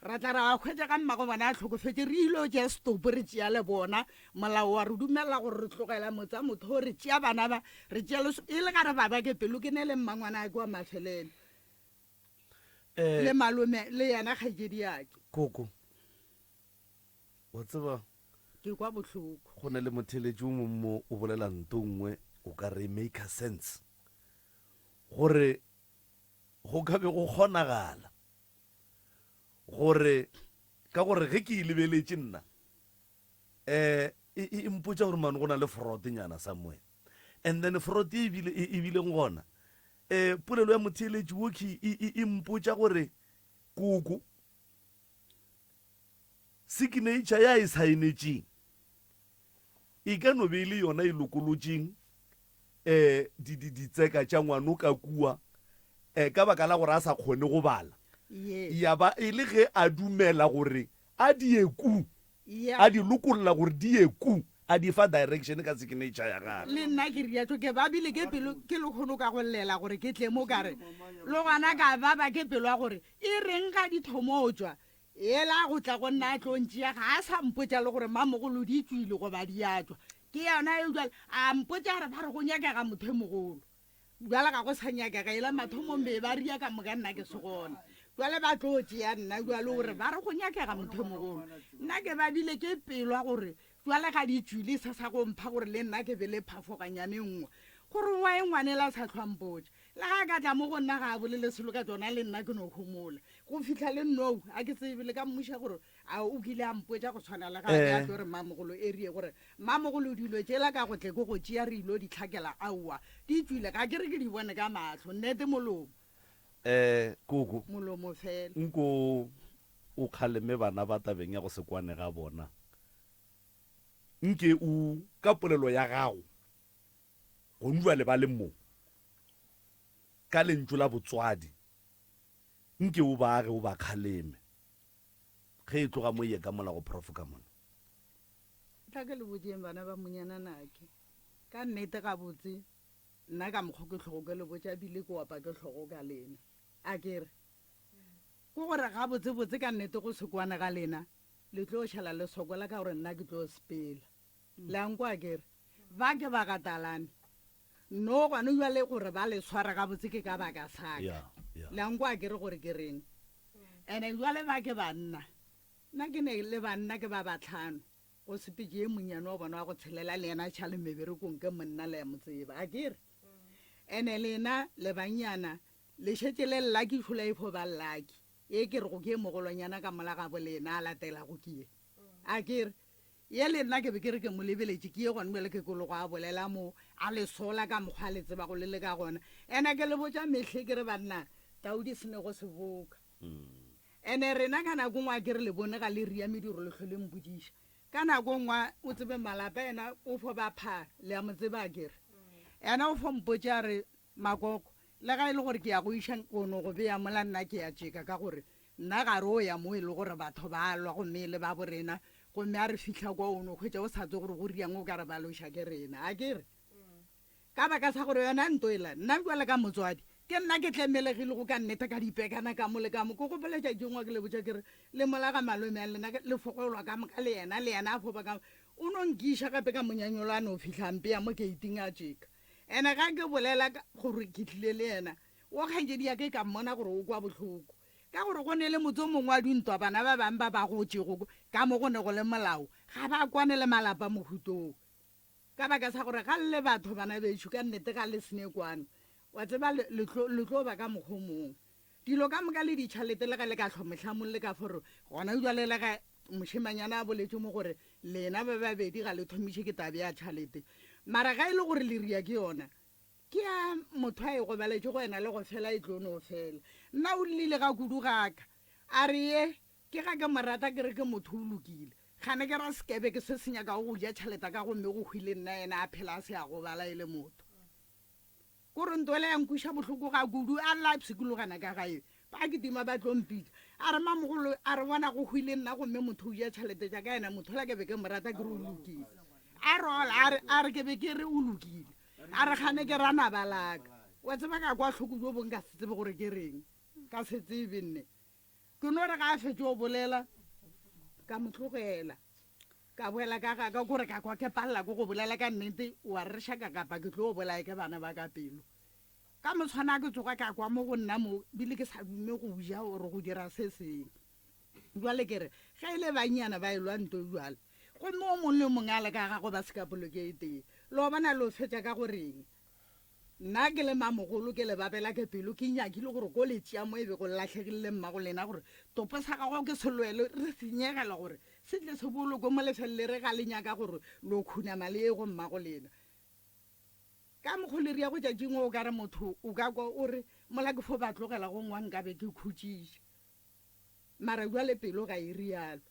ra tla ra khwetša ka mmago bona a tlhokofetse re ile o tšea stopo re tšea le bona molao wa re dumelela gore re tlogela motsa motho re tšea bana ba re tšea e le gare ba ke pelo ke ne le mmangwana a ke wa mafelelo le malome le yena kgaitsedi yake koko o tseba ke kwa bohloko go ne le motheletši o mongwe o bolela nto nngwe o ka re make a sense gore go ka be go kgonagala gore ka gore ge ke e lebeletše nna e mpotša gore mane go na le frautenyana somewhere and then fraud e bileng gona polelo ya motheletši wo ke e mpotša gore koko signature ya e saenetšeng e ka no be le yona e lokolotšeng ditseka tša ngwano ka kua ka baka la gore a sa kgone go bala ya ba e le ge a dumela gore a dieku a di lokolola gore dieku a di fa direction ka signature ya gagwe le nna ke riatso ke babile ke pelo ke le kgono ka go llela gore ke tle mo kare le gona ka ba ke pelo ya gore e reng ga dithomotswa ela go tla go nna tlontšea ga a sa mpotša le gore mamogolo di tswile go ba di atswa ke yona e jale a mpotša re ba re go nyakega motho e mogolo jale ga go sa nyakega ela mathomo mbe ba ria ka moka nna ke se gona jale ba tlo tšea nna jale gore ba re go nyakega motho e mogolo nna ke babile ke pelwa gore jale ga di tswile sa sa go mpha gore le nna ke be le phafoganyane nngwe gore wa e ngwanela sa tlhwampotša le ga ka tla mo go nna ga a bolele selo ka tsona le nna ke no homola go fitlha le nnou a ke tsebile ka mmuša gore a o kile a mpotša go tshwana le ga a tlo re mamogolo e rie gore mamogolo dilo tšela ka go tle ke go tšea re ilo di tlhakela aowa di tswile ga ke re ke di bone ka matlho nnete molomo koko molomo fela nko o kgaleme bana ba tabeng ya go se kwane ga bona nke o ka polelo ya gago go nwa le ba le mo ka lentso la botswadi nke o baage o ba kgaleme ge e tloga mo ye ka mola go prof ka mona tla ke le botseng bana ba monyana nake ka nnete ga botse nna ka mokgwa ke tlhogo ke le botsa bile ke wapa ke tlhogo ka lena a kere ko gore ga botse ka nnete go sekwane ga lena le tlo šhala le sokola ka gore nna ke tlo sepela lanko a kere ba ke ba katalane no gwane jale gore ba le swara ga botse ke ka baka saka lanko a kere gore ke reng ene jale ba ke banna nna ke ne le banna ke ba batlhano go sepetse e monyane wa bona wa go tshelela le ena tšhale meberekong ke monna le ya motseba a kere ene lena le banyana le šetse le llaki tlhola e pho ba llaki e ke re go ke mogolonyana ka mola ga bolena a latela go ke a ke re ye le nna ke be ke re ke mo lebeletše ke ye gone bjale ke kologo a bolela mo a le sola ka mokgwa le tseba go le le ka gona ene ke le botša metlhe ke re banna Taudi se ne go se boka ene rena ka nako ngwa ke re le bone ga le ria mediro le tlhole mpodiša ka nako ngwa o tsebe malapa ena o fo ba pha le a mo tseba ke re ena o fo mpotša re makoko le ga e le gore ke ya go iša kono go beya mola nna ke ya tšeka ka gore nna gare o ya mo e le gore batho ba lwa gomme le ba borena gomme a re fitlha kwa ono kgwetša o sa tse gore go riang o ka re ba loša ke rena a ke re ka baka sa gore yona nto ela nna jale ka motswadi ke nna ke tlemelegile go ka nnete ka dipekana ka mo le ka mo ko go boletša dingwa ke le botša ke re le mola ga malome a lena le fogolwa ka moka le yena a foba ka o no nkiša gape ka monyanyolo a no fitlhampe ya mo keiting a tšeka ene ga ke bolela gore ke tlile le yena o kgaetsedi ya ke ka mmona gore o kwa botlhoko ka gore go ne le motse o mongwe wa dintwa bana ba bangwe ba ba gotšego ka mo go ne go le molao ga ba kwane le malapa mohutong ka baka sa gore ga le batho bana bešo ka nnete ga le sene kwane wa tseba le tlo ba ka mokgwa mongwe dilo ka moka le ditšhalete le ga le ka tlhomotlhamong le ka fore gona jale le ga mošemanyana a boletse mo gore lena ba babedi ga le thomiše ke tabe ya tšhalete mara ga e le gore le ria ke yona ke ya motho a e gobaletse go ena le go fela e tlo no fela nna o lile ga kudu gaka a re ye ke ga ke morata ke re ke motho o lokile gane ke ra sekebe ke se senya ka go ja tšhaleta ka gomme go hwile nna ena a phela a se a gobala e le motho kore ntwele ya nkuša bohloko ga kudu a la psikologana ka gae ba ke tima ba tlompitša a re mamogolo a re bona go hwile nna gomme motho o ja tšhalete ja ka ena motho la ke be ke morata ke re o lokile a rola a re ke be ke re o lokile a re gane ke rana balaka wa tseba ka kwa tlhoko jo bong ka se tsebe gore ke reng ka se tsebe nne ke no re ga a fetse o bolela ka motlogela ka boela ka gore ka kwa ke palela ko go bolela ka nnete wa re shaka kapa ke tlo bolaya ke bana ba ka pelo ka motshwana ke tsoga ka kwa mo go nna mo bile ke sa dume go ja gore go dira se seng jwale ke re ga ile banyana ba e lwa nto jwale go mo mongwe le mongwe a le ka gago ba se ka polokete lo bona lo fetša ka goreng nna ke le mamogolo ke le babela ke pelo ke nyakile gore ko le tšea mo e be go latlhegile mmago lena gore topo sa gago ke selwele re senyegela gore se tle se boloko mo lefelele re ga le nyaka gore lo khunama le e go mmago lena ka mokgo le ria go tšatšingwe o ka re motho o ka kwa o re mola ke fo ba tlogela go ngwa nkabe ke khutšiša mara jwale pelo ga e rialo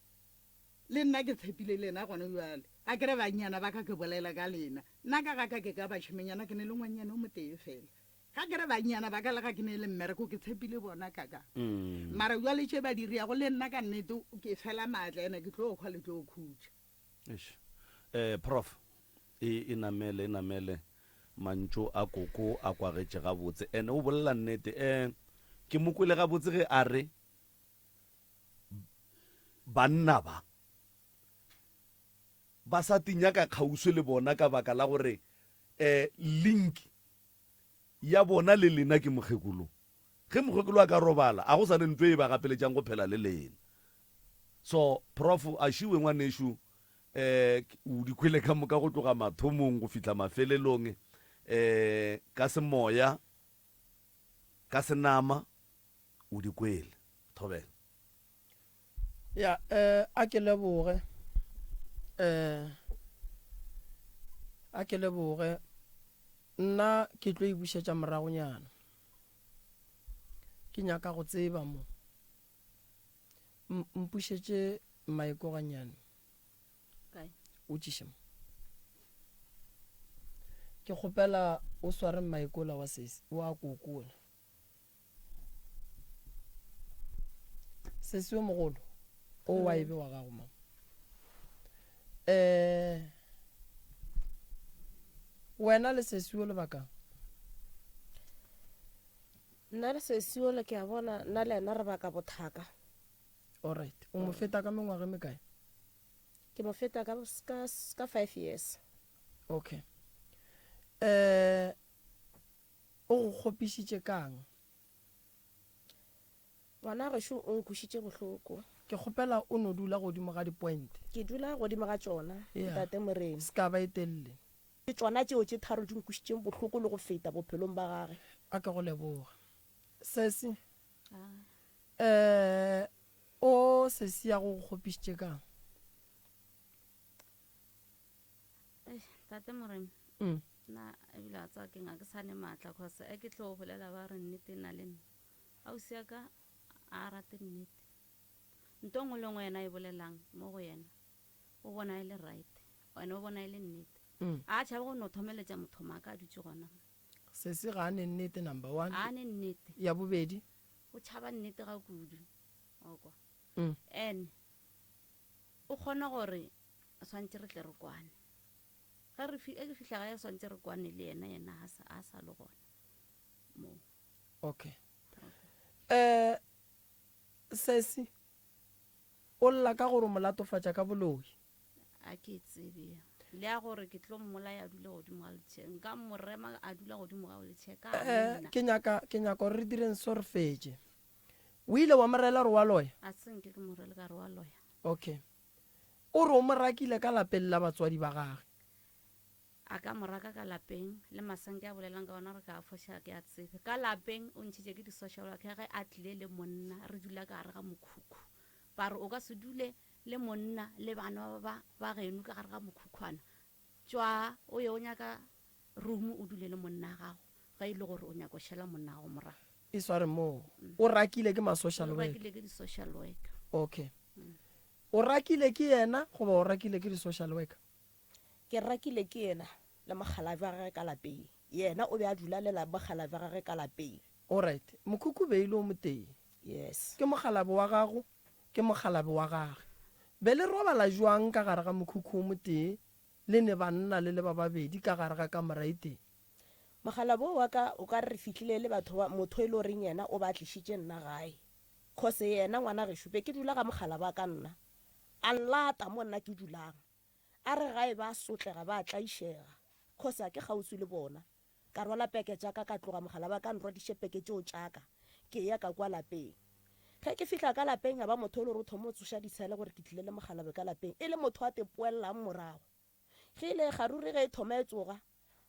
le nna ke tshepile lena gone jwale a kere banyana ba ka ke bolela ka lena nna ka ga ka ke ka bašhimenyana ke ne le ngwanyana o motee fela ga kere banyana ba ka le ga ke ne le mmereko ke tshepile bona kaka mara jwale tše ba diriago le nna ka nnete ke fela maatla ena ke tlo kgwa le tlo khutša prof e namele mantšo a koko a kwagetše gabotse ene o bolela nnete ke mokwele gabotse ge a re banna ba sa tinya ka kgauswe le bona ka baka la gore link ya bona le lena ke mokgekolo ge mokgekolo a ka robala a go sa ne ntwe e ba gapeletšang go phela le lena so prof a šiwe ngwaneshu o dikhwele ka moka go tloga mathomong go fihla mafelelong ka semoya ka senama o dikwele thobela ya a ke leboge nna ke tlo e bušetša moragonyana ke nyaka go tseba mo mpušetše maeko ganyane o tšiše mo ke kgopela o sware maikola wa sesi o a kokola sesi o mogolo o wa ebe wa gago mama wena le sesiwo lebakang nna le sesiwo le ke a bona nna le ena re baka bothaka alright o mo feta ka mengwaga me kae ke mo feta ka 5 years okay o go kgopišitše kang ngwana gešo o nkhušitše bohloko ke kgopela o no dula godimo ga di-point ke dula godimo ga tšona ntate moremi se ka ba e telele ke tšona tšeo tše tharo di nkušitšeng bohloko le go feta bophelong ba gage a ke go leboga sesi Ah. o sesi ya go kgopišitše kang tate Moremi Mm. na ebile a tsa ke nga ke sane maatla cause e ke tlo go bolela ba re nnete e na le nna ausi ya ka a rate nnete nto ngwe le ngwe yena e bolelang mo go yena o bona e le right wena o bona e le nnete a tšhaba go no thomeletša motho maaka a dutse gona sesi ga a ne nnete number one a ne nnete ya bobedi o tšhaba nnete ga kudu okwa Mm. and o kgona gore swantse re tle re kwane ga re ke fihla ga ya swantse re kwane le yena a sa le gona mo okay sesi o lla ka gore mo latofatša ka boloi a ke tsebe le ya gore ke tlo mmola ya dula godimo ga letšhe nka morema a dula godimo ga letšhe ka nna ke nyaka gore re direng so re fetse o ile wa morela re wa loya a senke ke morele ka re wa loya okay o re o mo rakile ka lapeng la batswadi ba gage a ka moraka ka lapeng le masanke a bolelang ka ona re ka foša ke a tsebe ka lapeng o ntšhitše ke di-social worker ge a tlile le monna re dula ka gare ga mokhukhu ba re o ka se dule le monna le bana ba geno ka gare ga mokhukhwana tšwa o ye o nyaka room o dule le monna gago ga e le gore o nyaka go šhela monna gago morago e sware moo o rakile ke ma-social worker rakile ke di-social worker okay o rakile ke yena goba o rakile ke di-social worker ke rakile ke yena le mogalabi wa gage ka lapeng yena o be a dula le mogalabi wa gage ka lapeng alright mokhukhu beile o moteng yes ke mogalabi wa gago ke mogalabi wa gage be le robala jwang ka gare ga mokhukhu o moteng le ne banna le ba babedi ka gare ga kamera iteng mogalabi wa ka o ka re fitlhile le motho e le goreng yena o ba tlišitše nna gae kgose yena ngwana gešope ke dula ga mogalabi wa ka nna a nlata mo nna ke dulang a re gae ba sotlega ba tlaišega kgose a ke kgauswi le bona ka rwala peke tšaka ka tloga mogala ba ka nrwadiše peke tšeo tšaka ke ya ka kwa lapeng ge ke fihla ka lapeng a ba motho o le gore o thomo o tsoša ditshele gore ke tlile le mogalabe ka lapeng e le motho a tepoelelang morago ge ile kgaruri ge e thoma e tsoga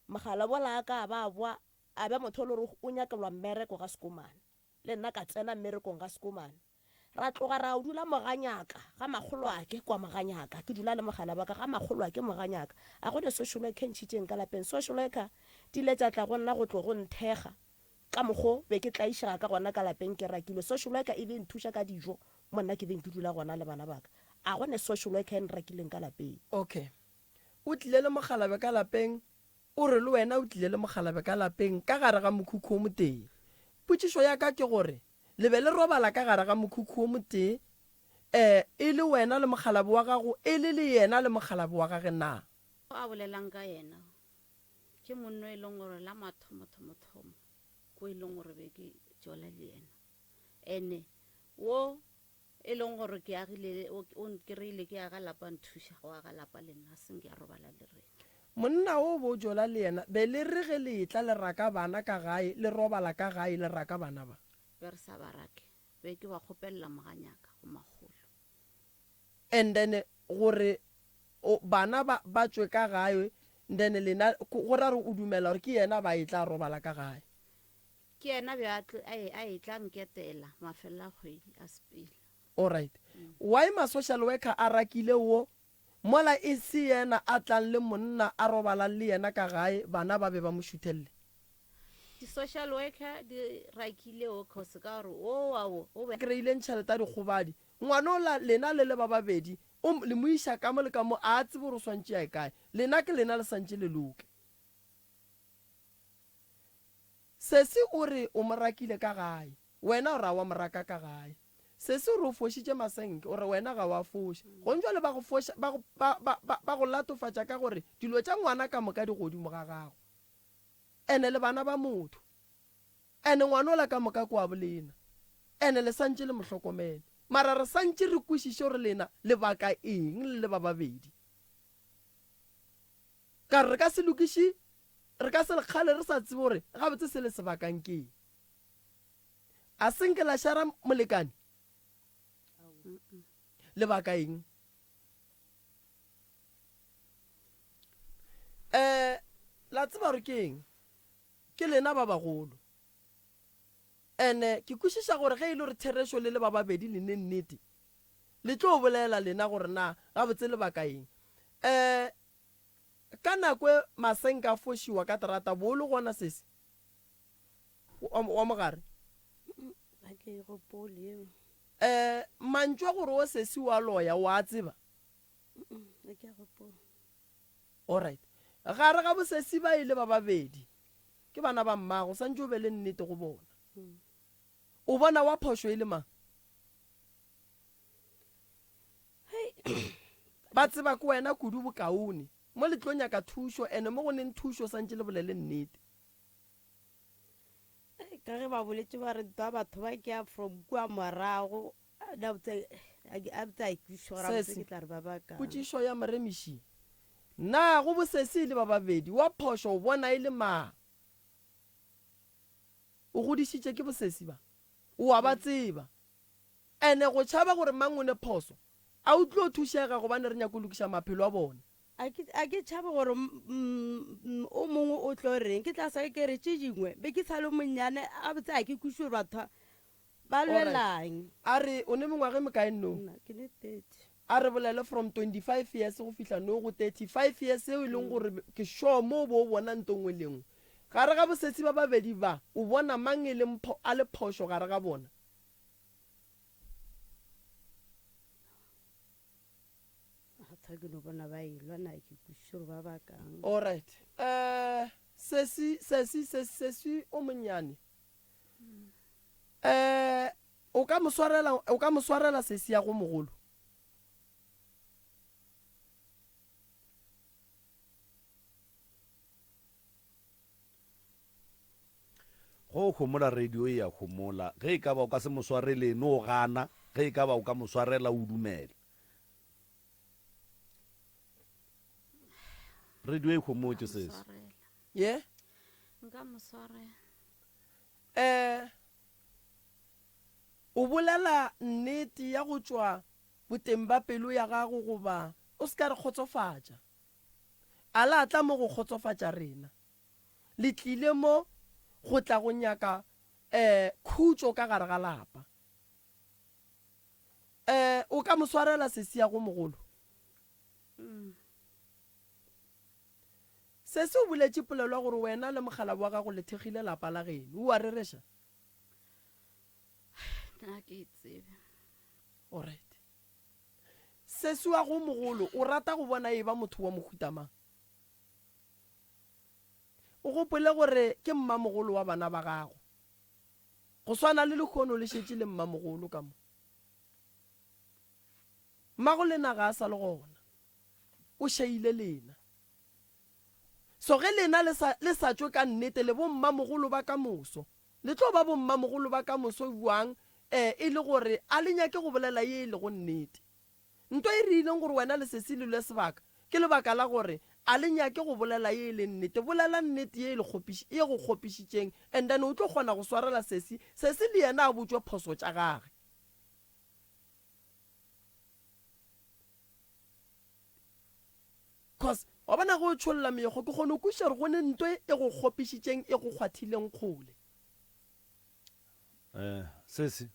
mogala bola ka a ba boa a be motho o le gore o nyakelwa mmereko ga sekomane le nna ka tsena mmerekong ga sekomane ra tloga ra o dula moganyaka ga magolo ake kwa moganyaka ke dula le mogala ba ka ga magolo ake moganyaka a gone social worker ntšhitšeng ka lapeng social worker di ile tša tla go nna go tlo go nthega ka mokgo be ke tlaišega ka gona ka lapeng ke rakile social worker e be nthuša ka dijo mo nna ke beng ke dula gona le bana baka a gone social worker e nrakileng ka lapeng okay o tlile le mogalabe ka lapeng o re le wena o tlile le mogalabe ka lapeng ka gare ga mokhukhu o moteng potšišo ya ka ke gore le be le robala ka gare ga mokhukhu o moteng e le wena le mogalabe wa gago e le yena le mogalabe wa gage na a bolelang ka yena ke monno e leng gore la mathomothomo ko e leng gore be ke jola le yena ene wo e leng gore ke agile o kry-ile ke aga lapa nthuša go aga lapa le nna seng ke a robala le rena monna o bo jola le yena be le re ge le tla le raka bana ka gae le robala ka gae le raka bana ba be re sa barake be ke ba kgopelela moganyaka go magolo and then gore bana ba tswe ka gae then lena go ra re o dumela gore ke yena ba e tla robala ka gae ke yena be a e tla nketela mafelela kgwedi a sepele alright why ma-social worker a rakile wo mola e se yena a tlang le monna a robalang le yena ka gae bana ba be ba mo šuthelele di-social worker di rakile o cause ka gore o kry-ileng tšhelete a dikgobadi ngwana ola lena le le ba babedi le mo iša ka mo le ka mo a tsebe gore o swantše ya e kae lena ke lena le santše le loke sesi o re o mo rakile ka gae wena o ra wa moraka ka gae sesi o re o fošitše masenke o re wena ga wa foša gontšwa le ba go latofatša ka gore dilo tša ngwana ka moka di godimo ga gago ene le bana ba motho ene ngwana ola ka moka kwa bolena ene le santše le mohlokomele mara re santše re kwešiše gore lena lebaka eng le ba babedi ka re ka se lokiše re ka se lekgale re sa tsebe gore gabotse se le sebakang keng a senke la šara molekane lebaka eng la tseba gore ke eng ke lena ba bagolo ene ke kwešiša gore ge e le gore thereso le ba babedi le ne nnete le tlo bolela lena gore na ga botse le baka eng ka nako masenka a fošiwa ka terata bo le gona sese wa mogare mantšwa gore o sesi wa loya wa tseba alright gare ga bosesi ba ile ba babedi ke bana ba mmago santse o be le nnete go bona o bona wa phošo e le mang ba tseba ko wena kudu bokaone mo le tlo nyaka thušo ene mo go neng thušo santse le bolele nnete ka ge ba boletse ba re ba batho ba ke from kua morago potšišo ya moremiši na go bosesi le ba babedi wa phošo o bona e le mang o godišitše ke bosesi ba o a ba tseba ene go tšhaba gore mang o ne phoso a o tlo thušega gobane re nyako lokiša maphelo a bona a ke tšhabe gore o mongwe o tlo reng ke tla sa ke re tše dingwe be ke sa le monnyane a botse a ke kuse gore batho ba lwelang a re o ne mengwage mekae no a re bolele from 25 years go fihla no go 35 years eo e leng gore ke sure mo bo bona ntongwe lengwe gare ga bosetsi ba babedi ba o bona mang e le a le phošo gare ga bona alright sesi o monnyane o ka mo swarela sesi ya go mogolo go kgomola radio e ya kgomola ge e ka ba o ka se mo swarele no gana ge e ka ba o ka mo swarela o dumela radio e khomotse sese ye nka mo swarela o bolela nnete ya go tšwa boteng ba pelo ya gago goba o se ka re kgotsofatša a la tla mo go kgotsofatša rena le tlile mo go tla go nyaka khutšo ka gare ga lapa o ka mo swarela sesi ya go mogolo se se o boletše polelwa gore wena le mogala wa gago le thegile lapa la geno o a rereša alright sesi wa go mogolo o rata go bona e ba motho wa mohutamang o gopole gore ke mmamogolo wa bana ba gago go swana le lekgono le šetše le mmamogolo ka mo mmago lena ga a sa le gona o šaile lena so ge lena le sa tšwe ka nnete le bo mmamogolo ba ka moso le tlo ba bo mmamogolo ba ka moso buang e le gore a le nyake go bolela ye e le go nnete nto e rileng gore wena le sesi le sebaka ke lebaka la gore a le nyake go bolela ye e le nnete bolela nnete ye e go kgopišitšeng and then o tlo kgona go swarela sesi le yena a botšwe phoso tša gage cause wa bona go tšholla meego ke kgone o kuša re gone nto e go kgopišitšeng e go kgwathileng kgole sese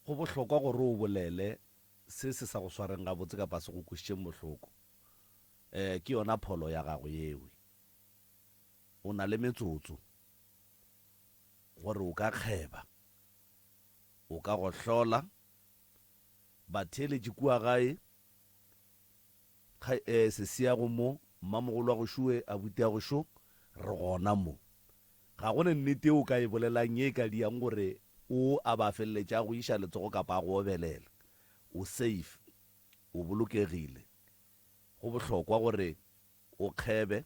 go bohlokwa gore o bolele se se sa go swareng ga botse ka se go kwešišeng bohloko ke yona pholo ya gago yewe o na le metsotso gore o ka kgeba o ka go hlola batheletše kua gae sesi ya go mo mmamogolo wa go šue abuti ya go šo re gona mo ga gone nnete o ka e bolelang ye ka diang gore o a ba feleletša go iša letsogo kapa a go obelela o safe o bolokegile go bohlokwa gore o kgebe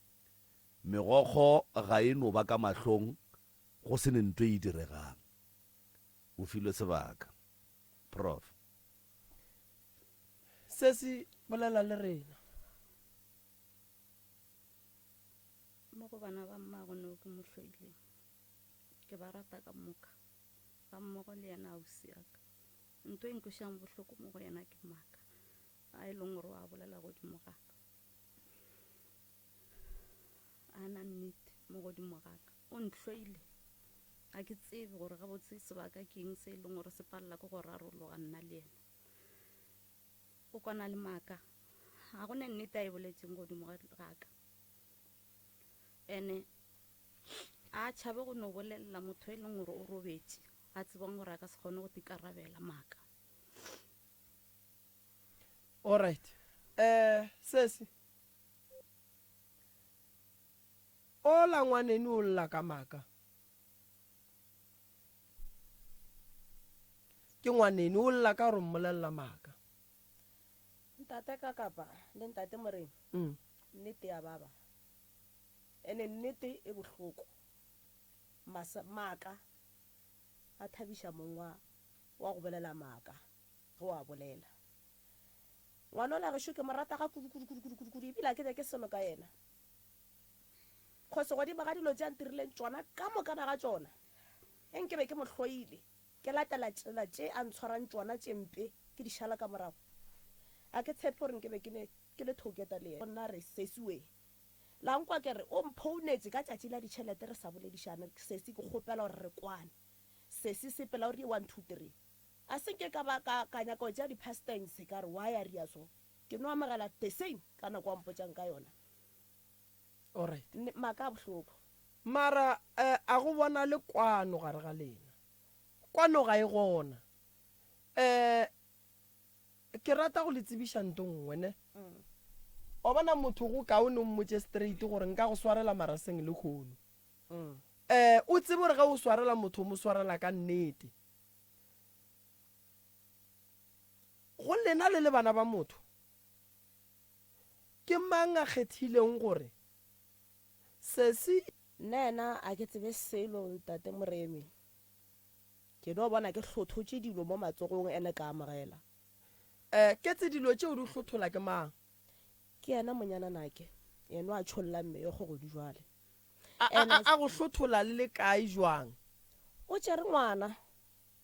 megokgo ga e no ba ka mahlong go se ne ntwe e diregang o filwe sebaka prof sesi bolela le rena mo go bana ba mmago no ke mo hloileng ke ba rata ka moka ga mmogo le yena ausi yaka ntho e nkošang bohloko mo go yena ke maka a e leng gore wa bolela godimo gaka a na nnete mo godimo gaka o ntlhoile a ke tsebe gore ga botse sebaka ke eng se e leng gore se palela ke go rarologa nna le ena o kwana le maaka ga go ne nnete a e boletseng godimo ga ka ene a tšhabe go no bolelela motho e leng gore o robetse a tsebang gore a ka se kgone go tikarabela maaka. Alright. Sesi. Ola ngwaneni o lla ka maaka. Ke ngwaneni o lla ka gore mmolella maaka. Ntate ka kapa le ntate Moremi. Nnete ya baba. Ene nnete e bohloko. Maaka a thabisha mongwa wa go bolela maaka go a bolela. Ngwana la re shuke morata ga kudu ibila ke ke selo ka yena. Khoso go di baga dilo tša ntirileng tsona ka mokana ga tsona. Enke be ke mo hloile. Ke latela tsela tše a ntshwarang tsona tše mpe ke di shala ka morago. A ke tshepe gore nke be ke le thoketa le yena. Nna re sesiwe. La nkwa ke re o mphounetse ka tšatši la ditšhelete re sa boledišana sesi ke kgopela gore re kwane. Sesi sepela gore 1 2 3. A se ke ka ba ka nyako tša di-past tense ka re why are you so? Ke no amagela the same ka nako wa mpotšang ka yona. Alright. Maaka bohloko. Mara a go bona le kwano gare ga lena. Kwano ga e gona. Ke rata go le tsebiša nto nngwe ne. O bona motho go kaone o mmotse straight gore nka go swarela maraseng le khono. O tsebe gore ga o swarela motho mo swarela ka nnete. Go lena le bana ba motho. Ke mang a kgethileng gore sesi nena a ke tsebe selo ntate Moremi. Ke no bona ke hlothotshe dilo mo matsogong ene ka amogela. Ke tse dilo tšeo di hlothola ke mang? Ke yena monyana nake eno a tšholla mme yo go di jwale a go hlothola le kae jwang o tšere ngwana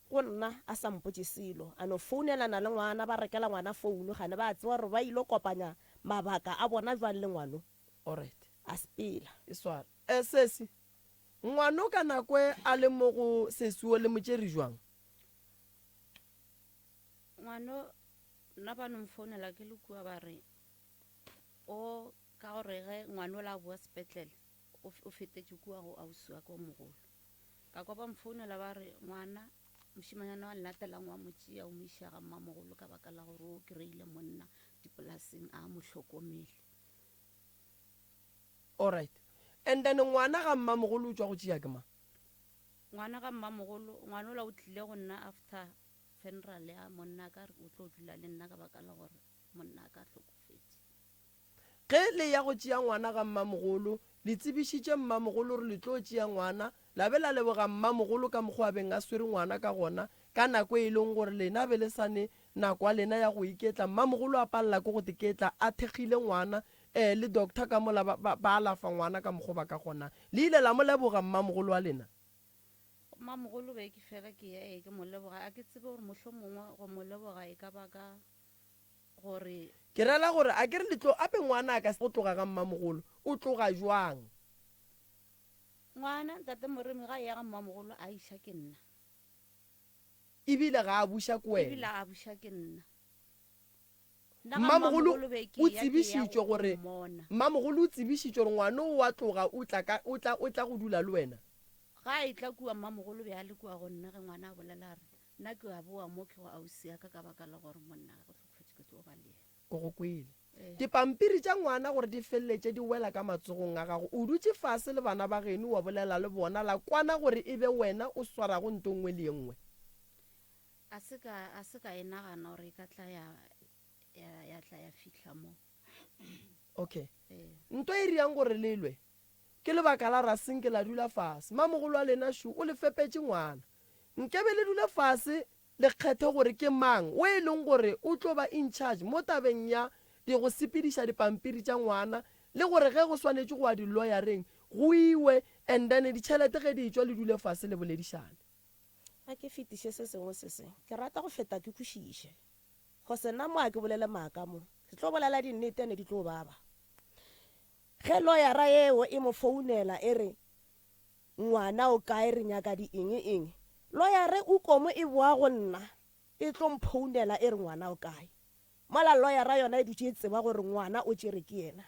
go nna a sa mpotse selo a no founelana le ngwana ba rekela ngwana founu gane ba tseba gore ba ile kopanya mabaka a bona jwang le ngwano. Alright. A spela e swara sesi ngwano ka nakwe a le mo go sesuo le motšeri jwang ngwano nna ba no mfounela ke le kua ba re o ka gore ge ngwana o la boa sepetlele o fetetše kua go ausiwa ko mogolo ka kwa ba mfounela ba re ngwana mošimanyana wa llatelang wa motšea o mo iša ga mmamogolo ka baka la gore o kry-ile monna dipolaseng a mo hlokomele. Alright. And then ngwana ga mmamogolo o tswa go tšea ke mang? Ngwana ga mmamogolo ngwana o la o tlile go nna after funeral ya monna ka re o tlo dula le nna ka baka la gore monna ka hlokofetse. Ge le ya go tšea ngwana ga mmamogolo le tsebišitše mmamogolo gore le tlo tšea ngwana la be la leboga mmamogolo ka mokgwa beng a swere ngwana ka gona ka nako e leng gore lena be le sane nako a lena ya go iketla mmamogolo a palela ko go teketla a thekgile ngwana le doctor ka mola ba alafa ngwana ka mokgwa ba ka gona le ile la mo leboga mmamogolo wa lena. Mmamogolo be ke fela ke ya ke mo leboga a ke tsebe gore mohlomongwe go mo leboga e ka baka gore ke rela gore a ke re letlo ape ngwana a ka se go tloga ga mmamogolo o tloga jwang ngwana ntate Moremi ga ya ga mmamogolo a iša ke nna ebile ga a buša ke wena ebile a buša ke nna mmamogolo o tsebišitšwe gore mmamogolo o tsebišitšwe gore ngwana o wa tloga o tla go dula le wena ga e tla kua mmamogolo be a le kua go nna ge ngwana a bolela re nna ke a boa mo ke go ausia ka baka la gore monna go hlokofetse ke tlo ba le ko go kwele dipampiri tša ngwana gore di feleletse di wela ka matsogong a gago o dutse fase le bana ba geno wa bolela le bona la kwana gore e be wena o swarago nto nngwe le engwe a se ka e nagana gore e ka tla ya tla ya fitlha mo. Okay. Nto e riang gore lelwe ke lebaka la raseng ke la dula fase mmamogolo wa lena shu o le fepetse ngwana nkebe le dula fase le kgethe gore ke mang o e leng gore o tlo ba in charge mo tabeng ya di go sepediša dipampiri tša ngwana le gore ge go swanetše go wa di-lawyereng go iwe and then ditšhelete ge di tšwa le dule fase le boledišane. A ke fetiše se sengwe se seng ke rata go feta ke kwešiše go sena mo a ke bolele maaka mo ke tlo bolela dinnete ne di tlo baba ge lawyera eo e mo founela e re ngwana o kae re nyaka di eng lawyer o komo e boa go nna e tlo mphounela e re ngwana o kae mola lawyer yona e dutse e tseba gore ngwana o tšere ke yena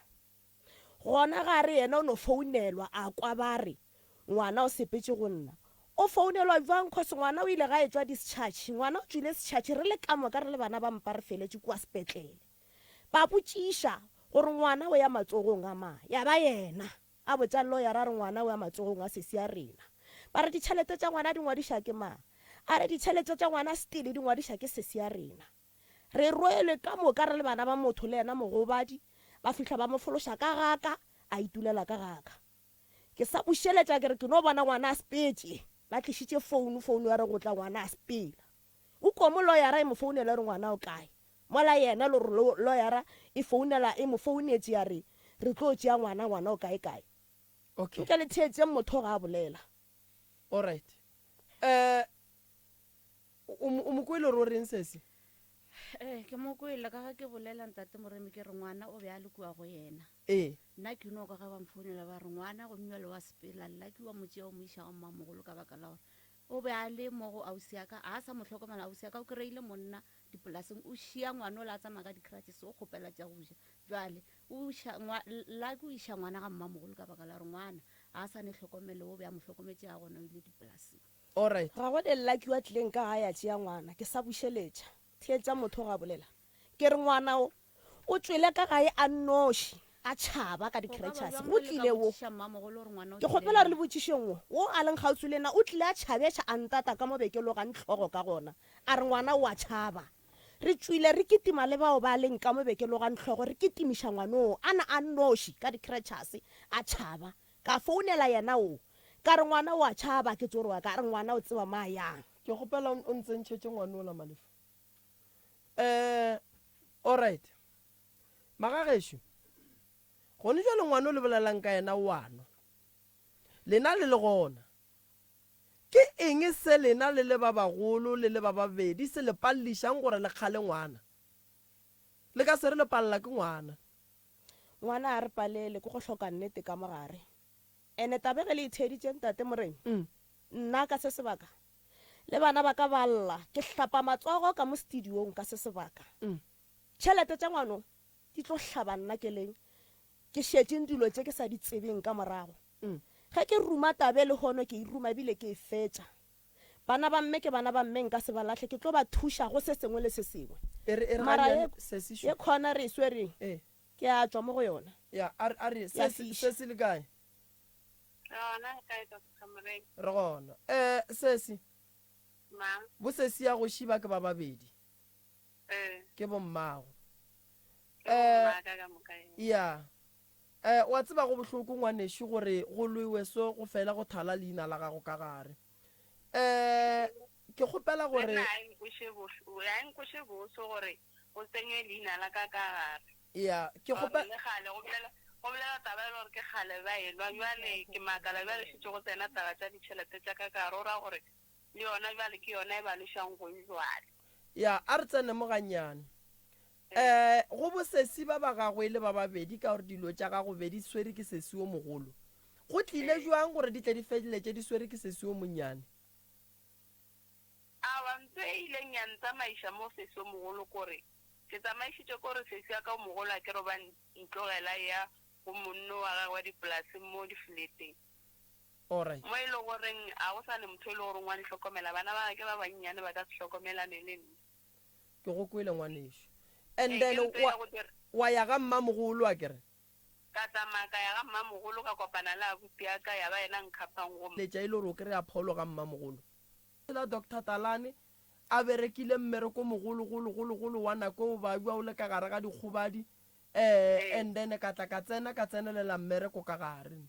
gona gare yena o no founelwa a kwa bare ngwana o sepetse go nna o founelwa jwang cause ngwana o ile ga etswa discharge ngwana o tswile discharge re le ka moka re le bana ba mpa re feletse kwa sepetlele ba botšiša gore ngwana o ya matsogong a ma ya ba yena a botsa lawyer a re ngwana o ya matsogong a sesi a rena ba re ditšhelete tša ngwana di ngwadiša ke ma a re ditšhelete tša ngwana stile di ngwadiša ke sesi a rena re rwele ka moka re le bana ba motho le yena mogobadi ba fitlha ba mo fološa ka gaka a itulela ka gaka ke sa bušeletša ke re ke no bona ngwana a sepetse ba tlišitše founu ya re go tla ngwana a sepela o komo lawyera e mo founela re ngwana o kae mola yena le gore lawyera e mo founetse ya re tlo tšea ngwana o kae okay ke le theetse motho ga a bolela alright o mo kwele re o reng sese ke mo kwele ka ga ke bolela ntate Moremi ke re ngwana o be a le kua go yena nna ke no ka ga ba mfounela ba re ngwana go mmiwa le wa sepela lla ke wa motšea o mo iša go mmamogolo ka baka la gore o be a le mo go ausi yaka a sa mo tlhokomela ausi yaka o kry-ile monna dipolaseng o šia ngwana o le a tsamaya ka di-crutches o kgopela tša go ja jwale la ke o iša ngwana ga mmamogolo ka baka la gore ngwana a sa ne tlhokomele o be a mo tlhokometse a gona o ile dipolaseng alright ga go le llaki wa tlileng ka ga ya tšea ngwana ke sa bušeletša theetša motho ga bolela ke re ngwana o tswile ka gae a noši a tšhaba ka di-crutches go tlile wo ke kgopela re le botšišeng wo a leng kgauswi le nna o tlile a tšhabetša a ntata ka mobekelogang tlhogo ka gona a re ngwana o a tšhaba re tswile re ketima le bao ba leng ka mobekelogang tlhogo re ketimiša ngwanoo a na a noši ka di-crutches a tšhaba ka founela yena o ka re ngwana o a tšhaba ke tsore wa ka re ngwana o tseba ma yang ke kgopela o ntsentšhetse ngwane o la malefo alright magagešo gone jwa le ngwane o le bolelang ka yena wano lena le le gona ke eng se lena le le ba bagolo le le ba babedi se le pallišang gore le kgale ngwana le ka se re le palela ke ngwana a re palele ke go hloka nnete ka mogare ene tabege le itheditše ntate Moremi nna ka se sebaka le bana ba ka balla ke hlapa matsogo ka mo studiong ka se sebaka tšhelete tša ngwano di tlo hlaba nna keleng ke šetšeng dilo tše ke sa di tsebeng ka morago ge ke ruma tabe le hono ke iruma ebile ke e fetša bana ba mme ke bana ba mme nka se ba latlhe ke tlo ba thuša go se sengwe le se sengwe mara ye khona re swereng ke a tswa mo go yona ya are se le kae re gona sesi bo sesi ya go šiba ke ba babedi ke bommago ya wa tseba go bohloko ngwanešo gore go loiwe so go fela go thala leina la gago ka gare ke kgopela gore ya ke go bolela taba e le gore ke kgale ba elwa jale ke makala jale šitse go tsena taba tša ditšhelete tša ka kare o ra gore le yona jale ke yona e ba lešang go jale ya a re tsene mo gannyane go bosesi ba ba gagwe le ba babedi ka gore dilo tša gago be di swere ke sesi o mogolo go tlile jwang gore di tle di feleletse di swere ke sesi o monnyane awa ntse e ileng ya ntsamaiša mo sesi o mogolo kore ke tsamaišitše kore sesi ya ka o mogolo a ke roba ntlogela ya go monno wa gagwe wa dipolaseng mo difileteng alright mo e le goreng a go sa ne motho e le gore ngwane tlhokomela bana ba ke ba bannyane ba ka se tlhokomelane le nna ke go kwele ngwanešo and then wa ya ga mmamogolo a kere ka tsamaka ya ga mmamogolo ka kopana le abuti ya ka ya ba yena nkgaphang go letša e le gore o kry-a pholo ga mmamogolo la Dr. Talane a berekile mmereko mogologologologolo wa nako o ba bua o le ka gare ga dikgobadi and then ka tla ka tsenelela mmereko ka gare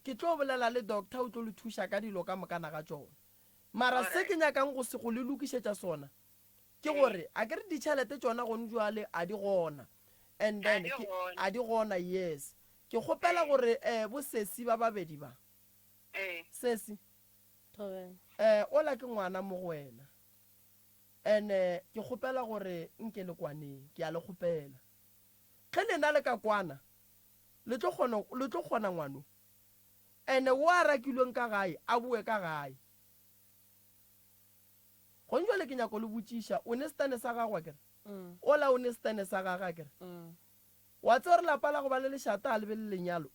ke tlo bolela le doctor o tlo le thuša ka dilo ka mokana ga tsona mara se ke nyakang go se go le lokišetša sona ke gore a ke re ditšhelete tsona gone jwale a di gona and then a di gona yes ke kgopela gore bosesi ba babedi ba sesi ola ke ngwana mo go wena ene ke kgopela gore nke le kwaneng ke a le kgopela ge lena le ka kwana le tlo kgona ngwano ene o a rakilweng ka gae a boe ka gae gone jale ke nyako le botšiša o ne stane sa gagwa kere ola o ne stane sa gaga kere wa tse gore lapa la go ba le lešata a lebe le lenyalo